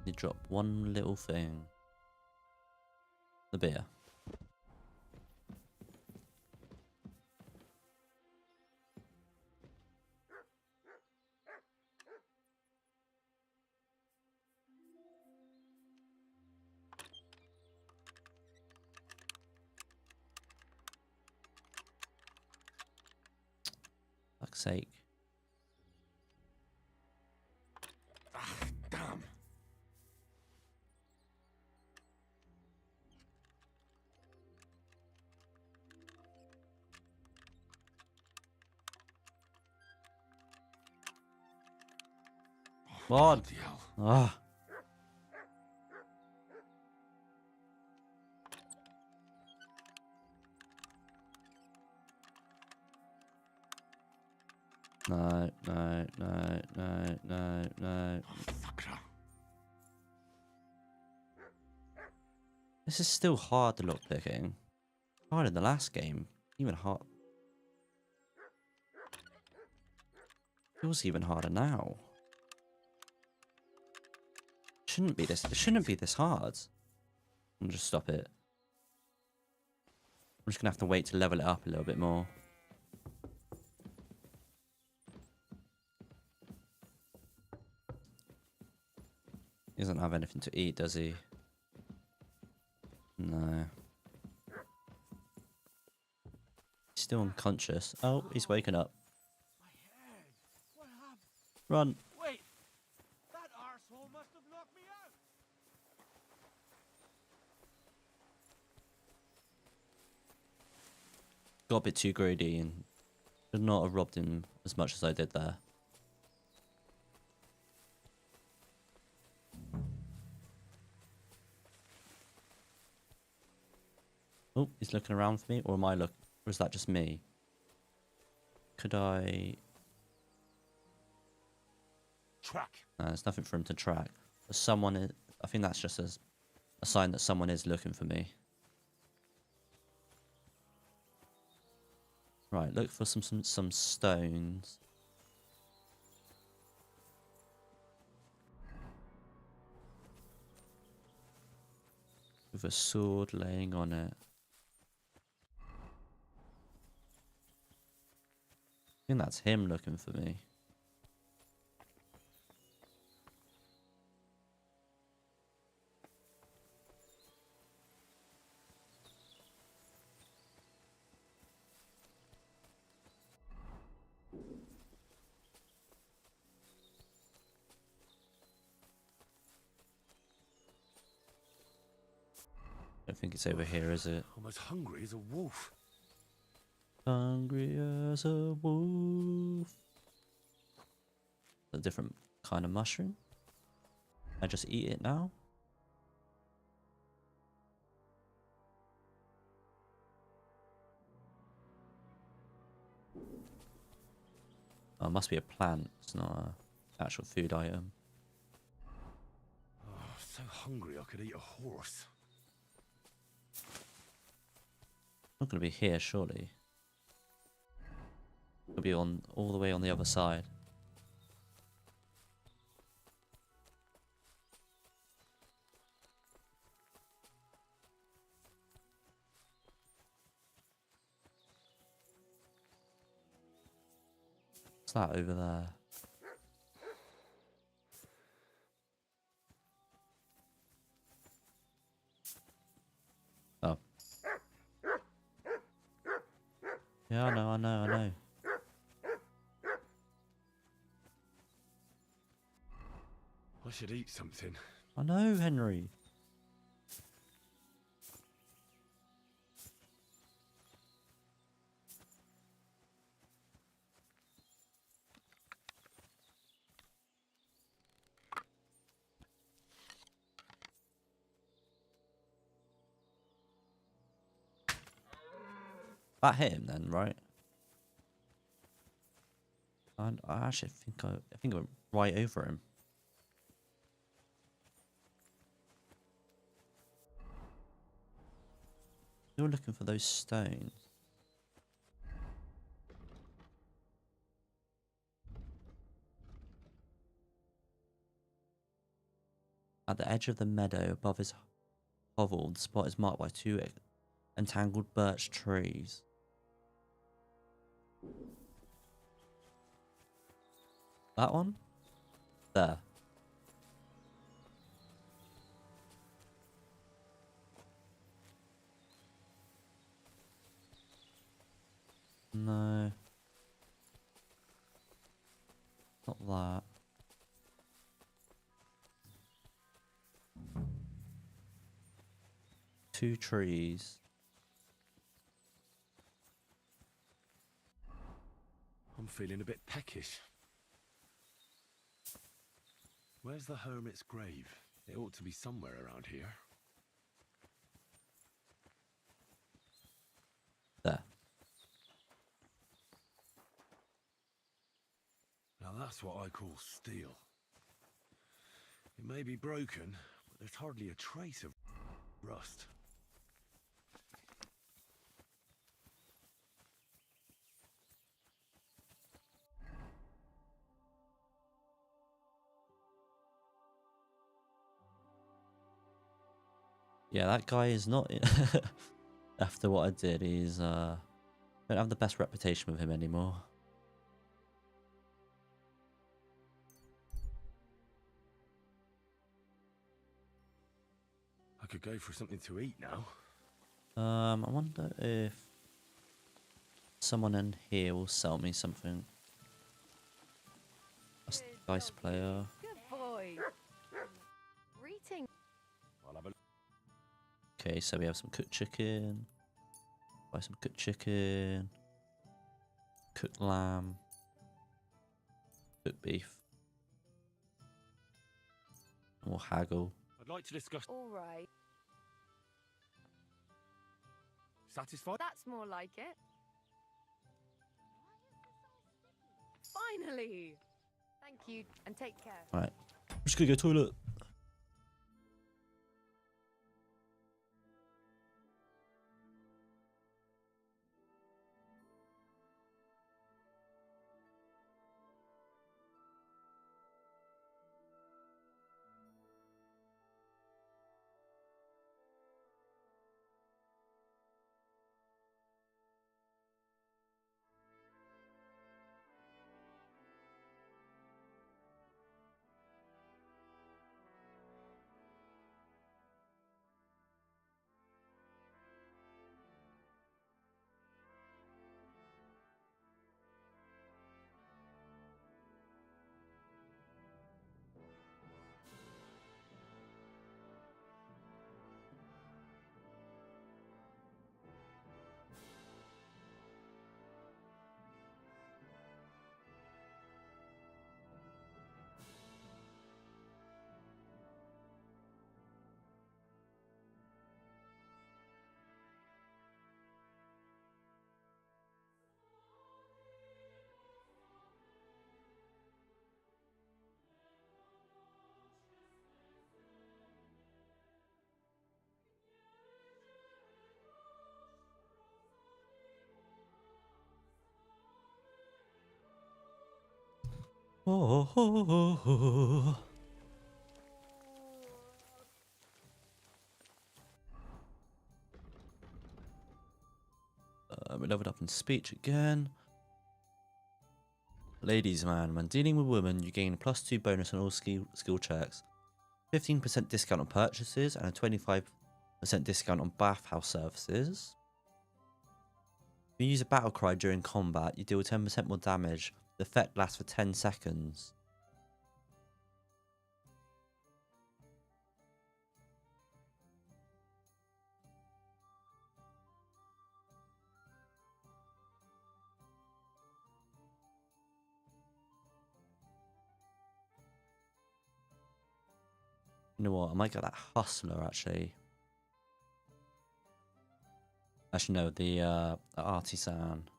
You drop one little thing. The beer. Fuck's sake. Damn. What? Bloody hell. Ah. No, no, no, no, no, no. Oh, fucker. This is still hard to look picking. Hard in the last game. Even hard. Feels even harder now. Shouldn't be this. It shouldn't be this hard. I'm just stop it. I'm just gonna have to wait to level it up a little bit more. He doesn't have anything to eat, does he? No. He's still unconscious. Oh, he's waking up. My head. What happened? Run. Wait. That arsehole must have knocked me out. Got a bit too greedy and should not have robbed him as much as I did there. Oh, he's looking around for me, or am I or is that just me? Could I? Track. No, there's nothing for him to track. But someone is. I think that's just a sign that someone is looking for me. Right, look for some stones. With a sword laying on it. I think that's him looking for me. I don't think it's over here, is it? I'm as hungry as a wolf. Hungry as a wolf. A different kind of mushroom. I just eat it now. Oh, it must be a plant. It's not an actual food item. Oh, so hungry I could eat a horse. Not going to be here, surely. It'll be on all the way on the other side. What's that over there? Oh. Yeah, I know. I should eat something. I know, Henry. That hit him then, right? I actually think I think I went right over him. You're looking for those stones. At the edge of the meadow above his hovel, the spot is marked by two entangled birch trees. That one? There. No. Not that. Two trees. I'm feeling a bit peckish. Where's the hermit's grave? It ought to be somewhere around here. There. Now that's what I call steel. It may be broken, but there's hardly a trace of rust. Yeah, that guy is not... After what I did, he's... don't have the best reputation with him anymore. I could go for something to eat now. I wonder if someone in here will sell me something. That's the dice player. Good boy. Greeting. I'll have a Okay, so we have some cooked chicken. Buy some cooked chicken. Cooked lamb. Cooked beef. And we'll haggle. I'd like to discuss. All right. Satisfied? That's more like it. Finally. Thank you, and take care. Right. I'm just gonna go toilet. Oh, oh, oh, oh. We leveled up in speech again. Ladies man, when dealing with women, you gain a +2 bonus on all skill checks, 15% discount on purchases, and a 25% discount on bathhouse services. If you use a battle cry during combat, you deal 10% more damage. The effect lasts for 10 seconds. You know what? I might get that hustler actually. Actually, no, the artisan.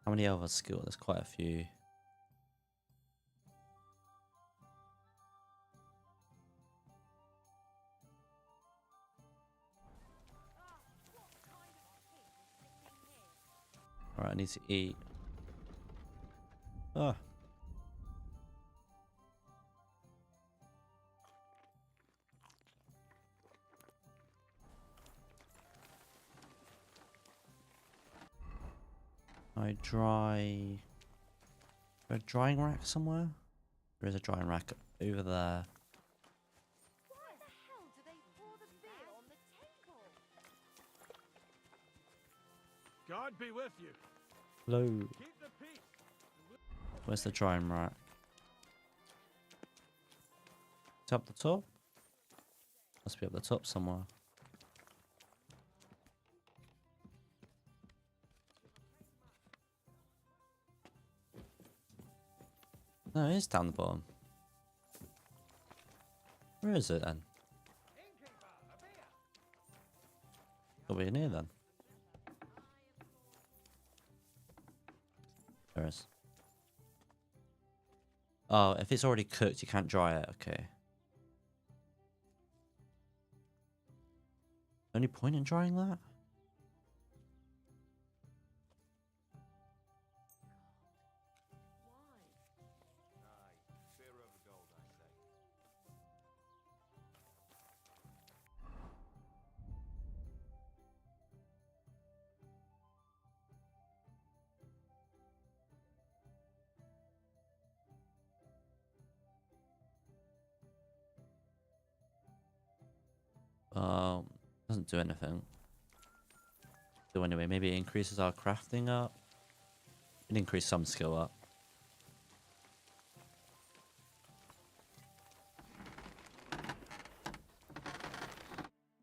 How many other skills? There's quite a few. Alright, I need to eat. Ah. I dry. A drying rack somewhere? There is a drying rack over there. Why the hell do they pour the beer on the table? God be with you. Hello. Keep the peace. Where's the drying rack? It's up the top? Must be up the top somewhere. No, it is down the bottom. Where is it then? Got to be in here then. There is. Oh, if it's already cooked, you can't dry it. Okay. Any point in drying that? Doesn't do anything. So anyway, maybe it increases our crafting up. It increases some skill up.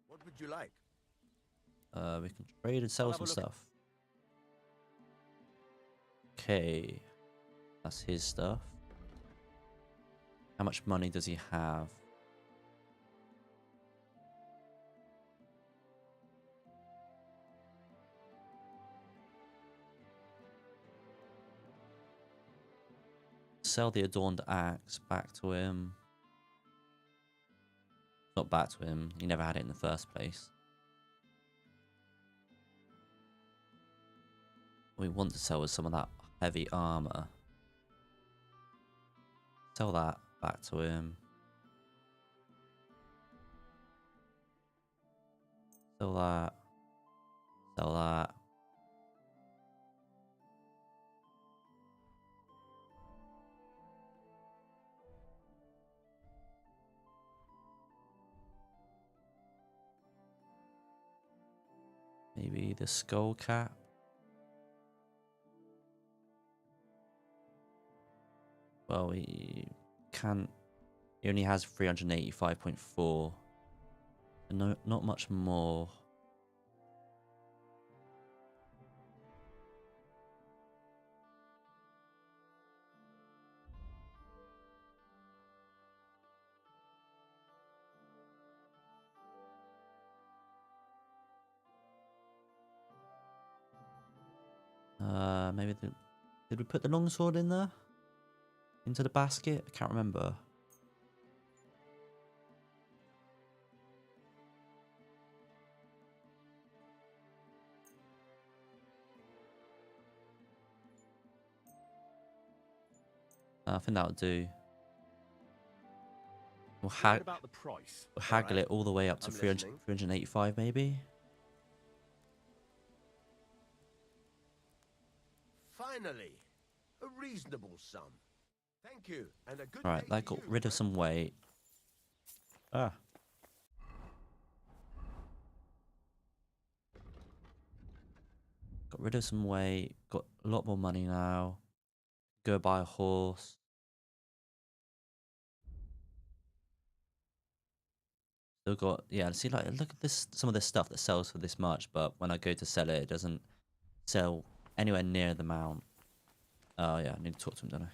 What would you like? We can trade and sell some stuff. Okay. That's his stuff. How much money does he have? Sell the adorned axe back to him. Not back to him. He never had it in the first place. We want to sell us some of that heavy armor. Sell that back to him. Sell that. Sell that. Maybe the skull cap. Well, he can't. He only has 385.4. No, not much more. Maybe did we put the longsword in there? Into the basket? I can't remember. I think that'll do. We'll, What about the price? we'll haggle it all the way up to I'm 385 maybe. Finally, a reasonable sum. Thank you, and a good Alright, day that to got you, rid of some weight. Ah. Got rid of some weight. Got a lot more money now. Go buy a horse. Still got, yeah, see, like, look at this, some of this stuff that sells for this much, but when I go to sell it, it doesn't sell anywhere near the amount. Oh, yeah, I need to talk to him, don't I?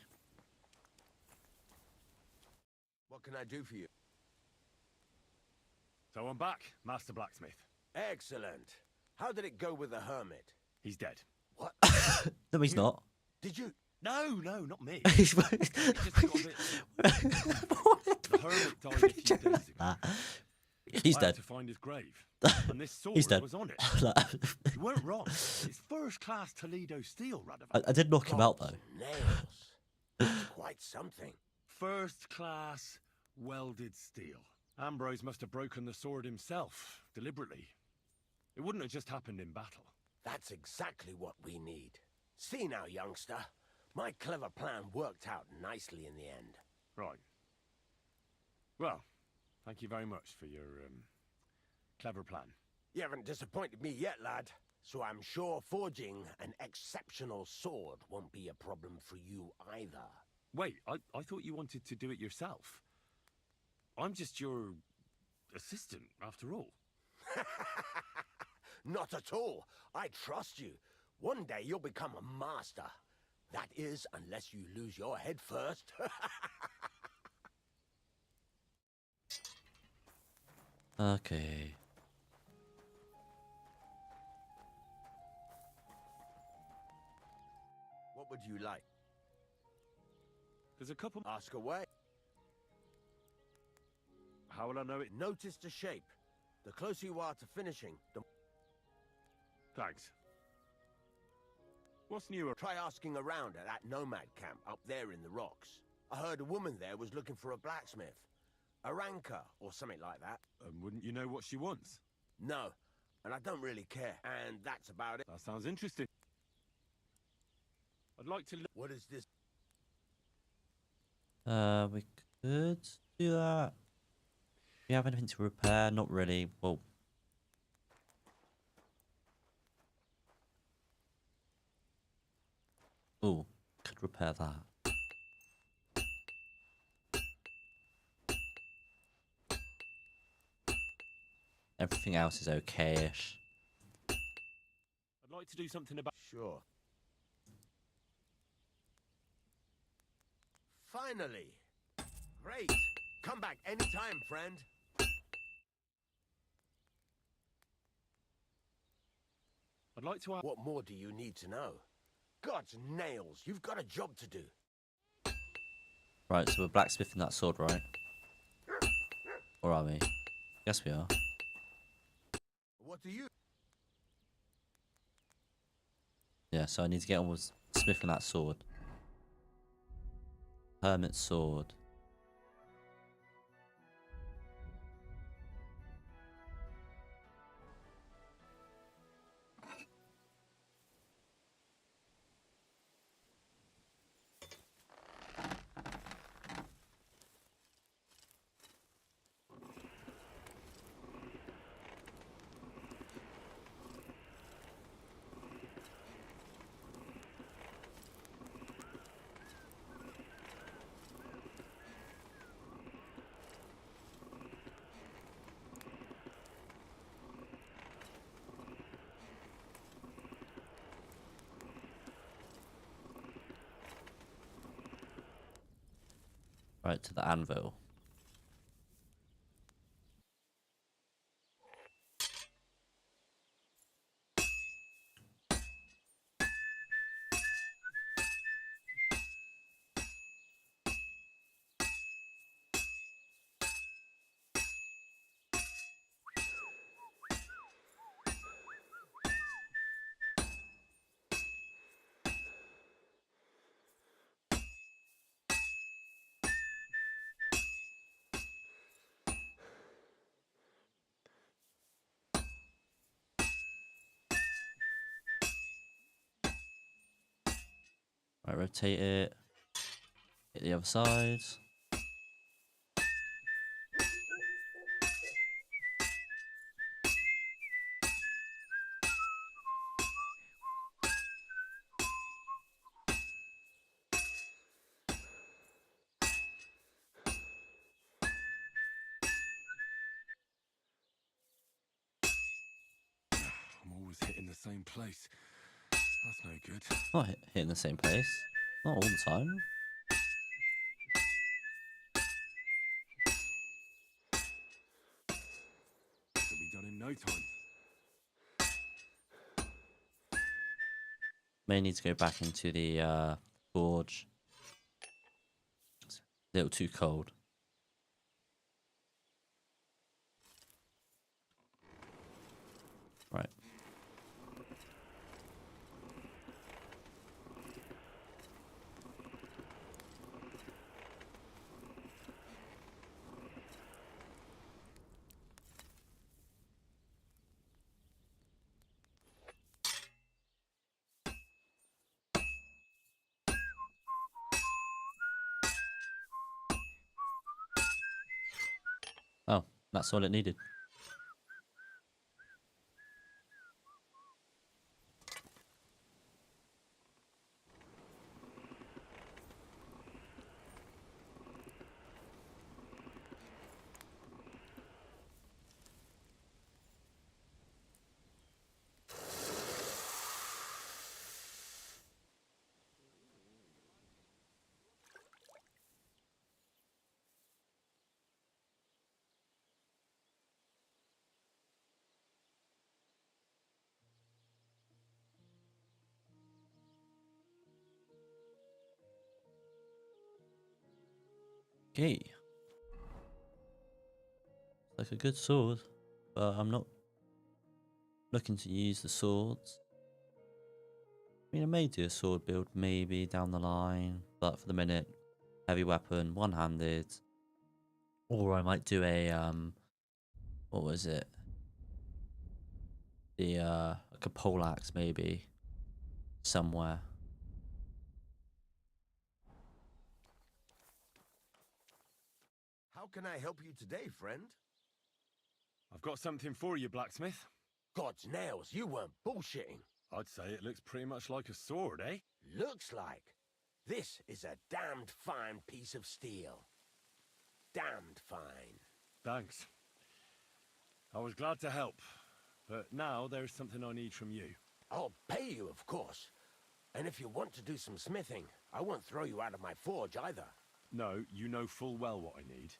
What can I do for you? So I'm back, Master Blacksmith. Excellent. How did it go with the hermit? He's dead. What? No, he's not. Did you? No, not me. He's He just got a bit... The hermit died a few days ago. He's I dead. had to find his grave, and this sword He's dead. was on it. Like, You weren't wrong. It's first-class Toledo steel, Radovan. I did knock him out though. Nails. It's quite something. First class welded steel. Ambrose must have broken the sword himself, deliberately. It wouldn't have just happened in battle. That's exactly what we need. See now, youngster. My clever plan worked out nicely in the end. Right. Well, thank you very much for your, clever plan. You haven't disappointed me yet, lad. So I'm sure forging an exceptional sword won't be a problem for you either. Wait, I thought you wanted to do it yourself. I'm just your assistant, after all. Not at all. I trust you. One day you'll become a master. That is, unless you lose your head first. Okay. What would you like? There's a couple... Ask away. How will I know it? Notice the shape. The closer you are to finishing, the... Thanks. What's newer? Try asking around at that nomad camp up there in the rocks. I heard a woman there was looking for a blacksmith. A ranker, or something like that. Wouldn't you know what she wants? No, and I don't really care. And that's about it. That sounds interesting. I'd like to... What is this? We could do that. Do you have anything to repair? Not really. Well, oh, could repair that. Everything else is okay-ish. I'd like to do something about... Sure. Finally! Great! Come back anytime, friend! I'd like to ask... What more do you need to know? God's nails, you've got a job to do. Right, so we're blacksmithing that sword, right? Or are we? Yes, we are. What do you... Yeah, so I need to get on with smithing that sword. Hermit sword. Right, to the anvil. Right, rotate it. Hit the other side. I'm always hitting the same place. That's no good. Not hitting the same place. Not all the time. It'll be done in no time. May need to go back into the forge. It's a little too cold. Right. That's all it needed. Okay. Like a good sword, but I'm not looking to use the swords. I mean, I may do a sword build maybe down the line, but for the minute, heavy weapon, one-handed. Or I might do a, what was it? The, like a poleaxe maybe, somewhere. How can I help you today, friend? I've got something for you, blacksmith. God's nails, you weren't bullshitting. I'd say it looks pretty much like a sword, eh? Looks like. This is a damned fine piece of steel. Damned fine. Thanks. I was glad to help, but now there's something I need from you. I'll pay you, of course. And if you want to do some smithing, I won't throw you out of my forge either. No, you know full well what I need.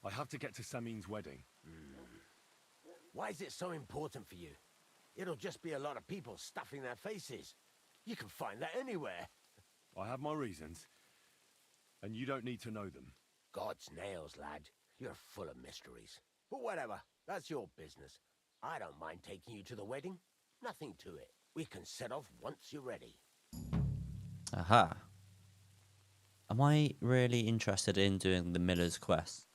I have to get to Samin's wedding. Why is it so important for you? It'll just be a lot of people stuffing their faces. You can find that anywhere. I have my reasons, and you don't need to know them. God's nails, lad. You're full of mysteries. But whatever, that's your business. I don't mind taking you to the wedding. Nothing to it. We can set off once you're ready. Aha. Am I really interested in doing the miller's quest?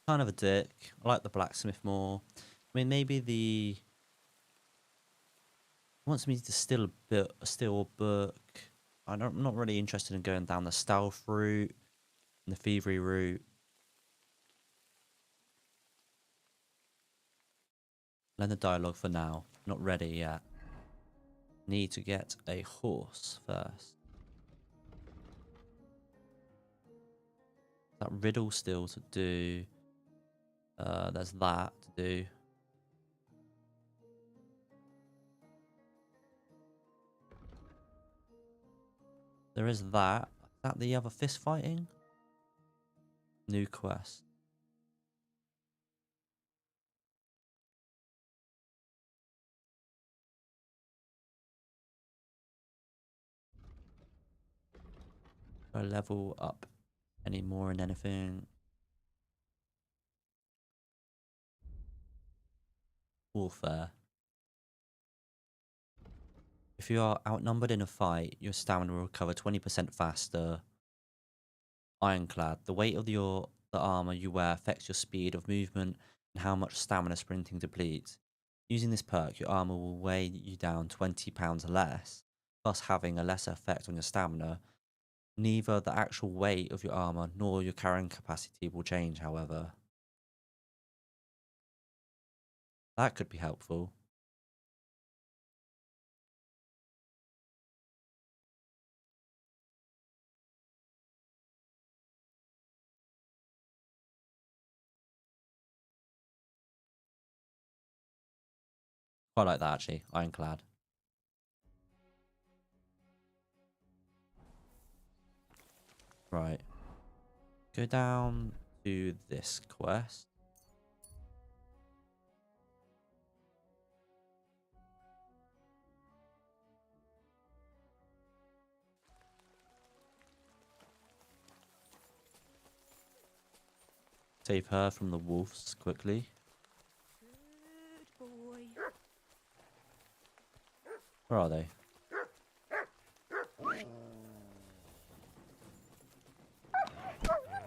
Kind of a dick. I like the blacksmith more. I mean, maybe the... wants me to steal a book. I'm not really interested in going down the stealth route and the thievery route. Learn the dialogue for now. Not ready yet. Need to get a horse first. That riddle still to do. There's that to do. There is that. Is that the other fist fighting? New quest. Do I level up any more in anything? Warfare. If you are outnumbered in a fight, your stamina will recover 20% faster. Ironclad. The weight of the armor you wear affects your speed of movement and how much stamina sprinting depletes. Using this perk, your armor will weigh you down 20 pounds less, thus having a lesser effect on your stamina. Neither the actual weight of your armor nor your carrying capacity will change, however. That could be helpful. Quite like that, actually. Ironclad. Right. Go down to this quest. Save her from the wolves quickly. Good boy. Where are they?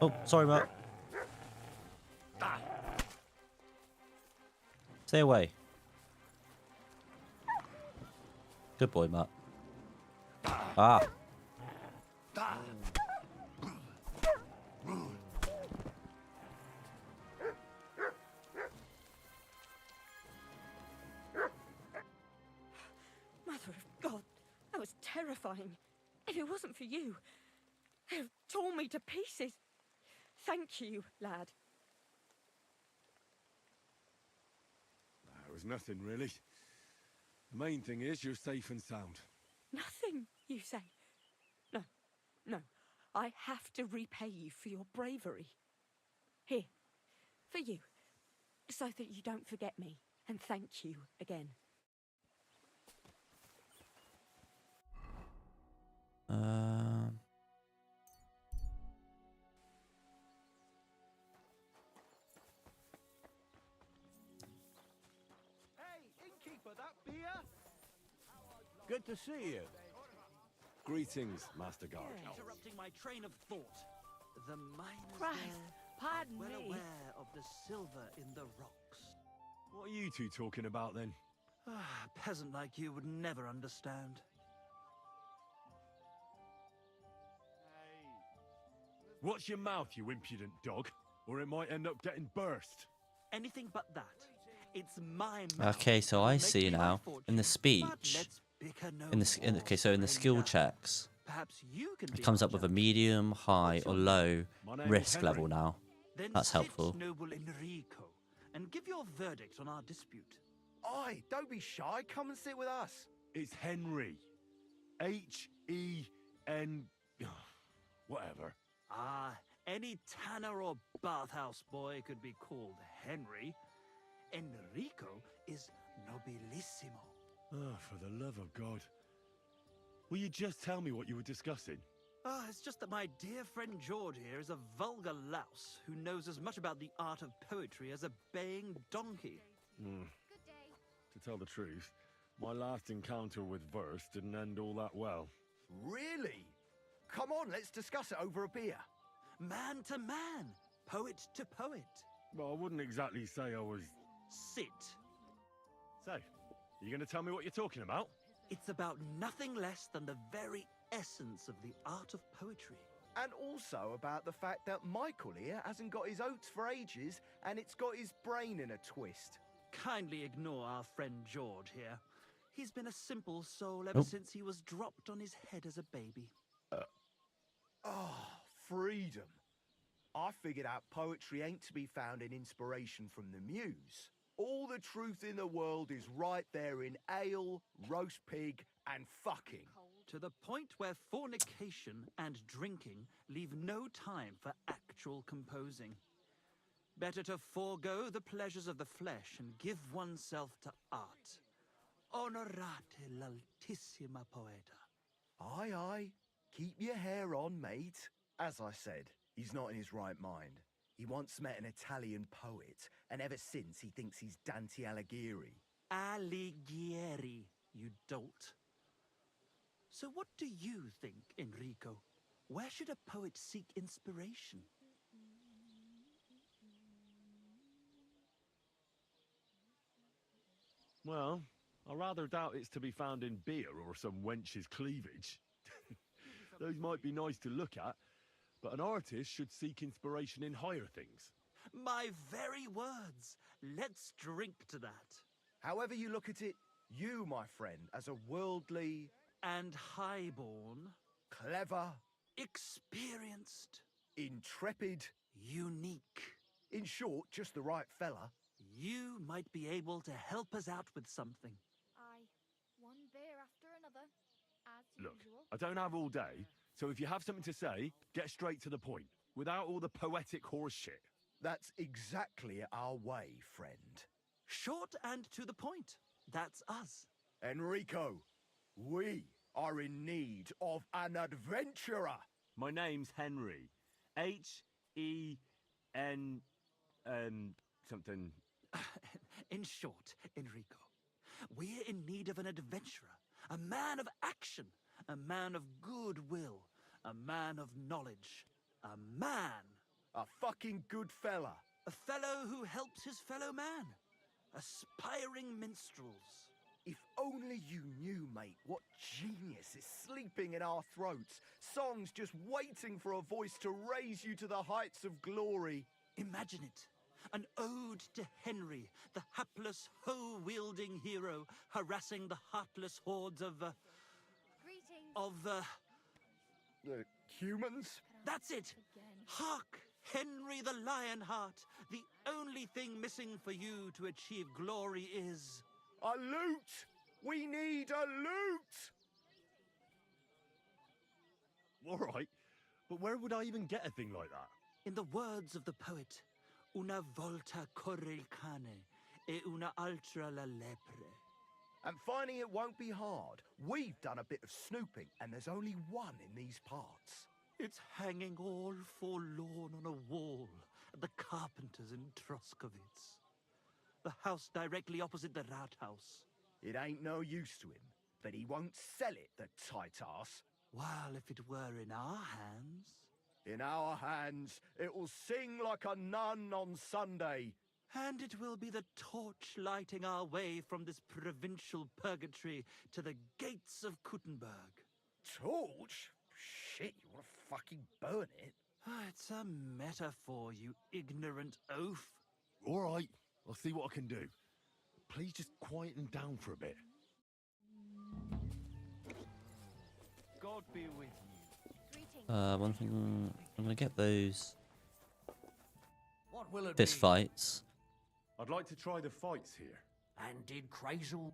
Oh, sorry, Matt. Stay away. Good boy, Matt. Ah. terrifying. If it wasn't for you, they'd have torn me to pieces. Thank you, lad. It was nothing, really. The main thing is you're safe and sound. Nothing, you say? No, no. I have to repay you for your bravery. Here, for you, so that you don't forget me, and thank you again. Hey, innkeeper, that beer? Good to see you. Greetings, Master Guard. Interrupting my train of thought. The miners Christ, there pardon are well me. aware of the silver in the rocks. What are you two talking about, then? A peasant like you would never understand. Watch your mouth, you impudent dog, or it might end up getting burst. Anything but that. It's my mouth. Okay, so I see now in the speech, so in the skill checks, Perhaps you can it comes up with a medium, high, or low My name is risk Henry. level now. Then That's sit, helpful. noble Enrico, and give your verdict on our dispute. Oi, don't be shy. Come and sit with us. It's Henry. H-E-N... Whatever. Ah, any tanner or bathhouse boy could be called Henry. Enrico is nobilissimo. Oh, for the love of God. Will you just tell me what you were discussing? Ah, it's just that my dear friend George here is a vulgar louse who knows as much about the art of poetry as a baying donkey. Good day. To tell the truth, my last encounter with verse didn't end all that well. Really? Come on, let's discuss it over a beer. Man to man, poet to poet. Well, I wouldn't exactly say I was... Sit. So, you going to tell me what you're talking about? It's about nothing less than the very essence of the art of poetry. And also about the fact that Michael here hasn't got his oats for ages and it's got his brain in a twist. Kindly ignore our friend George here. He's been a simple soul ever since he was dropped on his head as a baby. Oh, freedom. I figured out poetry ain't to be found in inspiration from the muse. All the truth in the world is right there in ale, roast pig, and fucking. To the point where fornication and drinking leave no time for actual composing. Better to forego the pleasures of the flesh and give oneself to art. Honorate l'altissima poeta. Aye, aye. Keep your hair on, mate. As I said, he's not in his right mind. He once met an Italian poet, and ever since he thinks he's Dante Alighieri. Alighieri, you dolt. So what do you think, Enrico? Where should a poet seek inspiration? Well, I rather doubt it's to be found in beer or some wench's cleavage. Those might be nice to look at, but an artist should seek inspiration in higher things. My very words. Let's drink to that. However you look at it, you, my friend, as a worldly, And highborn, clever, experienced, intrepid, unique. in short, just the right fella. You might be able to help us out with something. Aye. One beer after another, as Look, usual. I don't have all day, so if you have something to say, get straight to the point, without all the poetic horse shit. That's exactly our way, friend. Short and to the point. That's us. Enrico, we are in need of an adventurer. My name's Henry. H-E-N... something... In short, Enrico, we're in need of an adventurer, a man of action, a man of goodwill, a man of knowledge, a man, A fucking good fella. a fellow who helps his fellow man, aspiring minstrels. If only you knew, mate, what genius is sleeping in our throats. Songs just waiting for a voice to raise you to the heights of glory. Imagine it. An ode to Henry, the hapless, hoe-wielding hero, harassing the heartless hordes of... Greetings. of the humans? That's it! Hark, Henry the Lionheart! The only thing missing for you to achieve glory is... A loot! We need a loot! All right, but where would I even get a thing like that? In the words of the poet, una volta corre il cane e una altra la lepre. And finding it won't be hard. We've done a bit of snooping, and there's only one in these parts. It's hanging all forlorn on a wall at the carpenters in Troskowitz. The house directly opposite the Rathaus. It ain't no use to him, but he won't sell it, the tight ass. Well, if it were in our hands... In our hands, it will sing like a nun on Sunday. And it will be the torch lighting our way from this provincial purgatory to the gates of Kuttenberg. Torch? Shit, you want to fucking burn it? It's a metaphor, you ignorant oaf. All right, I'll see what I can do. Please just quieten down for a bit. God be with you. One thing, I'm gonna get those What will it fist be? fights. I'd like to try the fights here. And did Crazel...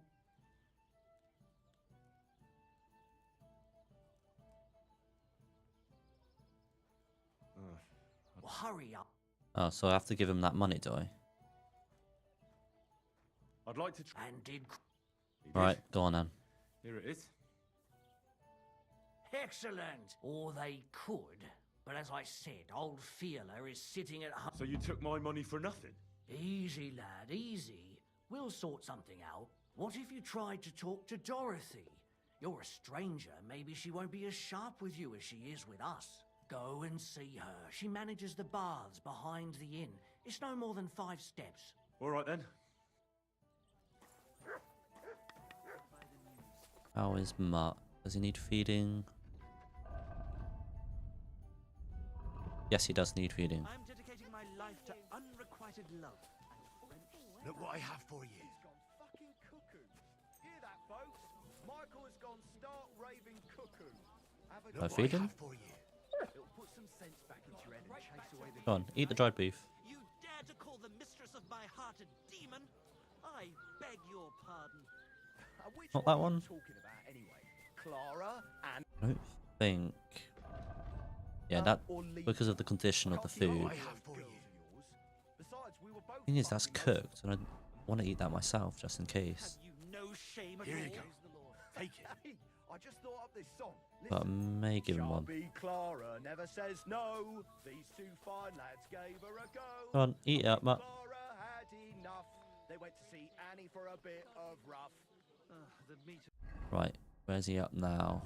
Well, hurry up. Oh, so I have to give him that money, do I? I'd like to try... And did... Right, go on then. Here it is. Excellent! Or they could. But as I said, old Fiala is sitting at home. So you took my money for nothing? Easy, lad, easy. We'll sort something out. What if you tried to talk to Dorothy? You're a stranger. Maybe she won't be as sharp with you as she is with us. Go and see her. She manages the baths behind the inn. It's no more than 5 steps. All right then. How is Mutt? Does he need feeding? Yes, he does need feeding. I'm dedicating my life to unrequited love. Look what I have for you. He's gone fucking cuckoo. Hear that, folks? Michael has gone stark raving cuckoo. Have a Can I feed him? For you. It'll put some sense back into your head and chase away the... Go on, eat the dried beef. You dare to call the mistress of my heart a demon? I beg your pardon. Which Not that one one. are you talking about anyway? Clara and... I don't think. Yeah, that because of the condition of the food. I have for you. Besides, we were both Thing is, that's fucking cooked, and I want to eat that myself just in Have case. you no shame at Here you all? go. Take it. Hey, I just thought up this song. But I Listen. may give him one. Sharpie Clara never says no. These 2 fine lads gave her a go. Go on, eat it up, Mutt. Clara had enough. They went to see Annie for a bit of rough. The meat Right, where's he up now?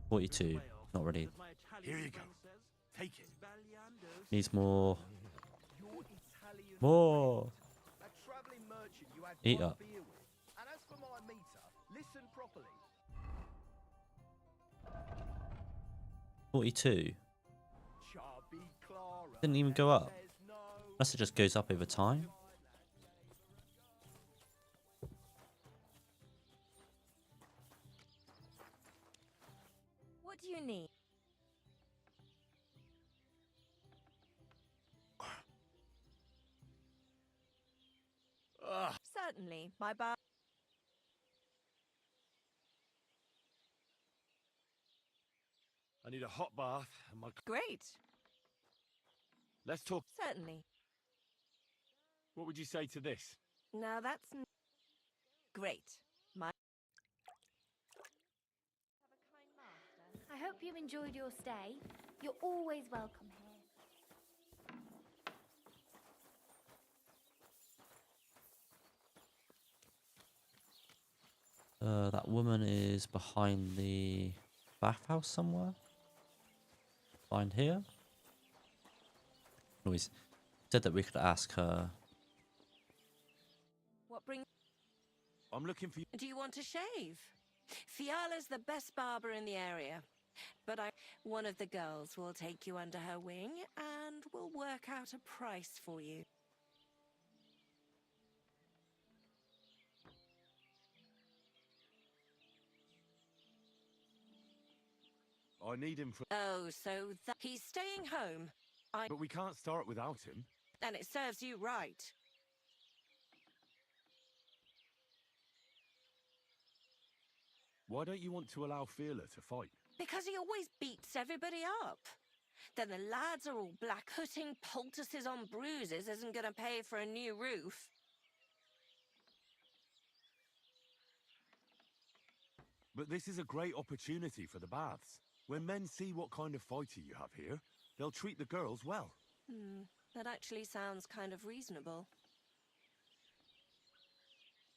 42. Not ready. that my Italian Here you go. friend says, Take it. Sbagliando Needs more. Your Italian More. friend, a travelling merchant you had Eat one up. beer with. And as for my meter, listen properly. 42. Chubby Clara Didn't even go up. says no. Unless it just goes up over time. What do you need? Certainly, my bar. I need a hot bath and my... Great. Let's talk... Certainly. What would you say to this? Now that's great. My I hope you enjoyed your stay. You're always welcome here. That woman is behind the bathhouse somewhere. Behind here. No, he said that we could ask her. what brings? I'm looking for you. Do you want to shave? Fiala's the best barber in the area, but one of the girls will take you under her wing and will work out a price for you. I need him for... Oh, so he's staying home. But we can't start without him. And it serves you right. Why don't you want to allow Fearler to fight? Because he always beats everybody up. Then the lads are all black-hooting poultices on bruises isn't going to pay for a new roof. But this is a great opportunity for the baths. When men see what kind of fighter you have here, they'll treat the girls well. That actually sounds kind of reasonable.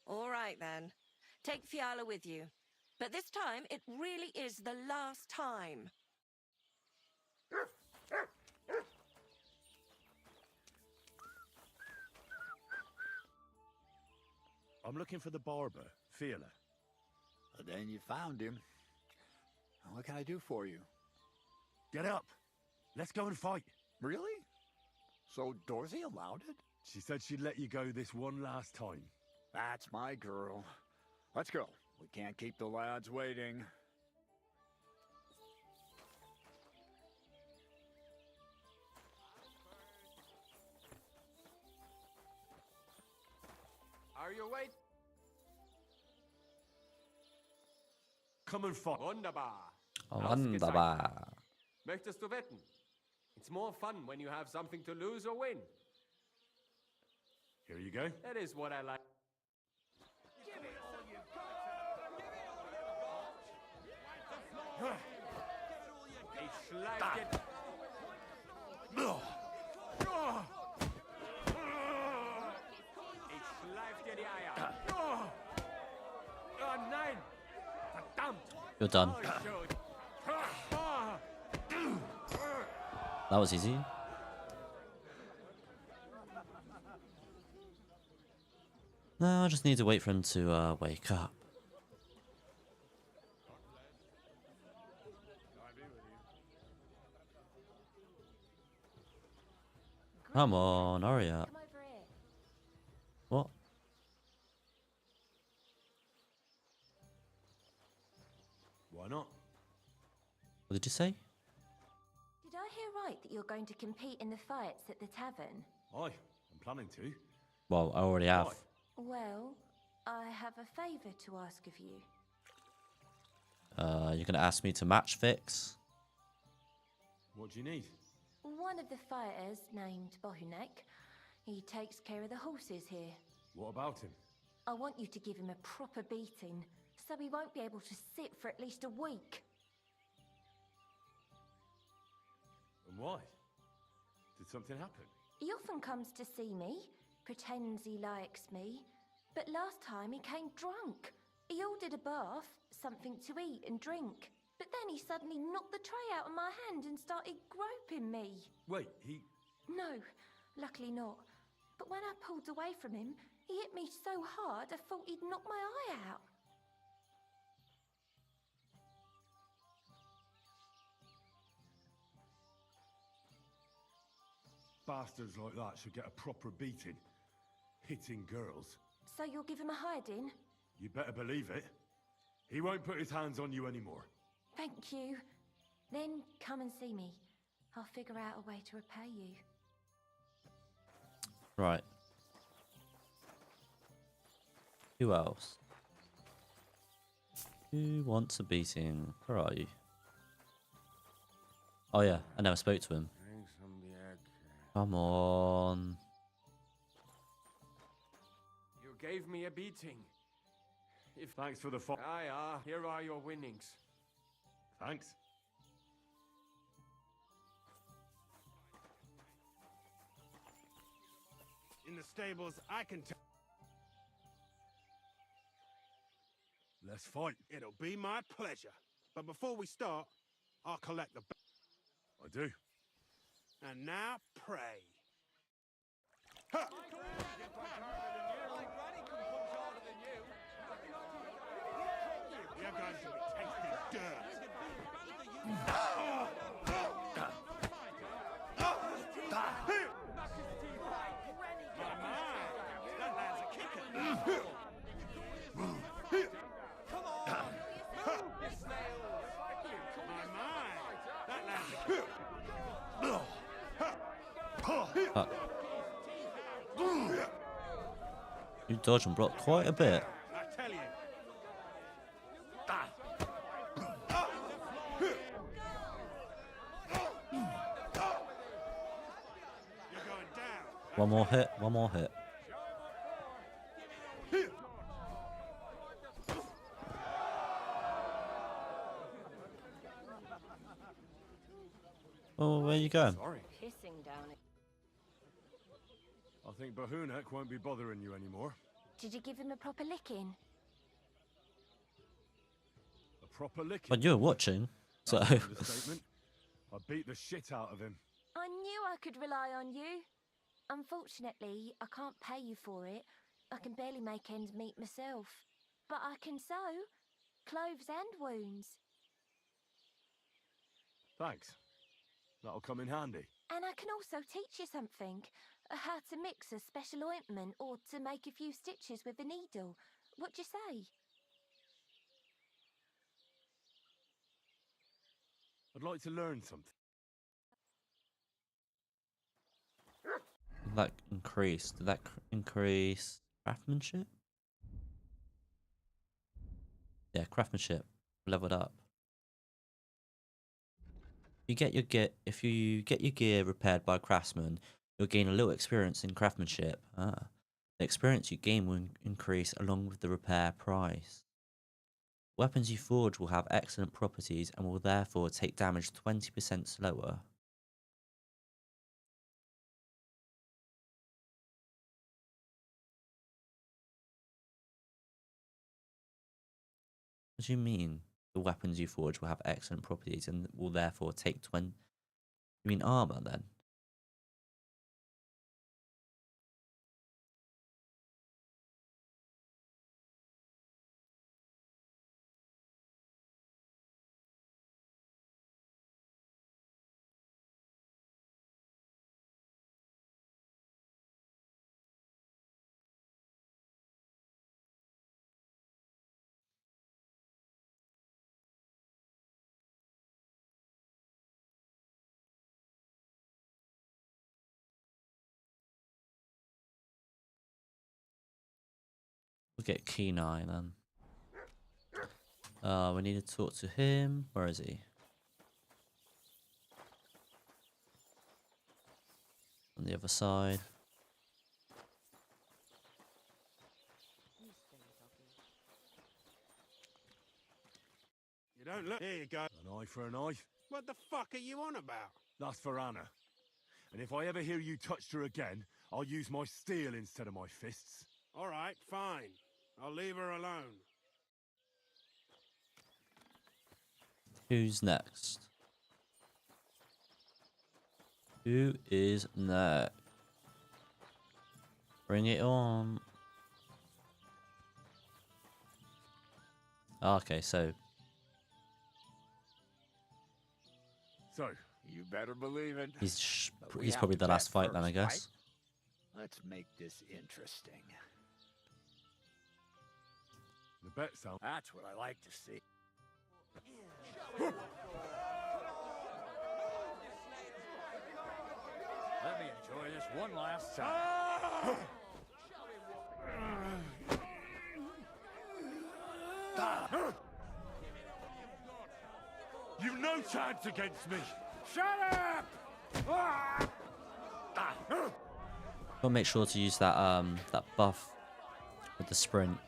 All right, then. Take Fiala with you. But this time, it really is the last time. I'm looking for the barber, Fearler. Well, then you found him. What can I do for you? Get up. Let's go and fight. Really? So Dorothy allowed it? She said she'd let you go this one last time. That's my girl. Let's go. We can't keep the lads waiting. Are you wait? Come and fight. Wunderbar. Wunderbar. Möchtest du wetten? It's more fun when you have something to lose or win. Here you go. That is what I like. Ich schleif dir... Ich schleif dir die Eier. Oh nein! Verdammt! You're done. Oh, shoot. That was easy. No, I just need to wait for him to wake up. Come on, hurry up. Come over here. What? Why not? What did you say? Did I hear right that you're going to compete in the fights at the tavern? Aye, I'm planning to. Well, I already have. Why? Well, I have a favour to ask of you. You're gonna ask me to match fix? What do you need? One of the fighters, named Bohunek, he takes care of the horses here. What about him? I want you to give him a proper beating, so he won't be able to sit for at least a week. And why? Did something happen? He often comes to see me, pretends he likes me, but last time he came drunk. He ordered a bath, something to eat and drink, but then he suddenly knocked the tray out of my hand and started groping me. Wait, he... No, luckily not. But when I pulled away from him, he hit me so hard I thought he'd knock my eye out. Bastards like that should get a proper beating. Hitting girls. So you'll give him a hiding? You better believe it. He won't put his hands on you anymore. Thank you. Then come and see me. I'll figure out a way to repay you. Right. Who else? Who wants a beating? Where are you? Oh yeah, I never spoke to him. Come on. You gave me a beating. Thanks for the fight. Ah, here are your winnings. Thanks. In the stables, I can tell. Let's fight. It'll be my pleasure. But before we start, I'll collect the... I do. And now, pray. My granny can punch harder than you. You're going to be tasting dirt. That lad's a kicker. Come on, move, you snails. My, dodge and block quite a bit. I tell you. You're going down. One more hit, one more hit. Oh, where you going? Sorry. Pissing down it. I think Bahunek won't be bothering you anymore. Did you give him a proper licking? A proper licking. But you're watching, so. That's an understatement. I beat the shit out of him. I knew I could rely on you. Unfortunately, I can't pay you for it. I can barely make ends meet myself. But I can sew clothes and wounds. Thanks. That'll come in handy. And I can also teach you something. How to mix a special ointment or to make a few stitches with a needle. What do you say? I'd like to learn something. Did that increase? Did that increase craftsmanship? Yeah, craftsmanship leveled up. If you get your gear repaired by a craftsman, you'll gain a little experience in craftsmanship. The experience you gain will increase along with the repair price. Weapons you forge will have excellent properties and will therefore take damage 20% slower. What do you mean? The weapons you forge will have excellent properties and will therefore take 20... You mean armor then? We'll get Kenai then. We need to talk to him. Where is he? On the other side. You don't look. Here you go. An eye for an eye. What the fuck are you on about? That's for Anna. And if I ever hear you touched her again, I'll use my steel instead of my fists. All right, fine. I'll leave her alone. Who's next? Who is next? Bring it on. Okay, so You better believe it. he's But we he's have probably to the bet last fight then, first, I guess. right? Let's make this interesting. The bet sound. That's what I like to see. Let me enjoy this one last time. You've no chance against me. Shut up! Gotta make sure to use that that buff with the sprint.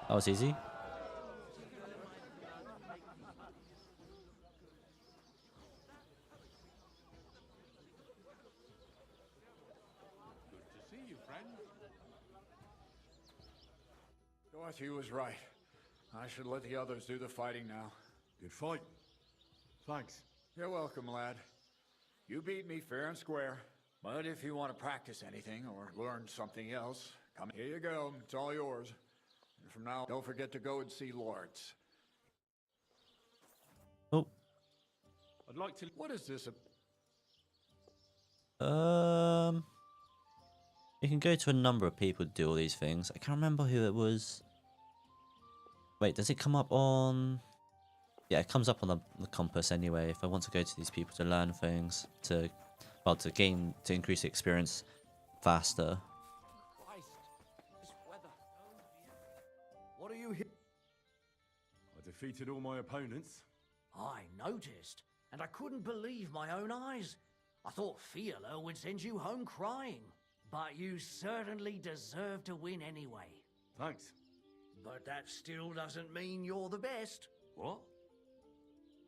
That was easy. Dorothy was right. I should let the others do the fighting now. Good fight. Thanks. You're welcome, lad. You beat me fair and square. But if you want to practice anything or learn something else, come here you go. It's all yours. And from now, don't forget to go and see Lords. Oh. I'd like to. What is this? You can go to a number of people to do all these things. I can't remember who it was. Wait, does it come up on... Yeah, it comes up on the compass anyway. If I want to go to these people to learn things, to increase the experience faster. Christ, this weather. What are you here? I defeated all my opponents. I noticed, and I couldn't believe my own eyes. I thought Fiala would send you home crying. But you certainly deserve to win anyway. Thanks. But that still doesn't mean you're the best. What?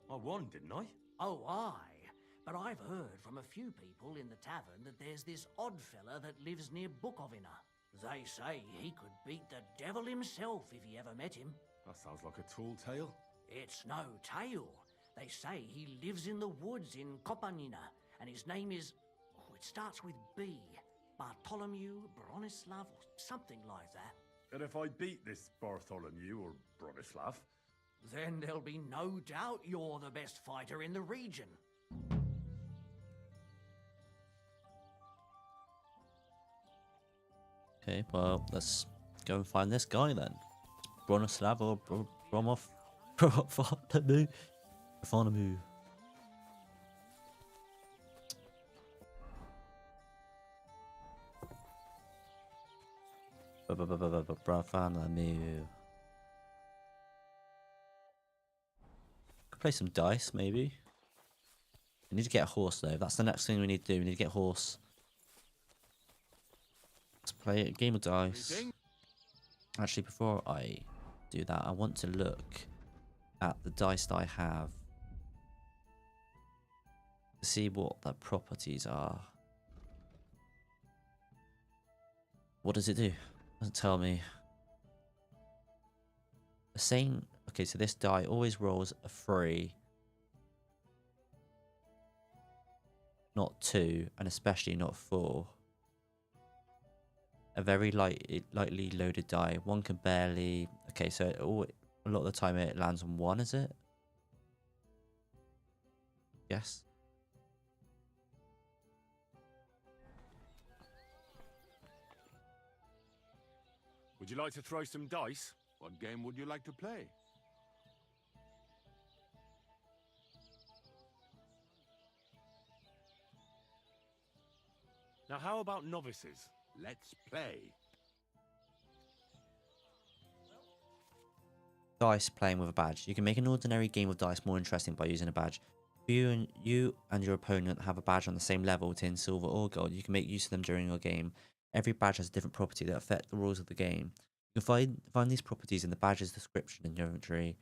I won, didn't I? Oh, aye. But I've heard from a few people in the tavern that there's this odd fella that lives near Bukovina. They say he could beat the devil himself if he ever met him. That sounds like a tall tale. It's no tale. They say he lives in the woods in Kopanina, and his name is... Oh, it starts with B. Bartholomew, Bronislav, or something like that. And if I beat this Bartholomew or Bronislav... Then there'll be no doubt you're the best fighter in the region. Okay, well, let's go and find this guy then. Bronislav or Bartholomew. Bartholomew. Bartholomew. Could play some dice, maybe. We need to get a horse, though. That's the next thing we need to do. We need to get a horse. Let's play a game of dice. Actually, before I do that, I want to look at the dice that I have to see what the properties are. What does it do? Doesn't tell me. The same. Okay, so this die always rolls a 3, not 2, and especially not 4. A very lightly loaded die. One can barely... Okay, so a lot of the time it lands on 1, is it? Yes. Would you like to throw some dice? What game would you like to play? Now, how about novices? Let's play. Dice playing with a badge. You can make an ordinary game of dice more interesting by using a badge. If you and your opponent have a badge on the same level, tin, silver, or gold, you can make use of them during your game. Every badge has a different property that affect the rules of the game. You can find these properties in the badge's description in your inventory.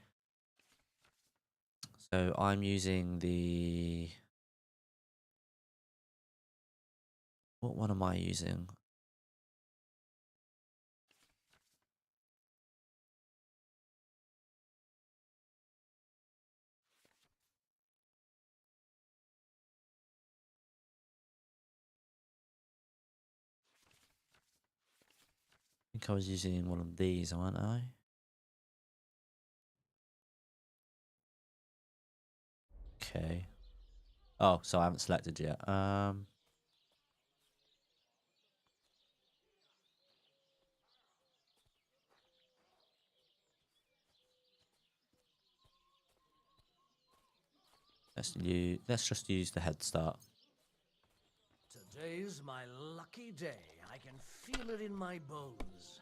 So I'm using the... What one am I using? I think I was using one of these, aren't I? Okay. Oh, so I haven't selected yet. Let's just use the head start. Today's my lucky day. I can feel it in my bones.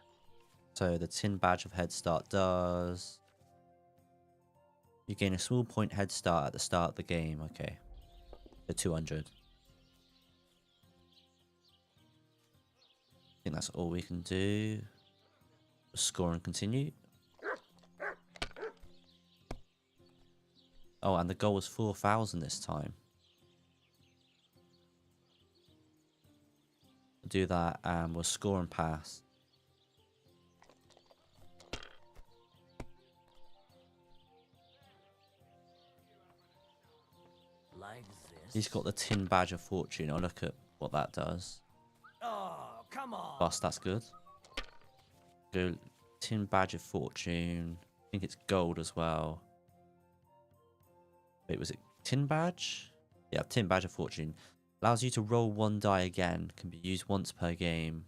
So the tin badge of head start does... You gain a small point head start at the start of the game. Okay. So 200. I think that's all we can do. Score and continue. Oh, and the goal was 4,000 this time. Do that and we'll score and pass. Like this. He's got the tin badge of fortune. I'll look at what that does. Oh, come on. Bust, that's good. Go tin badge of fortune. I think it's gold as well. Wait, was it tin badge? Yeah, tin badge of fortune. Allows you to roll one die again. Can be used once per game.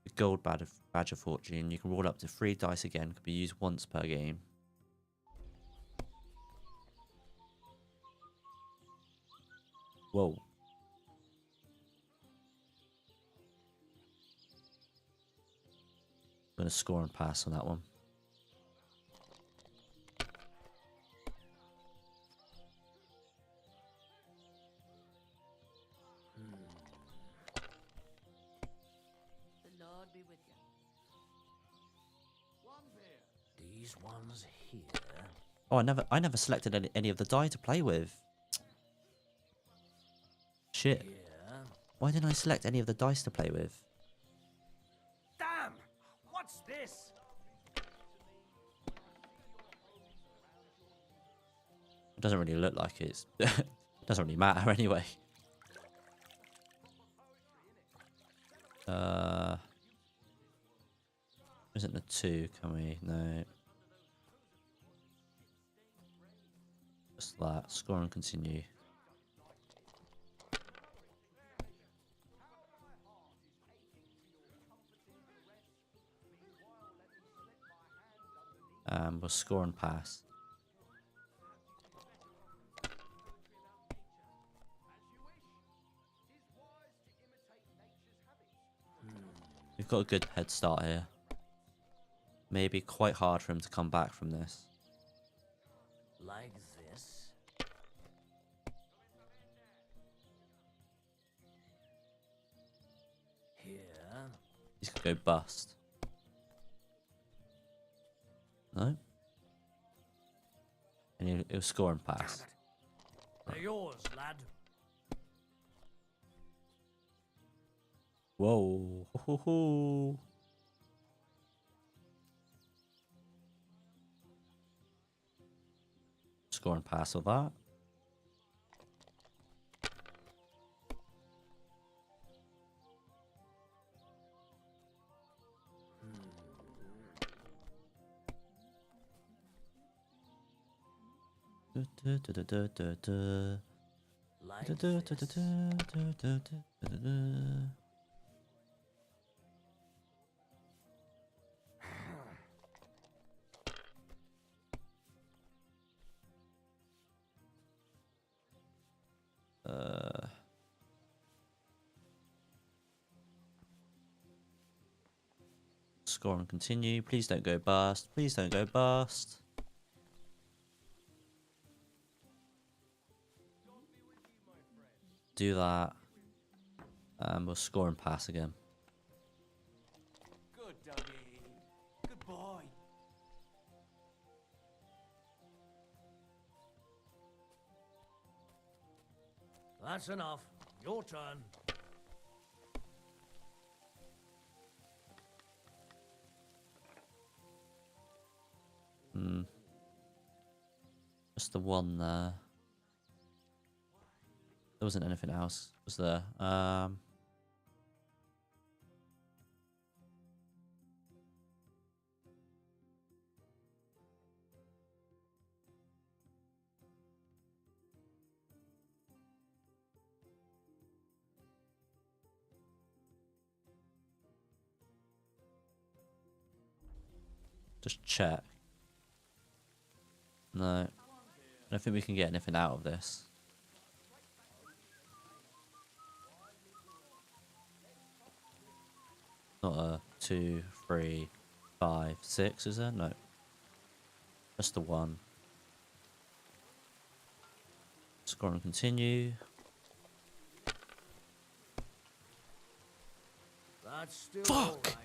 The gold badge of fortune. You can roll up to 3 dice again. Can be used once per game. Whoa. I'm going to score and pass on that one. The Lord be with you. These ones here. Oh, I never selected any of the die to play with. Shit. Here. Why didn't I select any of the dice to play with? Damn! What's this? It doesn't really look like it's... it doesn't really matter anyway. Isn't the 2, can we? No. Just that. Score and continue. We'll score and pass. We've got a good head start here. Maybe quite hard for him to come back from this. Like this. Here. He's gonna go bust. No? And he'll score and pass. They're yours, lad. Whoa. Ho, ho, ho. Score and pass with that. Like this. Score and continue. Please don't go bust. Please don't go bust. Do that. And we'll score and pass again. Good doggy. Good boy. That's enough. Your turn. Just the one there. There wasn't anything else, was there? Just check. No. I don't think we can get anything out of this. Not a 2, 3, 5, 6, is there? No. Just the 1. Score and continue. That's still Fuck! all right.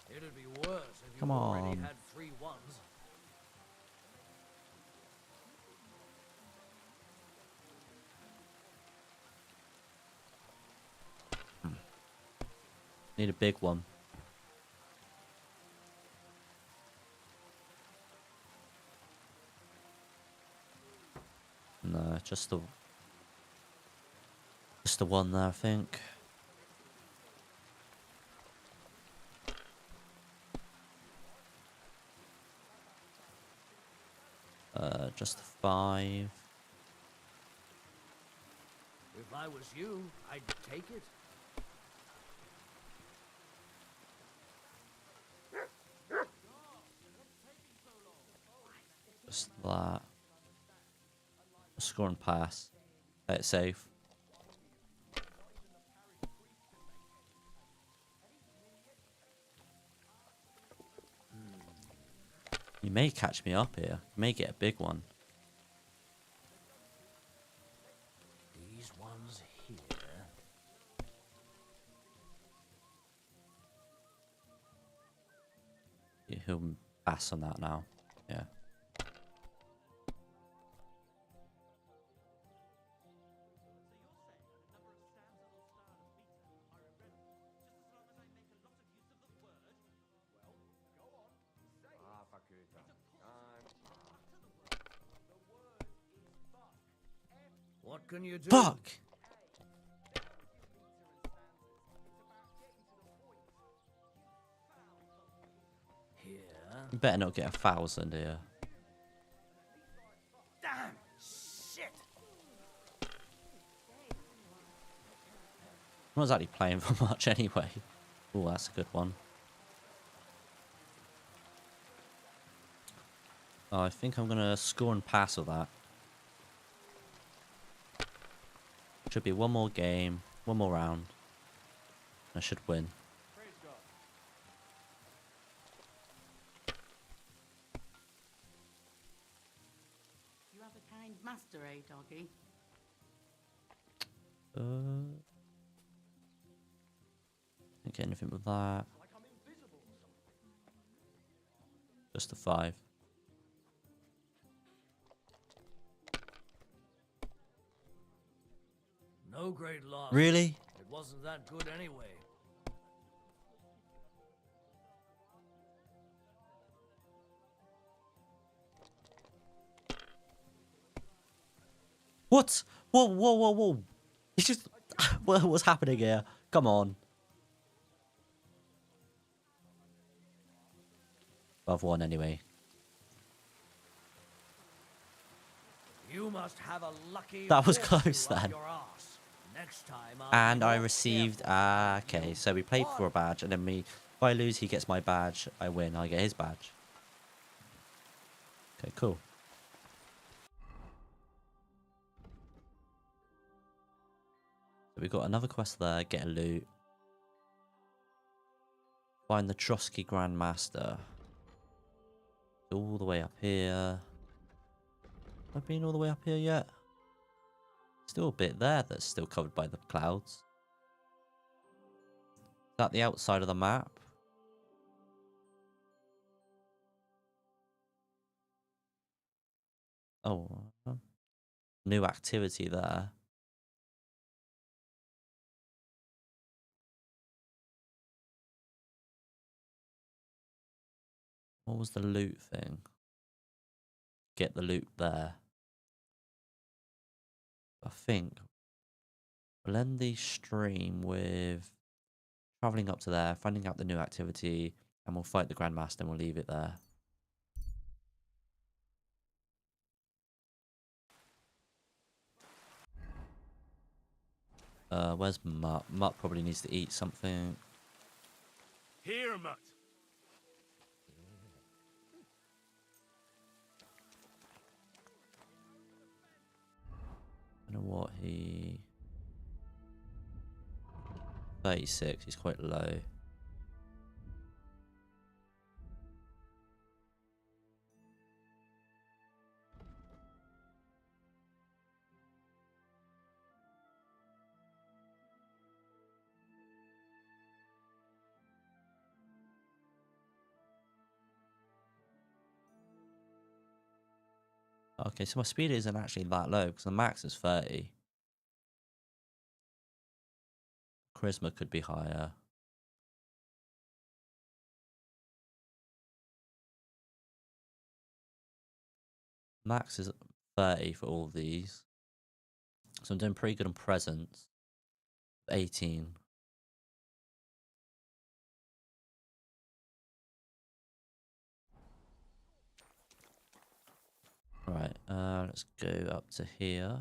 It'd be worse if Come you already on. had 3 ones. Need a big one. No, just the one there, I think. Just the 5. If I was you, I'd take it. Just that. Score and pass. Play it safe. You may catch me up here. You may get a big one. These ones here. Yeah, he'll pass on that now. Yeah. What can you do? Fuck! Here. You better not get 1,000 here. Damn! Shit! I was actually playing for much anyway. Oh, that's a good one. Oh, I think I'm going to score and pass with that. Should be one more game, one more round. I should win. Praise God. You have a kind master, eh, doggy? Can't get anything with that. Just a 5. No great loss. Really? It wasn't that good anyway. What? Whoa, whoa, whoa, whoa. It's just... What's happening here? Come on. I've won anyway. You must have a lucky That was horseshoe close up then. your arse. Next time I'll And be I more received... careful. okay, so we played for a badge, and then me... If I lose, he gets my badge. I win, I get his badge. Okay, cool. So we've got another quest there. Get a loot. Find the Trusky Grandmaster. All the way up here. Have I been all the way up here yet? Still a bit there that's still covered by the clouds. Is that the outside of the map? Oh. New activity there. What was the loot thing? Get the loot there. I think. Blend the stream with traveling up to there, finding out the new activity, and we'll fight the Grandmaster and we'll leave it there. Where's Mutt? Mutt probably needs to eat something. Here, Mutt. I don't know what he... 36, he's quite low. Okay, so my speed isn't actually that low because the max is 30. Charisma could be higher. Max is 30 for all of these. So I'm doing pretty good on presence. 18. Right, let's go up to here.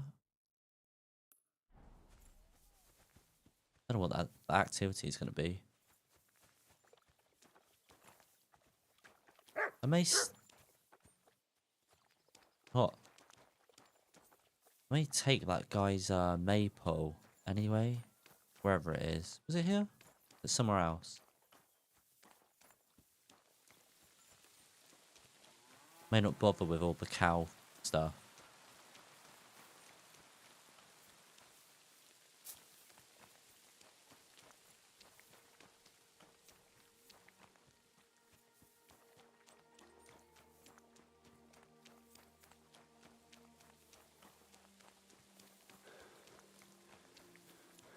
I don't know what that activity is going to be. I may... What? Let me take that guy's maypole anyway. Wherever it is. Was it here? It's somewhere else. May not bother with all the cow stuff.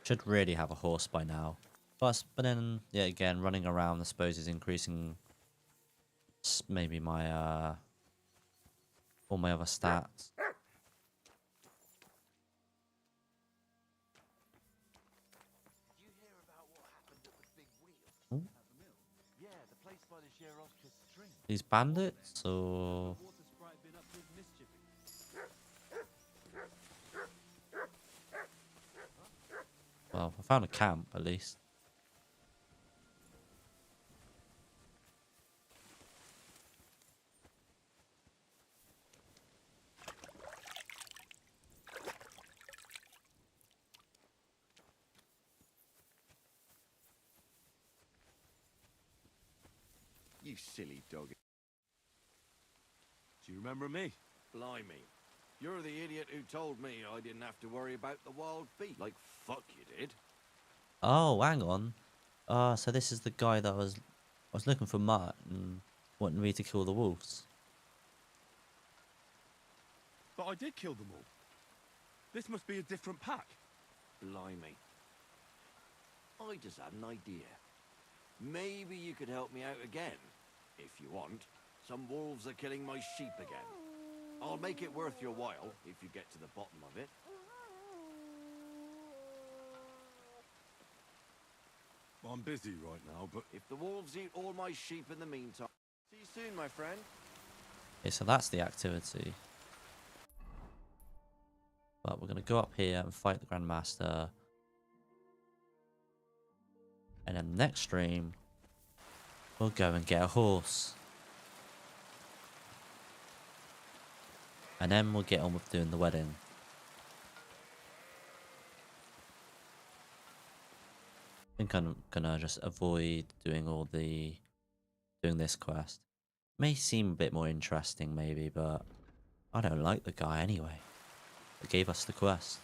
Should really have a horse by now. But then, yeah, again, running around I suppose is increasing maybe my, all my other stats. Ooh. These bandits, or... Well, I found a camp, at least. You silly dog. Do you remember me? Blimey. You're the idiot who told me I didn't have to worry about the wild beast. Like, fuck you did. Oh, hang on. So this is the guy that I was looking for Mutt and wanting me to kill the wolves. But I did kill them all. This must be a different pack. Blimey. I just had an idea. Maybe you could help me out again, if you want. Some wolves are killing my sheep again. I'll make it worth your while, if you get to the bottom of it. I'm busy right now, but... If the wolves eat all my sheep in the meantime... See you soon, my friend. Okay, so that's the activity. But we're going to go up here and fight the Grandmaster. And then next stream, we'll go and get a horse. And then we'll get on with doing the wedding. I think I'm gonna just avoid doing doing this quest. May seem a bit more interesting maybe, but I don't like the guy anyway. That gave us the quest.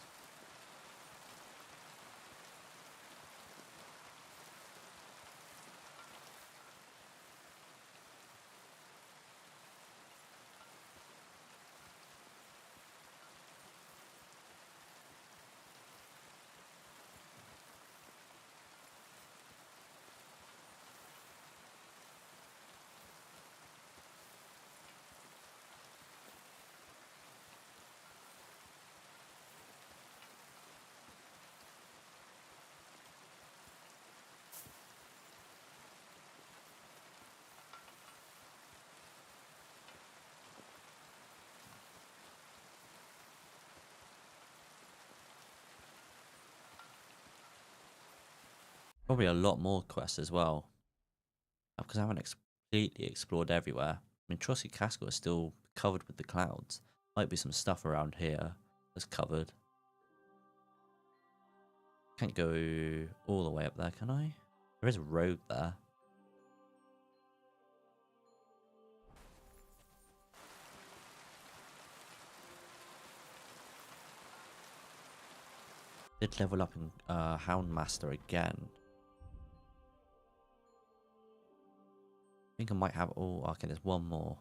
Probably a lot more quests as well. Because I haven't completely explored everywhere. I mean, Trosky Castle is still covered with the clouds. Might be some stuff around here that's covered. Can't go all the way up there, can I? There is a road there. Did level up in Houndmaster again. I think I might have all. Okay, there's one more.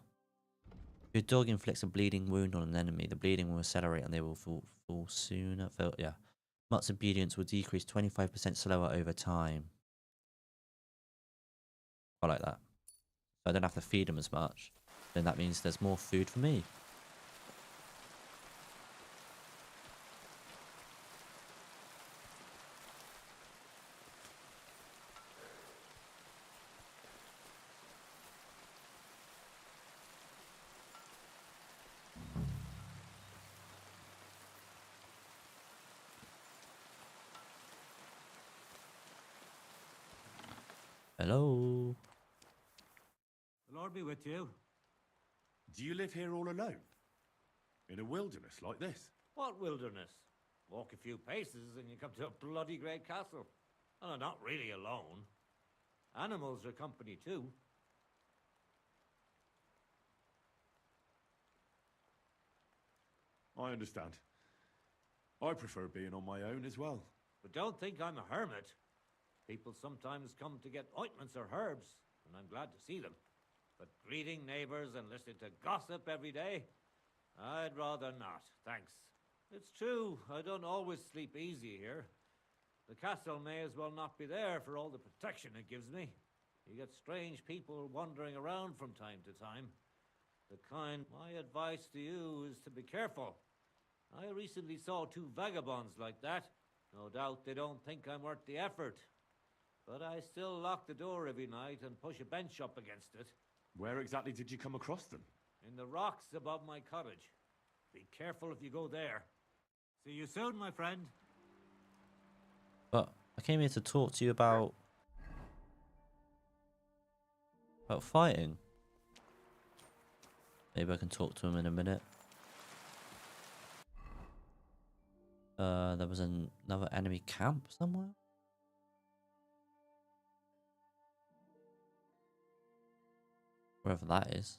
Your dog inflicts a bleeding wound on an enemy. The bleeding will accelerate and they will fall sooner. Yeah. Mutt's obedience will decrease 25% slower over time. I like that. So I don't have to feed him as much. Then that means there's more food for me. Hello. The Lord be with you. Do you live here all alone? In a wilderness like this? What wilderness? Walk a few paces and you come to a bloody great castle. And I'm not really alone. Animals are company too. I understand. I prefer being on my own as well. But don't think I'm a hermit. People sometimes come to get ointments or herbs, and I'm glad to see them. But greeting neighbors and listening to gossip every day? I'd rather not, thanks. It's true, I don't always sleep easy here. The castle may as well not be there for all the protection it gives me. You get strange people wandering around from time to time. My advice to you is to be careful. I recently saw 2 vagabonds like that. No doubt they don't think I'm worth the effort. But I still lock the door every night and push a bench up against it. Where exactly did you come across them? In the rocks above my cottage. Be careful if you go there. See you soon, my friend. But I came here to talk to you about fighting. Maybe I can talk to him in a minute. There was another enemy camp somewhere. Wherever that is.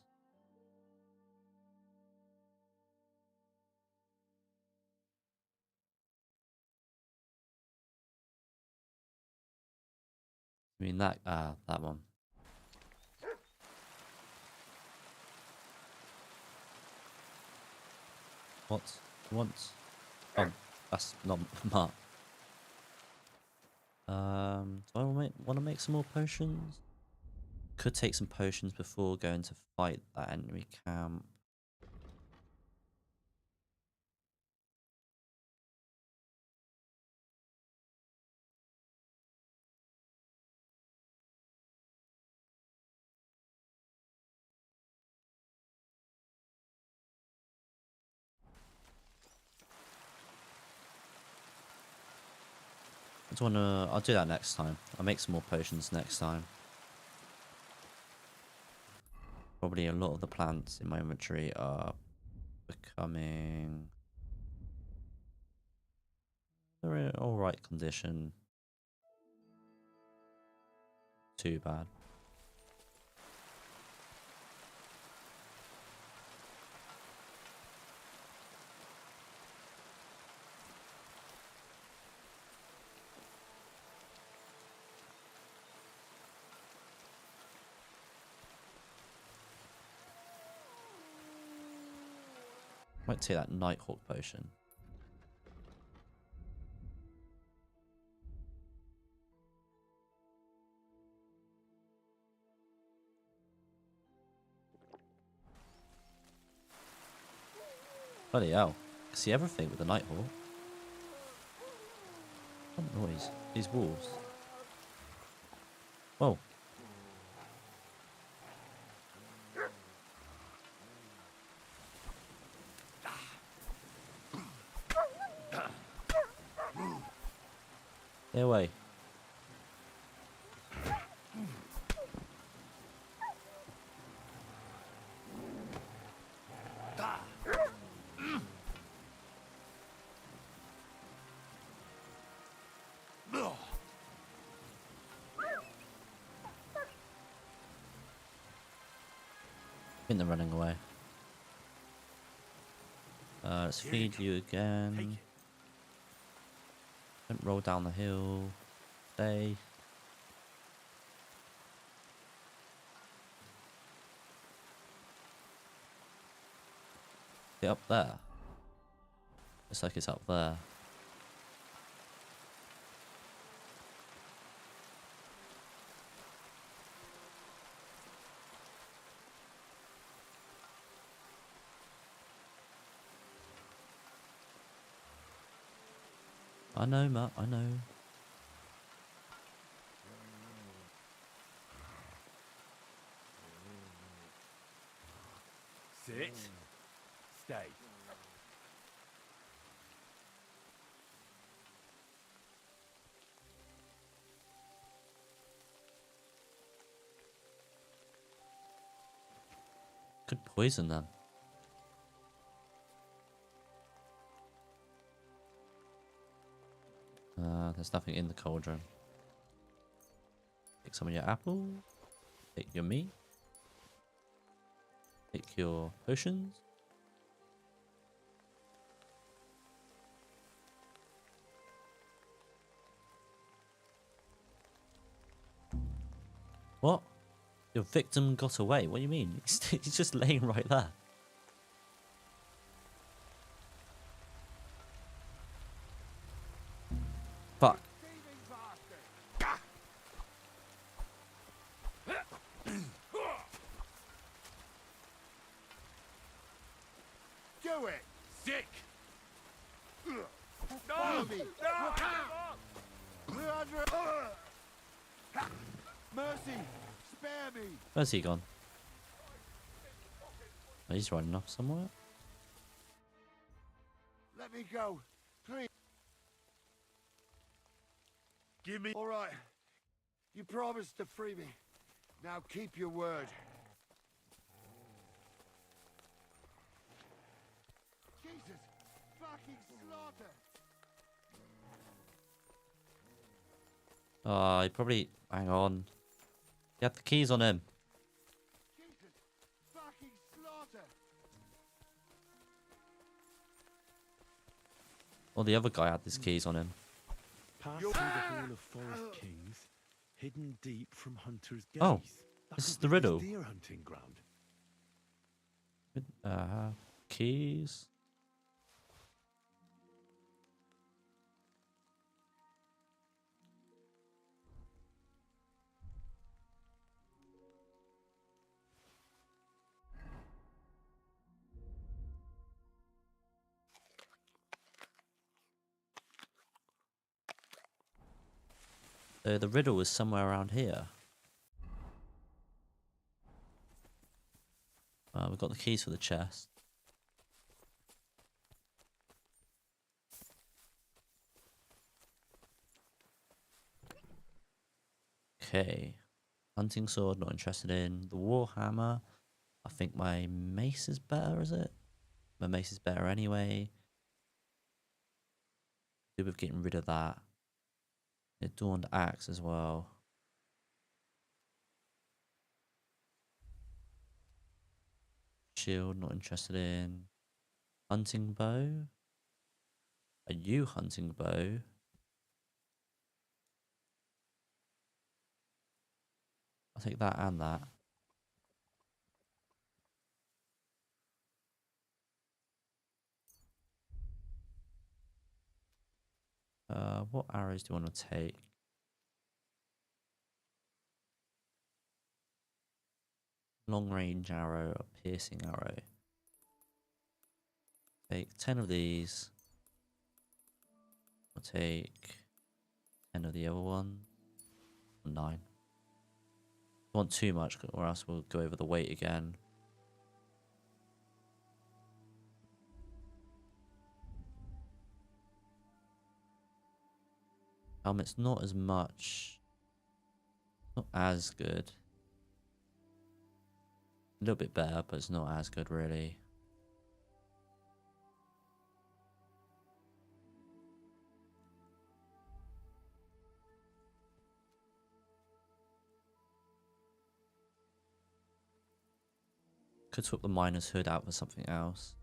I mean that one. What? Oh, that's not Mark. Do I want to make some more potions? Could take some potions before going to fight that enemy camp. I'll do that next time. I'll make some more potions next time. Probably a lot of the plants in my inventory are becoming... They're in alright condition. Too bad. Might take that Nighthawk potion. Bloody hell. I can see everything with the Nighthawk. What noise? These wolves. Whoa. Stay away. I think they're running away. Let's feed you again. Don't roll down the hill. Stay. Get up there. Looks like it's up there. I know, Matt, I know. Sit. Stay. Could poison them. There's nothing in the cauldron. Take some of your apple. Take your meat. Take your potions. What? Your victim got away? What do you mean? He's just laying right there. Fuck. Do it! Sick! No! Me. Mercy! Spare me! Where's he gone? Oh, he's running off somewhere. Let me go, please. Give me. All right. You promised to free me. Now keep your word. Jesus! Fucking slaughter! Oh, he probably... Hang on. He had the keys on him. Jesus! Fucking slaughter! Well, the other guy had his keys on him. Pass through the Hall of Forest Kings, hidden deep from hunters' gaze. Oh, That this is could the be his riddle. deer hunting ground. Keys. So the riddle is somewhere around here. We've got the keys for the chest. Okay. Hunting sword, not interested in. The warhammer. I think my mace is better, is it? My mace is better anyway. Do with getting rid of that. The adorned axe as well. Shield, not interested in. Hunting bow. Are you hunting bow? I'll take that and that. What arrows do you want to take? Long range arrow, a piercing arrow. Take 10 of these. I'll take 10 of the other one. 9. Don't want too much, or else we'll go over the weight again. Helmet's not as much. Not as good. A little bit better, but it's not as good, really. Could swap the miner's hood out for something else.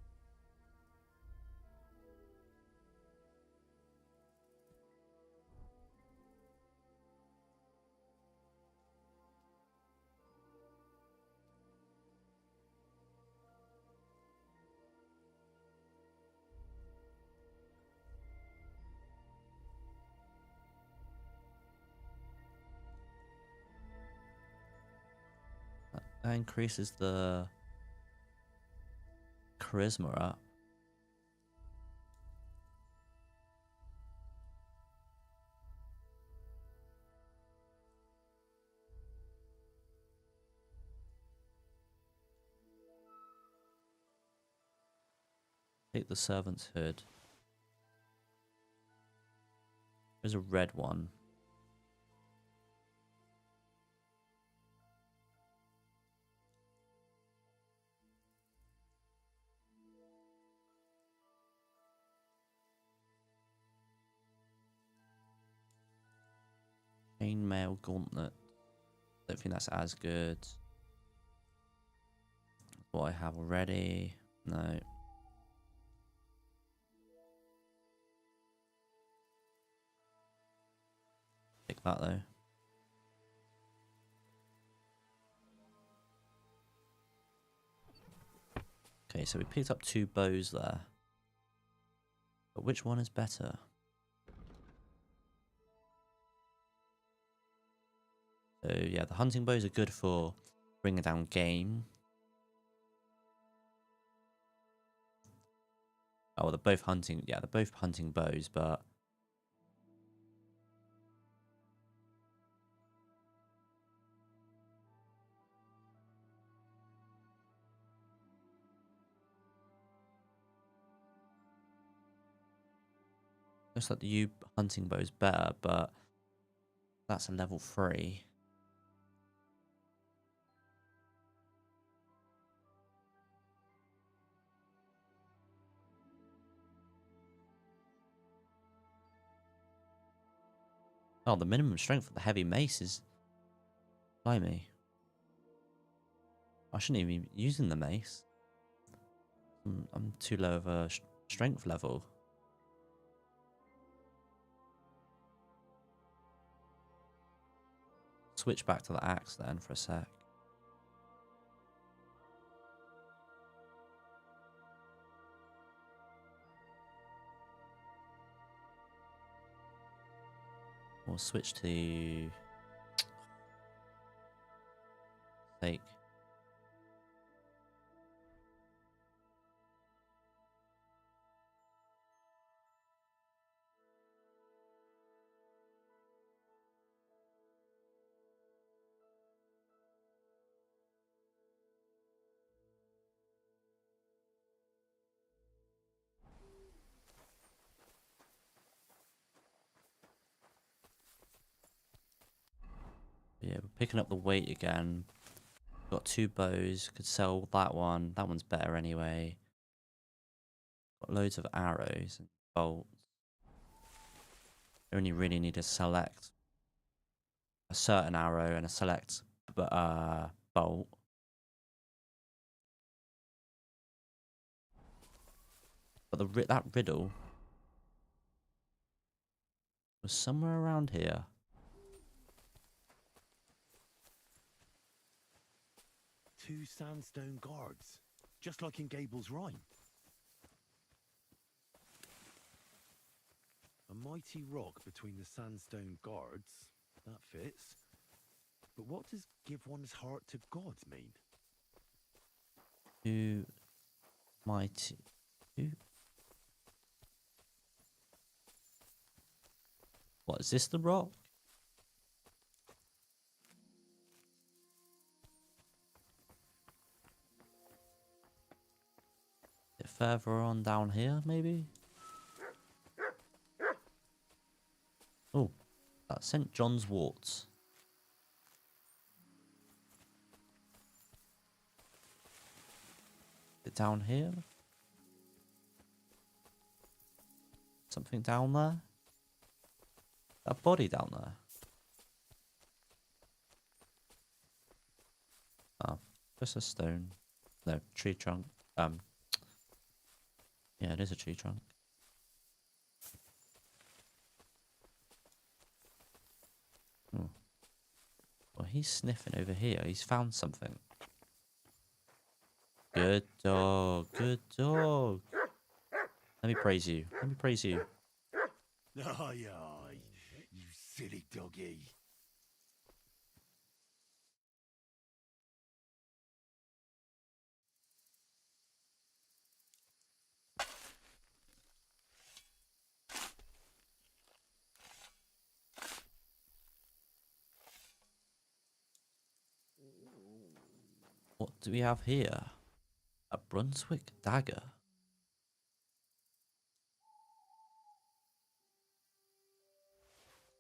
That increases the charisma up. Take the servant's hood. There's a red one. Chainmail Gauntlet. Don't think that's as good. What I have already. No. Pick that though. Okay, so we picked up 2 bows there. But which one is better? So yeah, the hunting bows are good for bringing down game. Oh, well, they're both hunting. Yeah, they're both hunting bows, but looks like the U hunting bow is better, but that's a level 3. Oh, the minimum strength for the heavy mace is... Blimey. I shouldn't even be using the mace. I'm too low of a strength level. Switch back to the axe then for a sec. We'll switch to... Stake. Yeah, we're picking up the weight again. Got 2 bows. Could sell that one. That one's better anyway. Got loads of arrows and bolts. I only really need to select a certain arrow and a select bolt. But that riddle was somewhere around here. Two sandstone guards, just like in Gable's Rhyme. A mighty rock between the sandstone guards. That fits. But what does give one's heart to God mean? Two mighty... Two? What, is this the rock? Is it further on down here, maybe? Oh, that's St. John's Warts. Is it down here? Something down there? That body down there? Oh, just a stone. No, tree trunk. Yeah, it is a tree trunk. Oh. Well, he's sniffing over here. He's found something. Good dog. Good dog. Let me praise you. Let me praise you. Aye, aye, you silly doggy. What do we have here? A Brunswick dagger.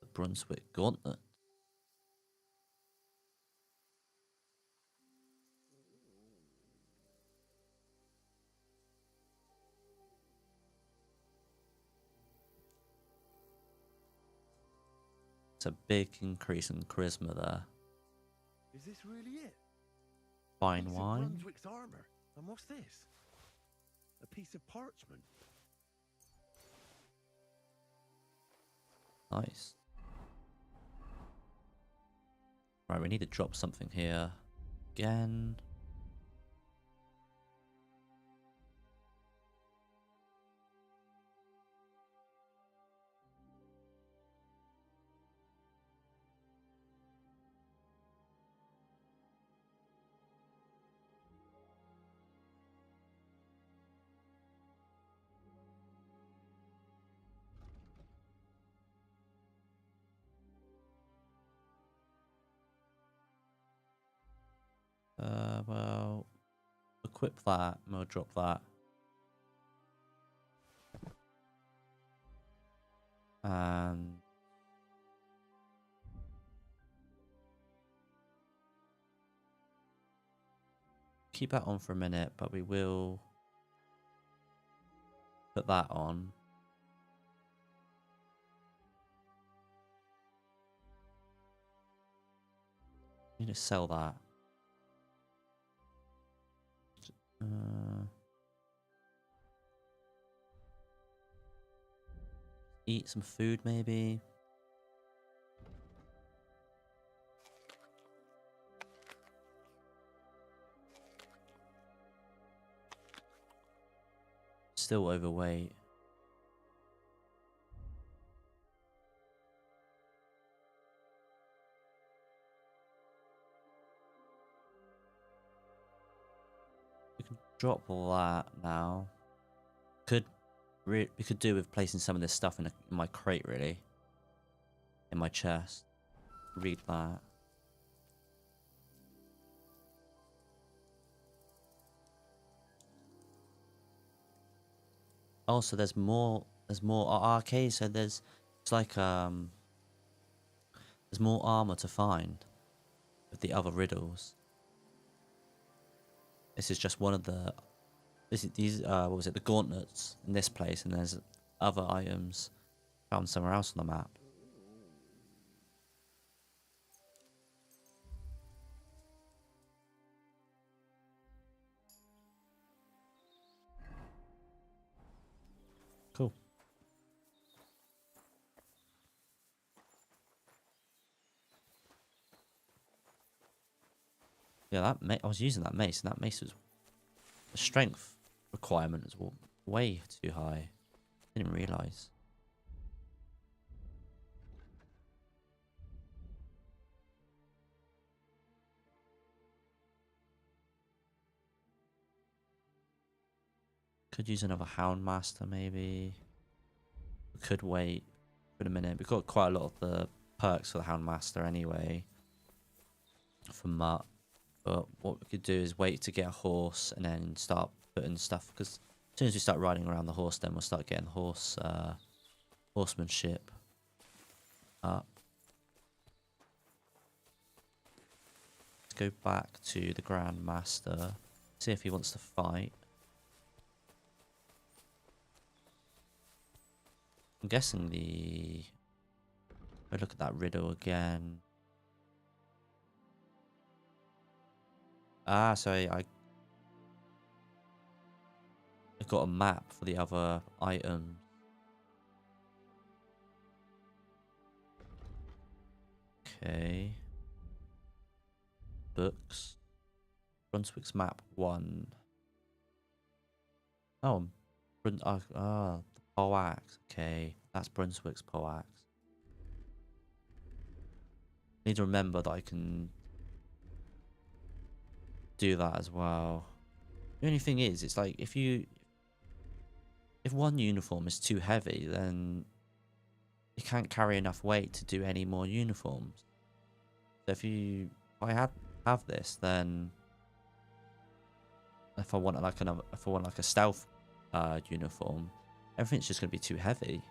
The Brunswick gauntlet. It's a big increase in charisma there. Is this really it? Fine Piece of wine. Brunswick's armor. And what's this? A piece of parchment. Nice. Right, we need to drop something here. Again. Well, equip that, and we'll drop that. And keep that on for a minute, but we will put that on. Need to sell that. Eat some food, maybe. Still overweight. We can drop all that now. We could do with placing some of this stuff in my crate, really. In my chest. Read that. Also, there's more. Okay, so it's like there's more armor to find with the other riddles. This is just one of the. What was it? The gauntlets in this place, and there's other items found somewhere else on the map. Cool. Yeah, I was using that mace, and that mace was the strength requirement is way too high. Didn't realize. Could use another Hound Master, maybe. We could wait for a minute. We've got quite a lot of the perks for the Hound Master anyway. For Mutt. But what we could do is wait to get a horse and then start putting stuff. Because as soon as we start riding around the horse, then we'll start getting horsemanship up. Let's go back to the Grand Master. See if he wants to fight. I'm guessing look at that riddle again. Ah, so I got a map for the other items. Okay. Books. Brunswick's map 1. Oh, the poleaxe. Okay, that's Brunswick's poleaxe. Need to remember that I can do that as well. The only thing is, it's like if one uniform is too heavy, then you can't carry enough weight to do any more uniforms. So if I have this, then if I want like a stealth uniform, everything's just gonna be too heavy.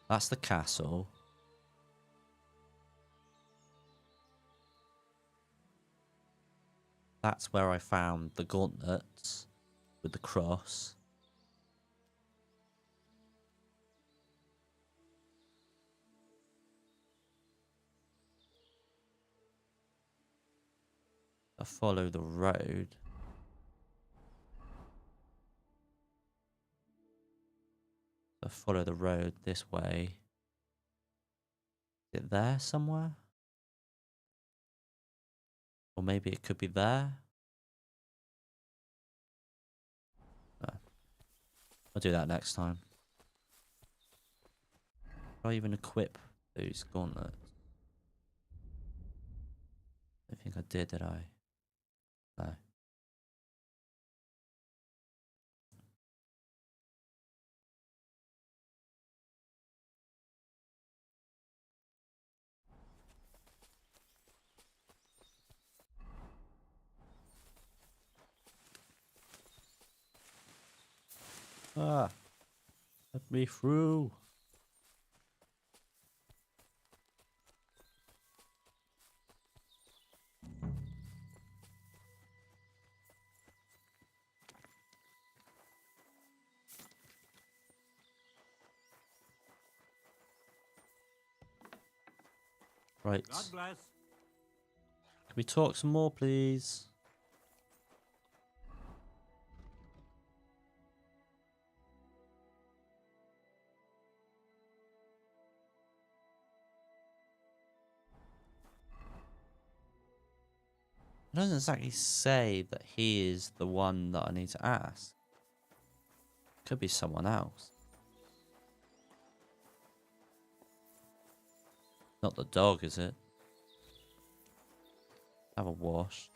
That's the castle. That's where I found the gauntlets with the cross. I follow the road. I follow the road this way. Is it there somewhere? Or maybe it could be there. No. I'll do that next time. Do I even equip those gauntlets? I don't think I did I? No. Ah, let me through. Right. God bless. Can we talk some more, please? It doesn't exactly say that he is the one that I need to ask. Could be someone else. Not the dog, is it? Have a wash.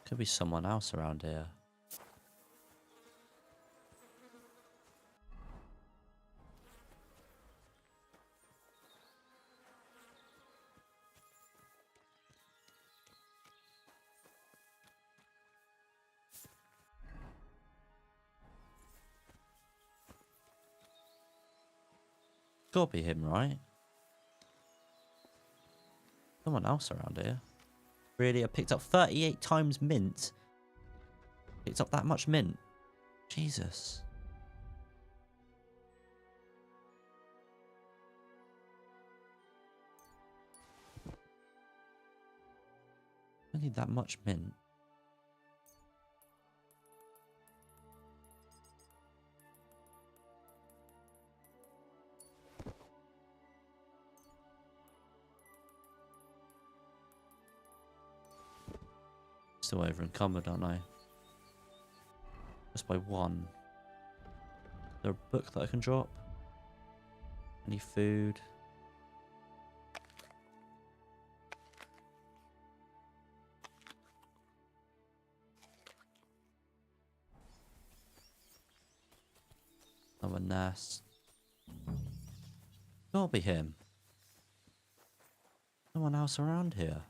Could be someone else around here. Gotta be him, right? Someone else around here. Really? I picked up 38 times mint. Picked up that much mint. Jesus. I need that much mint. Still over encumbered, aren't I? Just by one. Is there a book that I can drop? Any food? Another nest. Gotta be him. No one else around here.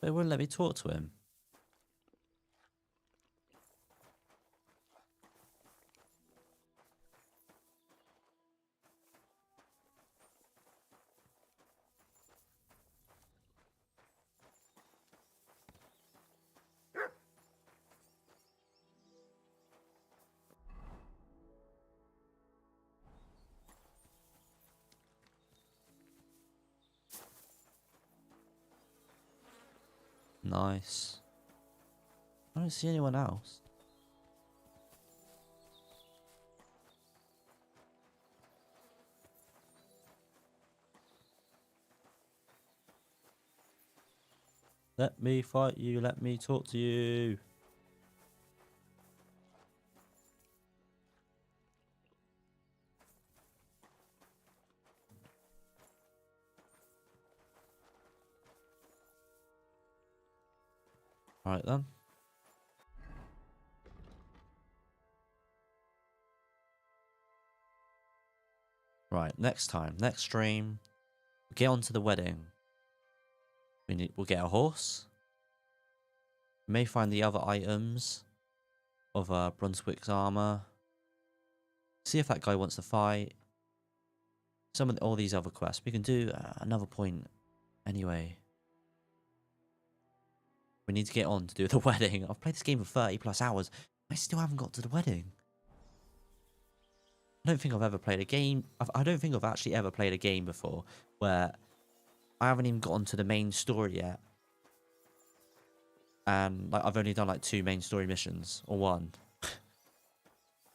They wouldn't let me talk to him. Nice. I don't see anyone else. Let me fight you. Let me talk to you. Right then. Right, next time, next stream, we'll get on to the wedding. We'll get a horse. We may find the other items of Brunswick's armor. See if that guy wants to fight. Some of all these other quests. We can do another point anyway. We need to get on to do the wedding. I've played this game for 30 plus hours. I still haven't got to the wedding. I don't think I've ever played a game. I don't think I've actually ever played a game before where I haven't even gotten to the main story yet. And like I've only done like 2 main story missions, or 1.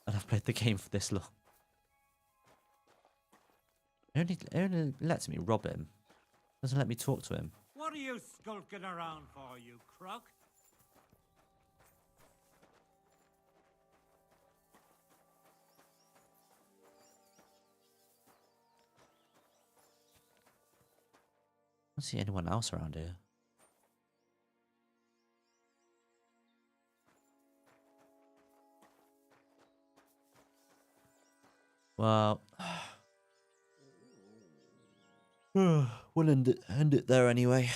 And I've played the game for this long. It only lets me rob him. Doesn't let me talk to him. What are you skulking around for, you crook? I don't see anyone else around here. Well, we'll end it there anyway.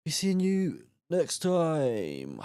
Be seeing you next time.